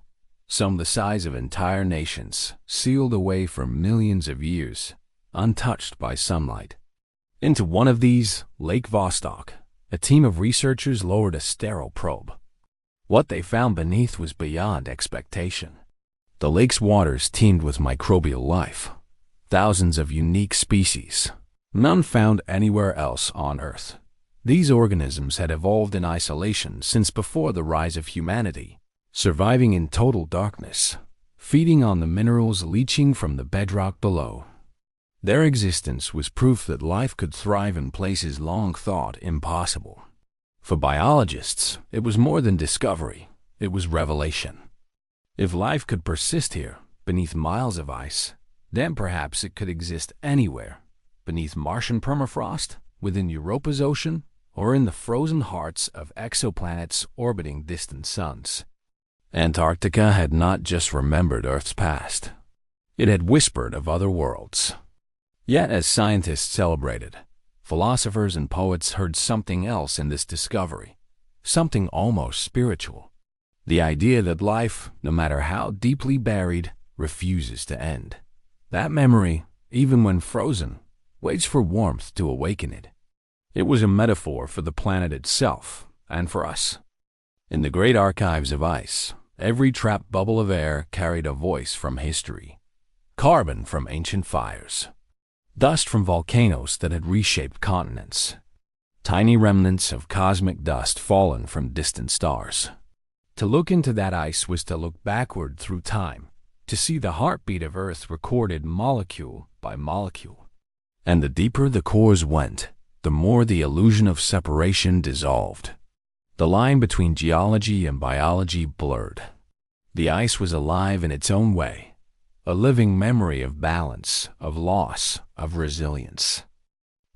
some the size of entire nations, sealed away for millions of years, untouched by sunlight. Into one of these, Lake Vostok, a team of researchers lowered a sterile probe. What they found beneath was beyond expectation. The lake's waters teemed with microbial life, thousands of unique species, none found anywhere else on Earth. These organisms had evolved in isolation since before the rise of humanity, surviving in total darkness, feeding on the minerals leaching from the bedrock below. Their existence was proof that life could thrive in places long thought impossible. For biologists, it was more than discovery, it was revelation. If life could persist here, beneath miles of ice, then perhaps it could exist anywhere, beneath Martian permafrost, within Europa's ocean, or in the frozen hearts of exoplanets orbiting distant suns. Antarctica had not just remembered Earth's past. It had whispered of other worlds. Yet as scientists celebrated, philosophers and poets heard something else in this discovery, something almost spiritual. The idea that life, no matter how deeply buried, refuses to end. That memory, even when frozen, waits for warmth to awaken it. It was a metaphor for the planet itself and for us. In the great archives of ice, every trapped bubble of air carried a voice from history. Carbon from ancient fires, dust from volcanoes that had reshaped continents, tiny remnants of cosmic dust fallen from distant stars. To look into that ice was to look backward through time, to see the heartbeat of Earth recorded molecule by molecule. And the deeper the cores went, the more the illusion of separation dissolved. The line between geology and biology blurred. The ice was alive in its own way, a living memory of balance, of loss, of resilience.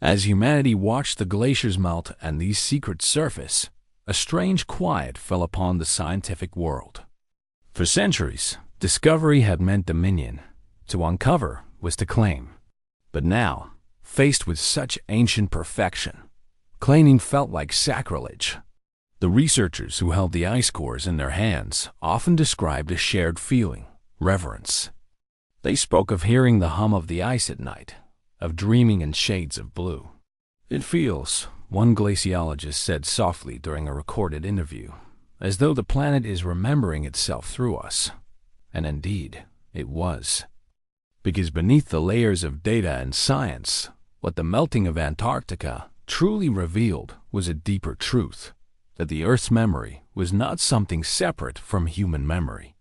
As humanity watched the glaciers melt and these secrets surface, a strange quiet fell upon the scientific world. For centuries, discovery had meant dominion. To uncover was to claim. But now, faced with such ancient perfection, claiming felt like sacrilege. The researchers who held the ice cores in their hands often described a shared feeling, reverence. They spoke of hearing the hum of the ice at night, of dreaming in shades of blue. It feels, one glaciologist said softly during a recorded interview, as though the planet is remembering itself through us. And indeed, it was. Because beneath the layers of data and science, what the melting of Antarctica truly revealed was a deeper truth, that the Earth's memory was not something separate from human memory.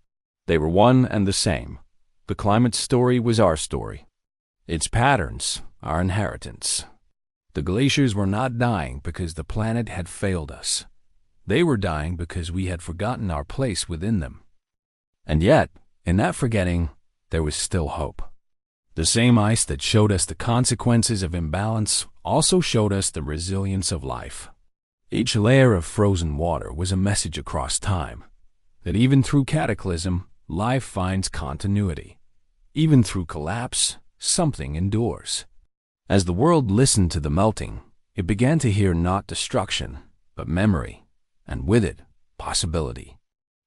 They were one and the same. The climate's story was our story. Its patterns, our inheritance. The glaciers were not dying because the planet had failed us. They were dying because we had forgotten our place within them. And yet, in that forgetting, there was still hope. The same ice that showed us the consequences of imbalance also showed us the resilience of life. Each layer of frozen water was a message across time, that even through cataclysm, life finds continuity. Even through collapse, something endures. As the world listened to the melting, it began to hear not destruction, but memory, and with it, possibility.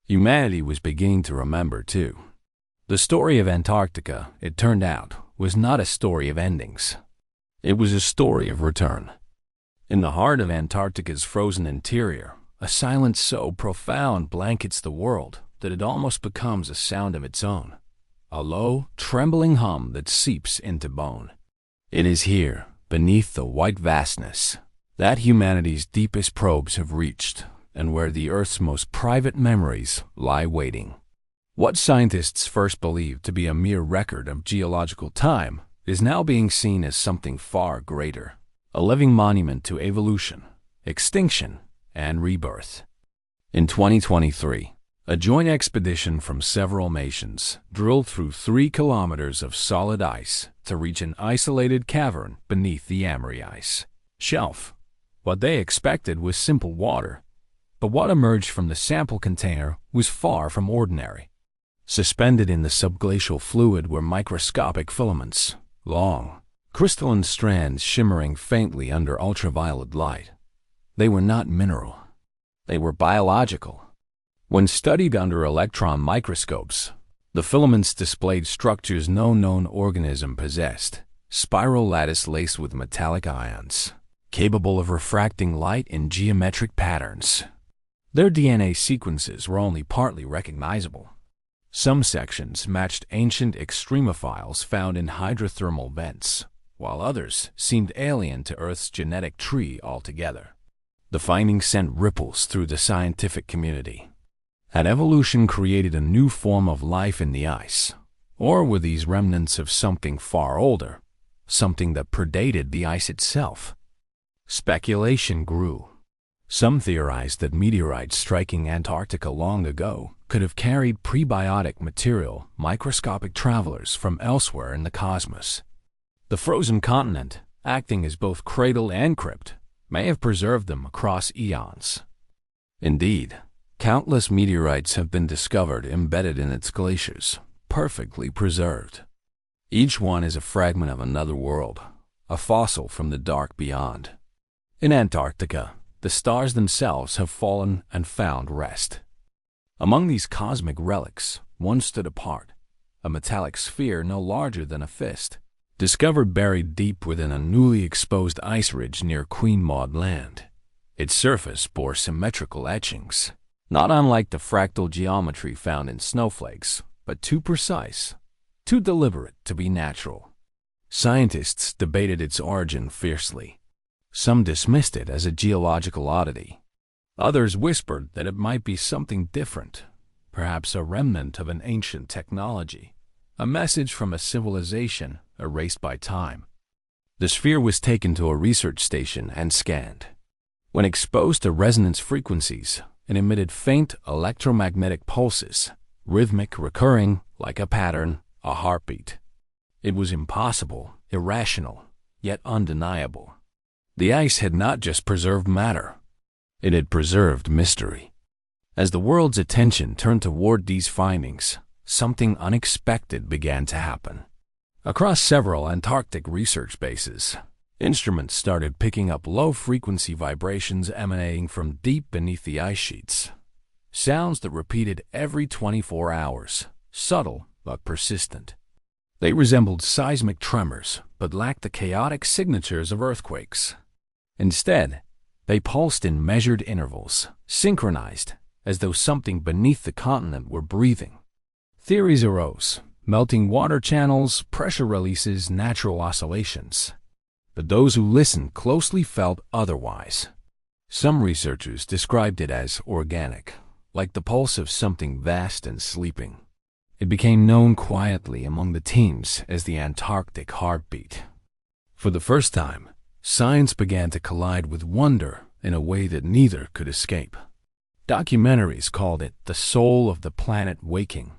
Humanity was beginning to remember, too. The story of Antarctica, it turned out, was not a story of endings. It was a story of return. In the heart of Antarctica's frozen interior, a silence so profound blankets the world that it almost becomes a sound of its own, a low, trembling hum that seeps into bone. It is here, beneath the white vastness, that humanity's deepest probes have reached, and where the Earth's most private memories lie waiting. What scientists first believed to be a mere record of geological time is now being seen as something far greater, a living monument to evolution, extinction, and rebirth. In 2023, a joint expedition from several nations drilled through 3 kilometers of solid ice to reach an isolated cavern beneath the Amory ice shelf. What they expected was simple water, but what emerged from the sample container was far from ordinary. Suspended in the subglacial fluid were microscopic filaments, long, crystalline strands shimmering faintly under ultraviolet light. They were not mineral. They were biological. When studied under electron microscopes, the filaments displayed structures no known organism possessed, spiral lattice laced with metallic ions, capable of refracting light in geometric patterns. Their DNA sequences were only partly recognizable. Some sections matched ancient extremophiles found in hydrothermal vents, while others seemed alien to Earth's genetic tree altogether. The findings sent ripples through the scientific community. Had evolution created a new form of life in the ice, or were these remnants of something far older, something that predated the ice itself? Speculation grew. Some theorized that meteorites striking Antarctica long ago could have carried prebiotic material, microscopic travelers from elsewhere in the cosmos. The frozen continent, acting as both cradle and crypt, may have preserved them across eons. Indeed, countless meteorites have been discovered embedded in its glaciers, perfectly preserved. Each one is a fragment of another world, a fossil from the dark beyond. In Antarctica, the stars themselves have fallen and found rest. Among these cosmic relics, one stood apart, a metallic sphere no larger than a fist, discovered buried deep within a newly exposed ice ridge near Queen Maud Land. Its surface bore symmetrical etchings, not unlike the fractal geometry found in snowflakes, but too precise, too deliberate to be natural. Scientists debated its origin fiercely. Some dismissed it as a geological oddity. Others whispered that it might be something different, perhaps a remnant of an ancient technology, a message from a civilization erased by time. The sphere was taken to a research station and scanned. When exposed to resonance frequencies, it emitted faint electromagnetic pulses, rhythmic, recurring, like a pattern, a heartbeat. It was impossible, irrational, yet undeniable. The ice had not just preserved matter, it had preserved mystery. As the world's attention turned toward these findings, something unexpected began to happen. Across several Antarctic research bases, instruments started picking up low-frequency vibrations emanating from deep beneath the ice sheets. Sounds that repeated every 24 hours, subtle but persistent. They resembled seismic tremors, but lacked the chaotic signatures of earthquakes. Instead, they pulsed in measured intervals, synchronized, as though something beneath the continent were breathing. Theories arose: melting water channels, pressure releases, natural oscillations. But those who listened closely felt otherwise. Some researchers described it as organic, like the pulse of something vast and sleeping. It became known quietly among the teams as the Antarctic heartbeat. For the first time, science began to collide with wonder in a way that neither could escape. Documentaries called it the soul of the planet waking.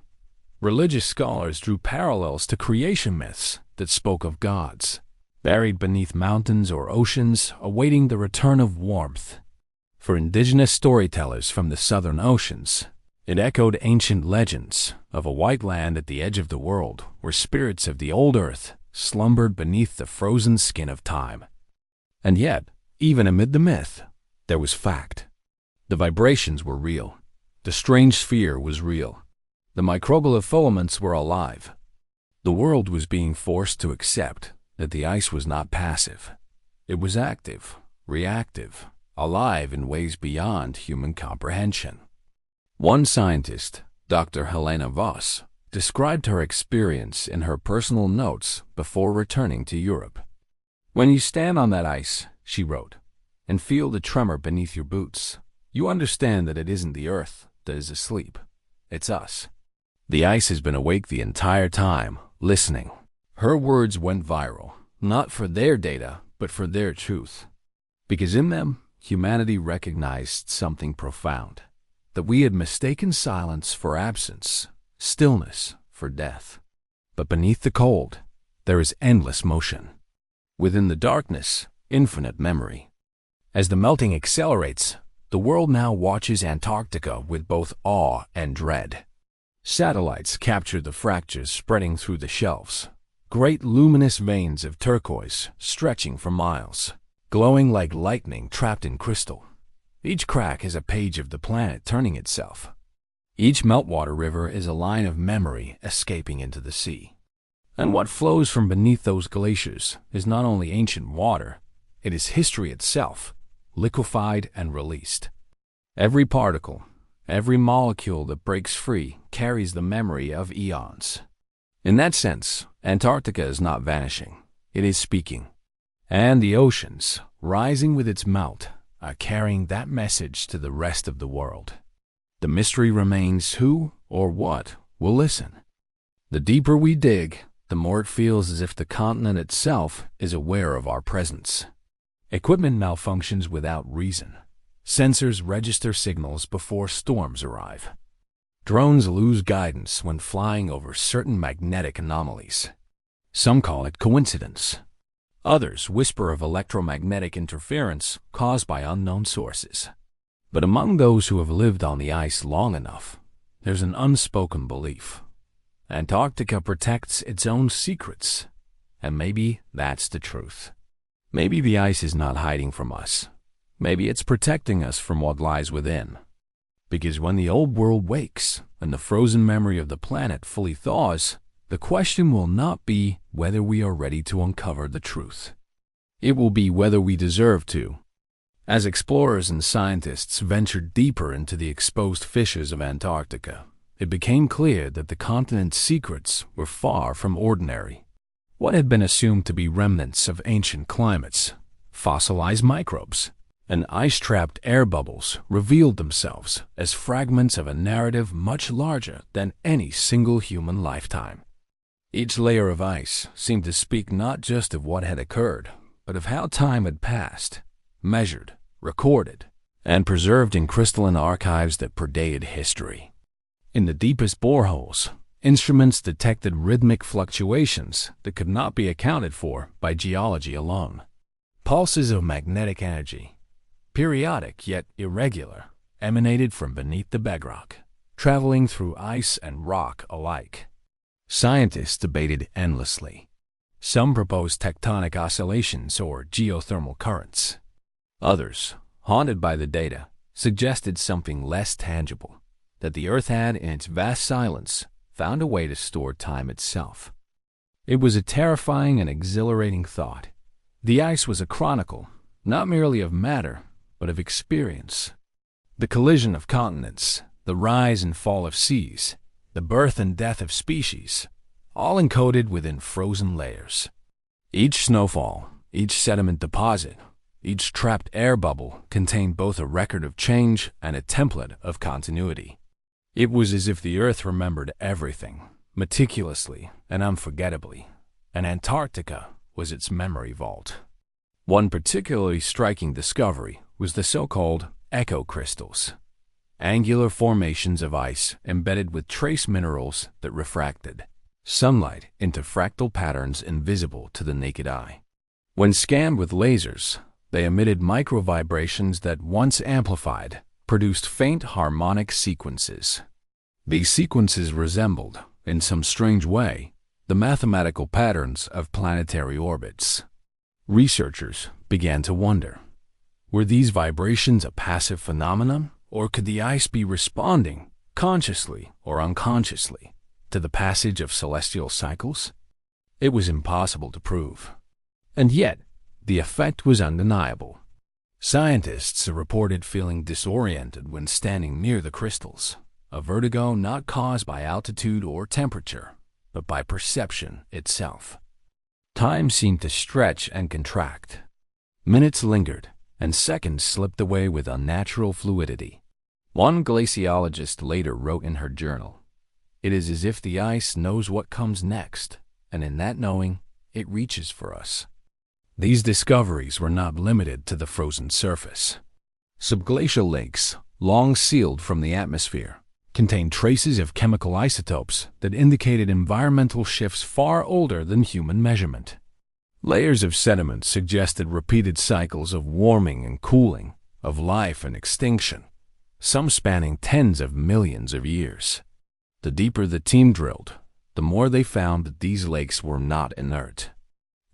Religious scholars drew parallels to creation myths that spoke of gods, buried beneath mountains or oceans, awaiting the return of warmth. For indigenous storytellers from the southern oceans, it echoed ancient legends of a white land at the edge of the world where spirits of the old earth slumbered beneath the frozen skin of time. And yet, even amid the myth, there was fact. The vibrations were real. The strange sphere was real. The microbial filaments were alive. The world was being forced to accept that the ice was not passive. It was active, reactive, alive in ways beyond human comprehension. One scientist, Dr. Helena Voss, described her experience in her personal notes before returning to Europe. "When you stand on that ice," she wrote, "and feel the tremor beneath your boots, you understand that it isn't the Earth that is asleep. It's us. The ice has been awake the entire time, listening." Her words went viral, not for their data, but for their truth. Because in them, humanity recognized something profound, that we had mistaken silence for absence, stillness for death. But beneath the cold, there is endless motion. Within the darkness, infinite memory. As the melting accelerates, the world now watches Antarctica with both awe and dread. Satellites capture the fractures spreading through the shelves, great luminous veins of turquoise stretching for miles, glowing like lightning trapped in crystal. Each crack is a page of the planet turning itself. Each meltwater river is a line of memory escaping into the sea. And what flows from beneath those glaciers is not only ancient water, it is history itself, liquefied and released. Every particle, every molecule that breaks free carries the memory of eons. In that sense, Antarctica is not vanishing, it is speaking. And the oceans, rising with its melt, are carrying that message to the rest of the world. The mystery remains who or what will listen. The deeper we dig, the more it feels as if the continent itself is aware of our presence. Equipment malfunctions without reason. Sensors register signals before storms arrive. Drones lose guidance when flying over certain magnetic anomalies. Some call it coincidence. Others whisper of electromagnetic interference caused by unknown sources. But among those who have lived on the ice long enough, there's an unspoken belief. Antarctica protects its own secrets, and maybe that's the truth. Maybe the ice is not hiding from us. Maybe it's protecting us from what lies within. Because when the old world wakes and the frozen memory of the planet fully thaws, the question will not be whether we are ready to uncover the truth. It will be whether we deserve to. As explorers and scientists ventured deeper into the exposed fissures of Antarctica, it became clear that the continent's secrets were far from ordinary. What had been assumed to be remnants of ancient climates, fossilized microbes, and ice-trapped air bubbles revealed themselves as fragments of a narrative much larger than any single human lifetime. Each layer of ice seemed to speak not just of what had occurred, but of how time had passed, measured, recorded, and preserved in crystalline archives that predated history. In the deepest boreholes, instruments detected rhythmic fluctuations that could not be accounted for by geology alone. Pulses of magnetic energy, periodic yet irregular, emanated from beneath the bedrock, traveling through ice and rock alike. Scientists debated endlessly. Some proposed tectonic oscillations or geothermal currents. Others, haunted by the data, suggested something less tangible, that the Earth had, in its vast silence, found a way to store time itself. It was a terrifying and exhilarating thought. The ice was a chronicle, not merely of matter, but of experience. The collision of continents, the rise and fall of seas, the birth and death of species, all encoded within frozen layers. Each snowfall, each sediment deposit, each trapped air bubble contained both a record of change and a template of continuity. It was as if the Earth remembered everything, meticulously and unforgettably, and Antarctica was its memory vault. One particularly striking discovery was the so-called echo crystals, angular formations of ice embedded with trace minerals that refracted sunlight into fractal patterns invisible to the naked eye. When scanned with lasers, they emitted microvibrations that, once amplified, produced faint harmonic sequences. These sequences resembled, in some strange way, the mathematical patterns of planetary orbits. Researchers began to wonder, were these vibrations a passive phenomenon, or could the ice be responding, consciously or unconsciously, to the passage of celestial cycles? It was impossible to prove. And yet, the effect was undeniable. Scientists reported feeling disoriented when standing near the crystals, a vertigo not caused by altitude or temperature, but by perception itself. Time seemed to stretch and contract. Minutes lingered, and seconds slipped away with unnatural fluidity. One glaciologist later wrote in her journal, "It is as if the ice knows what comes next, and in that knowing, it reaches for us." These discoveries were not limited to the frozen surface. Subglacial lakes, long sealed from the atmosphere, contained traces of chemical isotopes that indicated environmental shifts far older than human measurement. Layers of sediment suggested repeated cycles of warming and cooling, of life and extinction, some spanning tens of millions of years. The deeper the team drilled, the more they found that these lakes were not inert.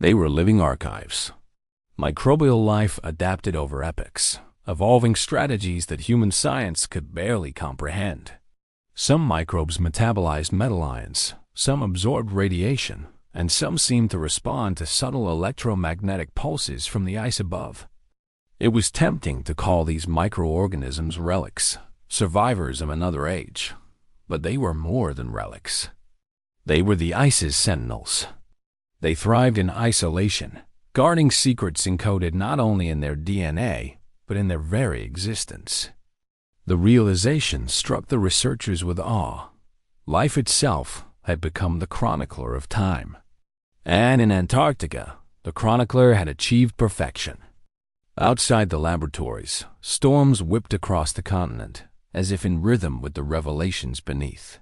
They were living archives. Microbial life adapted over epochs, evolving strategies that human science could barely comprehend. Some microbes metabolized metal ions, some absorbed radiation, and some seemed to respond to subtle electromagnetic pulses from the ice above. It was tempting to call these microorganisms relics, survivors of another age, but they were more than relics. They were the ice's sentinels. They thrived in isolation, guarding secrets encoded not only in their DNA, but in their very existence. The realization struck the researchers with awe. Life itself had become the chronicler of time. And in Antarctica, the chronicler had achieved perfection. Outside the laboratories, storms whipped across the continent, as if in rhythm with the revelations beneath.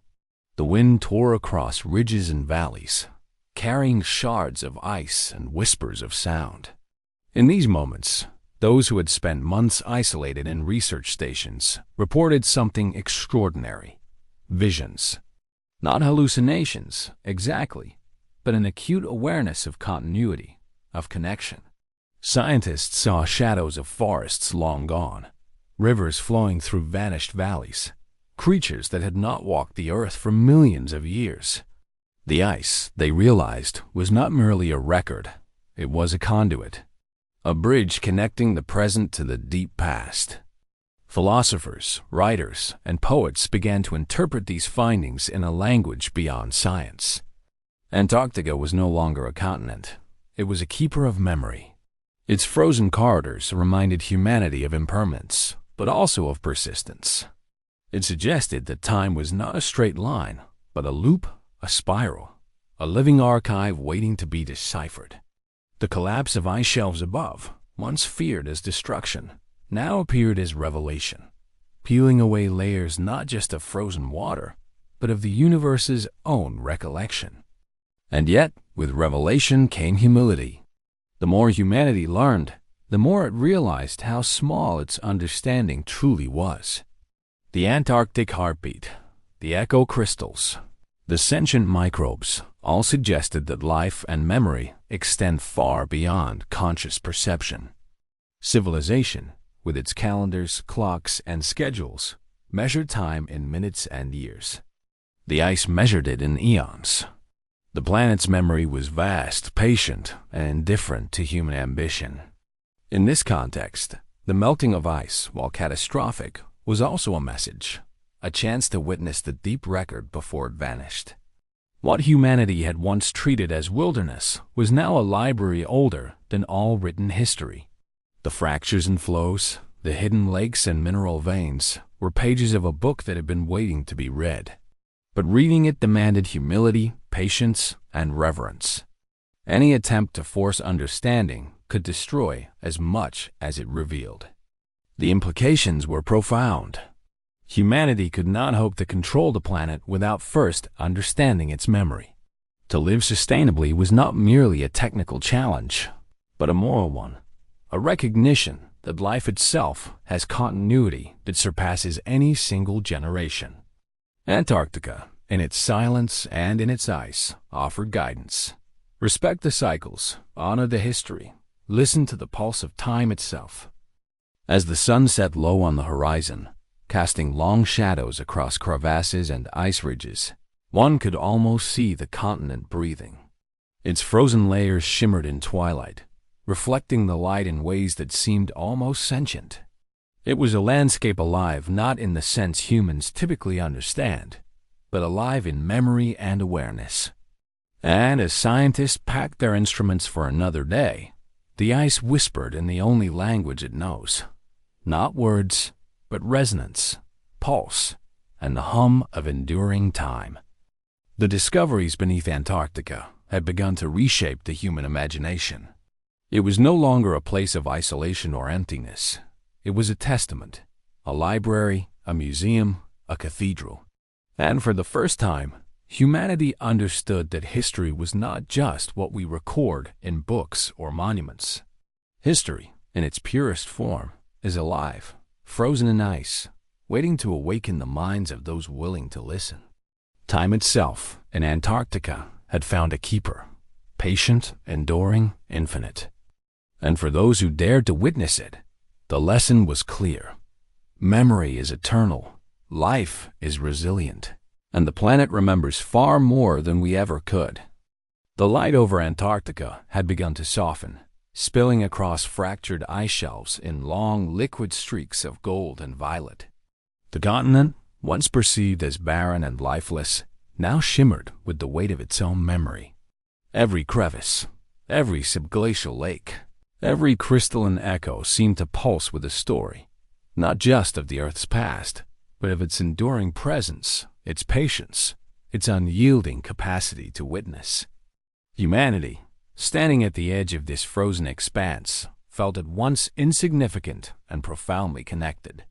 The wind tore across ridges and valleys, carrying shards of ice and whispers of sound. In these moments, those who had spent months isolated in research stations reported something extraordinary. Visions. Not hallucinations, exactly, but an acute awareness of continuity, of connection. Scientists saw shadows of forests long gone, rivers flowing through vanished valleys, creatures that had not walked the earth for millions of years. The ice, they realized, was not merely a record, it was a conduit, a bridge connecting the present to the deep past. Philosophers, writers, and poets began to interpret these findings in a language beyond science. Antarctica was no longer a continent, it was a keeper of memory. Its frozen corridors reminded humanity of impermanence, but also of persistence. It suggested that time was not a straight line, but a loop, a spiral, a living archive waiting to be deciphered. The collapse of ice shelves above, once feared as destruction, now appeared as revelation, peeling away layers not just of frozen water, but of the universe's own recollection. And yet, with revelation came humility. The more humanity learned, the more it realized how small its understanding truly was. The Antarctic heartbeat, the echo crystals, the sentient microbes all suggested that life and memory extend far beyond conscious perception. Civilization, with its calendars, clocks, and schedules, measured time in minutes and years. The ice measured it in eons. The planet's memory was vast, patient, and indifferent to human ambition. In this context, the melting of ice, while catastrophic, was also a message, a chance to witness the deep record before it vanished. What humanity had once treated as wilderness was now a library older than all written history. The fractures and flows, the hidden lakes and mineral veins, were pages of a book that had been waiting to be read. But reading it demanded humility, patience, and reverence. Any attempt to force understanding could destroy as much as it revealed. The implications were profound. Humanity could not hope to control the planet without first understanding its memory. To live sustainably was not merely a technical challenge, but a moral one, a recognition that life itself has continuity that surpasses any single generation. Antarctica, in its silence and in its ice, offered guidance. Respect the cycles, honor the history, listen to the pulse of time itself. As the sun set low on the horizon, casting long shadows across crevasses and ice ridges, one could almost see the continent breathing. Its frozen layers shimmered in twilight, reflecting the light in ways that seemed almost sentient. It was a landscape alive not in the sense humans typically understand, but alive in memory and awareness. And as scientists packed their instruments for another day, the ice whispered in the only language it knows. Not words, but resonance, pulse, and the hum of enduring time. The discoveries beneath Antarctica had begun to reshape the human imagination. It was no longer a place of isolation or emptiness. It was a testament, a library, a museum, a cathedral. And for the first time, humanity understood that history was not just what we record in books or monuments. History, in its purest form, is alive, frozen in ice, waiting to awaken the minds of those willing to listen. Time itself, in Antarctica, had found a keeper, patient, enduring, infinite. And for those who dared to witness it, the lesson was clear. Memory is eternal, life is resilient, and the planet remembers far more than we ever could. The light over Antarctica had begun to soften, spilling across fractured ice shelves in long, liquid streaks of gold and violet. The continent, once perceived as barren and lifeless, now shimmered with the weight of its own memory. Every crevice, every subglacial lake, every crystalline echo seemed to pulse with a story, not just of the Earth's past, but of its enduring presence, its patience, its unyielding capacity to witness. Humanity, standing at the edge of this frozen expanse, felt at once insignificant and profoundly connected.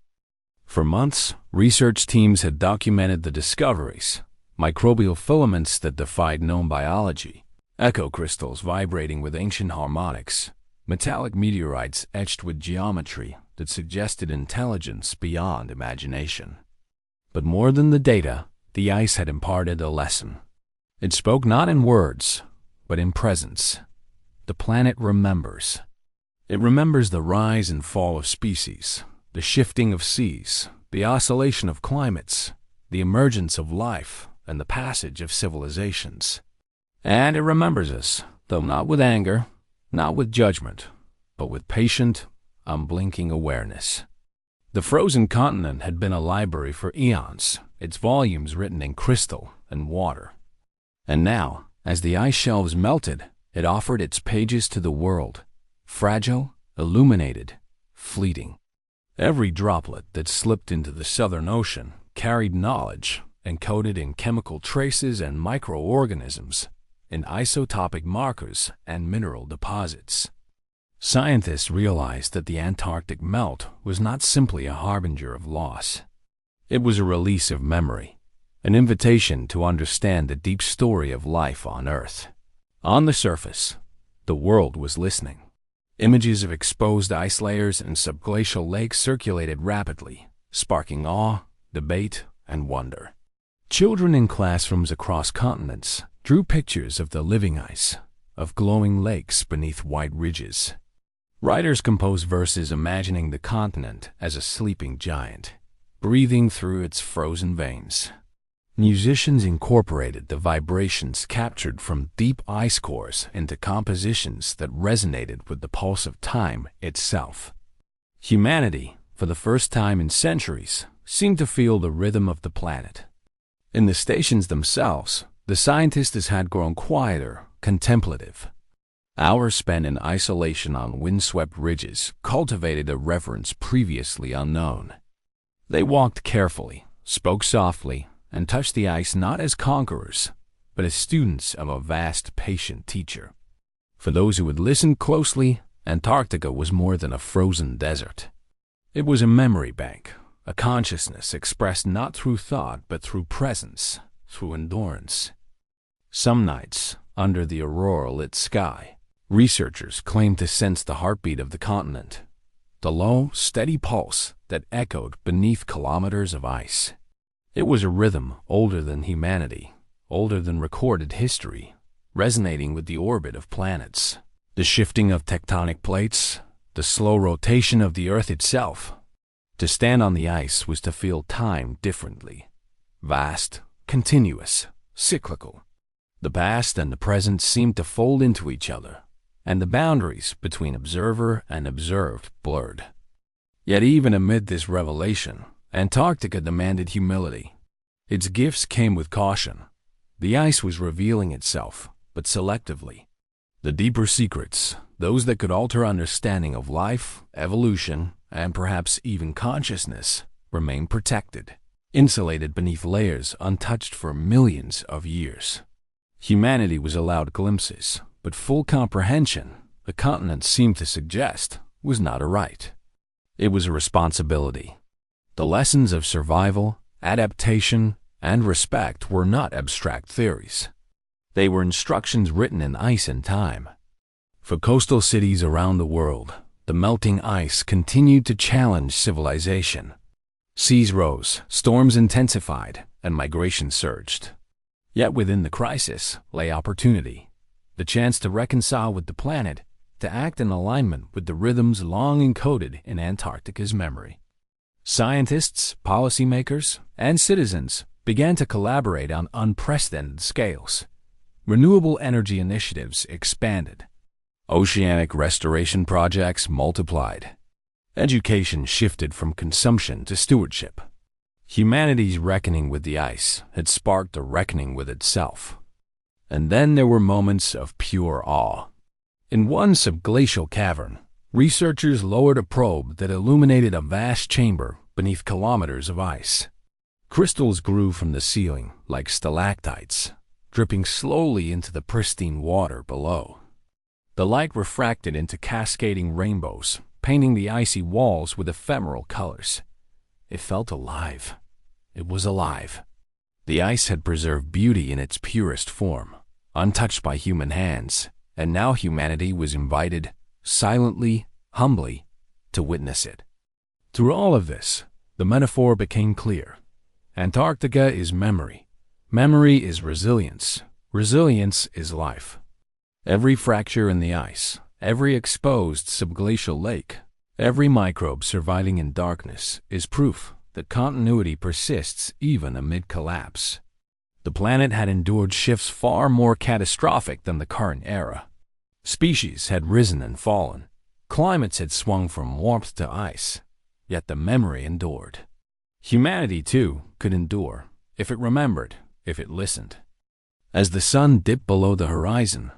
For months, research teams had documented the discoveries, microbial filaments that defied known biology, echo crystals vibrating with ancient harmonics, metallic meteorites etched with geometry that suggested intelligence beyond imagination. But more than the data, the ice had imparted a lesson. It spoke not in words, but in presence. The planet remembers. It remembers the rise and fall of species, the shifting of seas, the oscillation of climates, the emergence of life, and the passage of civilizations. And it remembers us, though not with anger, not with judgment, but with patient, unblinking awareness. The frozen continent had been a library for eons, its volumes written in crystal and water. And now, as the ice shelves melted, it offered its pages to the world, fragile, illuminated, fleeting. Every droplet that slipped into the Southern Ocean carried knowledge, encoded in chemical traces and microorganisms, in isotopic markers and mineral deposits. Scientists realized that the Antarctic melt was not simply a harbinger of loss. It was a release of memory, an invitation to understand the deep story of life on Earth. On the surface, the world was listening. Images of exposed ice layers and subglacial lakes circulated rapidly, sparking awe, debate, and wonder. Children in classrooms across continents drew pictures of the living ice, of glowing lakes beneath white ridges. Writers composed verses imagining the continent as a sleeping giant, breathing through its frozen veins. Musicians incorporated the vibrations captured from deep ice cores into compositions that resonated with the pulse of time itself. Humanity, for the first time in centuries, seemed to feel the rhythm of the planet. In the stations themselves, the scientists had grown quieter, contemplative. Hours spent in isolation on windswept ridges cultivated a reverence previously unknown. They walked carefully, spoke softly, and touched the ice not as conquerors, but as students of a vast, patient teacher. For those who would listen closely, Antarctica was more than a frozen desert. It was a memory bank, a consciousness expressed not through thought but through presence, through endurance. Some nights, under the aurora-lit sky, researchers claimed to sense the heartbeat of the continent, the low, steady pulse that echoed beneath kilometers of ice. It was a rhythm older than humanity, older than recorded history, resonating with the orbit of planets, the shifting of tectonic plates, the slow rotation of the Earth itself. To stand on the ice was to feel time differently, vast, continuous, cyclical. The past and the present seemed to fold into each other, and the boundaries between observer and observed blurred. Yet even amid this revelation, Antarctica demanded humility. Its gifts came with caution. The ice was revealing itself, but selectively. The deeper secrets, those that could alter understanding of life, evolution, and perhaps even consciousness, remained protected, insulated beneath layers untouched for millions of years. Humanity was allowed glimpses, but full comprehension, the continent seemed to suggest, was not a right. It was a responsibility. The lessons of survival, adaptation, and respect were not abstract theories. They were instructions written in ice and time. For coastal cities around the world, the melting ice continued to challenge civilization. Seas rose, storms intensified, and migration surged. Yet within the crisis lay opportunity, the chance to reconcile with the planet, to act in alignment with the rhythms long encoded in Antarctica's memory. Scientists, policymakers, and citizens began to collaborate on unprecedented scales. Renewable energy initiatives expanded. Oceanic restoration projects multiplied. Education shifted from consumption to stewardship. Humanity's reckoning with the ice had sparked a reckoning with itself. And then there were moments of pure awe. In one subglacial cavern, researchers lowered a probe that illuminated a vast chamber beneath kilometers of ice. Crystals grew from the ceiling like stalactites, dripping slowly into the pristine water below. The light refracted into cascading rainbows, painting the icy walls with ephemeral colors. It felt alive. It was alive. The ice had preserved beauty in its purest form, untouched by human hands, and now humanity was invited, silently, humbly, to witness it. Through all of this, the metaphor became clear. Antarctica is memory. Memory is resilience. Resilience is life. Every fracture in the ice, every exposed subglacial lake, every microbe surviving in darkness is proof that continuity persists even amid collapse. The planet had endured shifts far more catastrophic than the current era. Species had risen and fallen. Climates had swung from warmth to ice. Yet the memory endured. Humanity, too, could endure, if it remembered, if it listened. As the sun dipped below the horizon,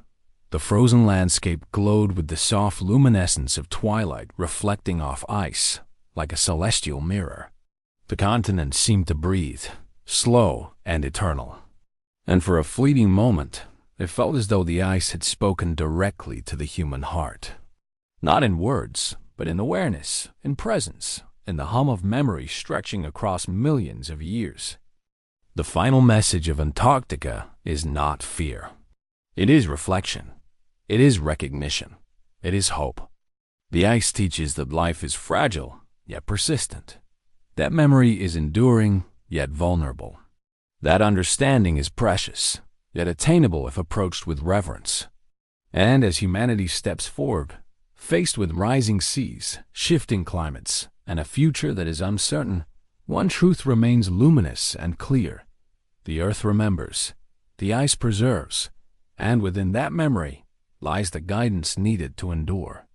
the frozen landscape glowed with the soft luminescence of twilight reflecting off ice, like a celestial mirror. The continent seemed to breathe, slow and eternal. And for a fleeting moment, It felt as though the ice had spoken directly to the human heart. Not in words, but in awareness, in presence, in the hum of memory stretching across millions of years. The final message of Antarctica is not fear. It is reflection. It is recognition. It is hope. The ice teaches that life is fragile, yet persistent. That memory is enduring, yet vulnerable. That understanding is precious, yet attainable if approached with reverence. And as humanity steps forward, faced with rising seas, shifting climates, and a future that is uncertain, one truth remains luminous and clear. The earth remembers, the ice preserves, and within that memory lies the guidance needed to endure.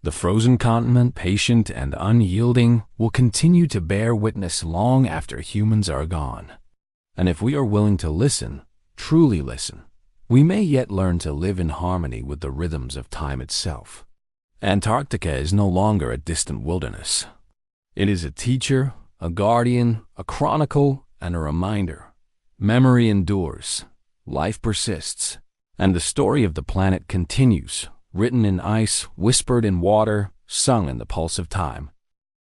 The frozen continent, patient and unyielding, will continue to bear witness long after humans are gone. And if we are willing to listen, truly listen, we may yet learn to live in harmony with the rhythms of time itself. Antarctica is no longer a distant wilderness. It is a teacher, a guardian, a chronicle, and a reminder. Memory endures, life persists, and the story of the planet continues, written in ice, whispered in water, sung in the pulse of time.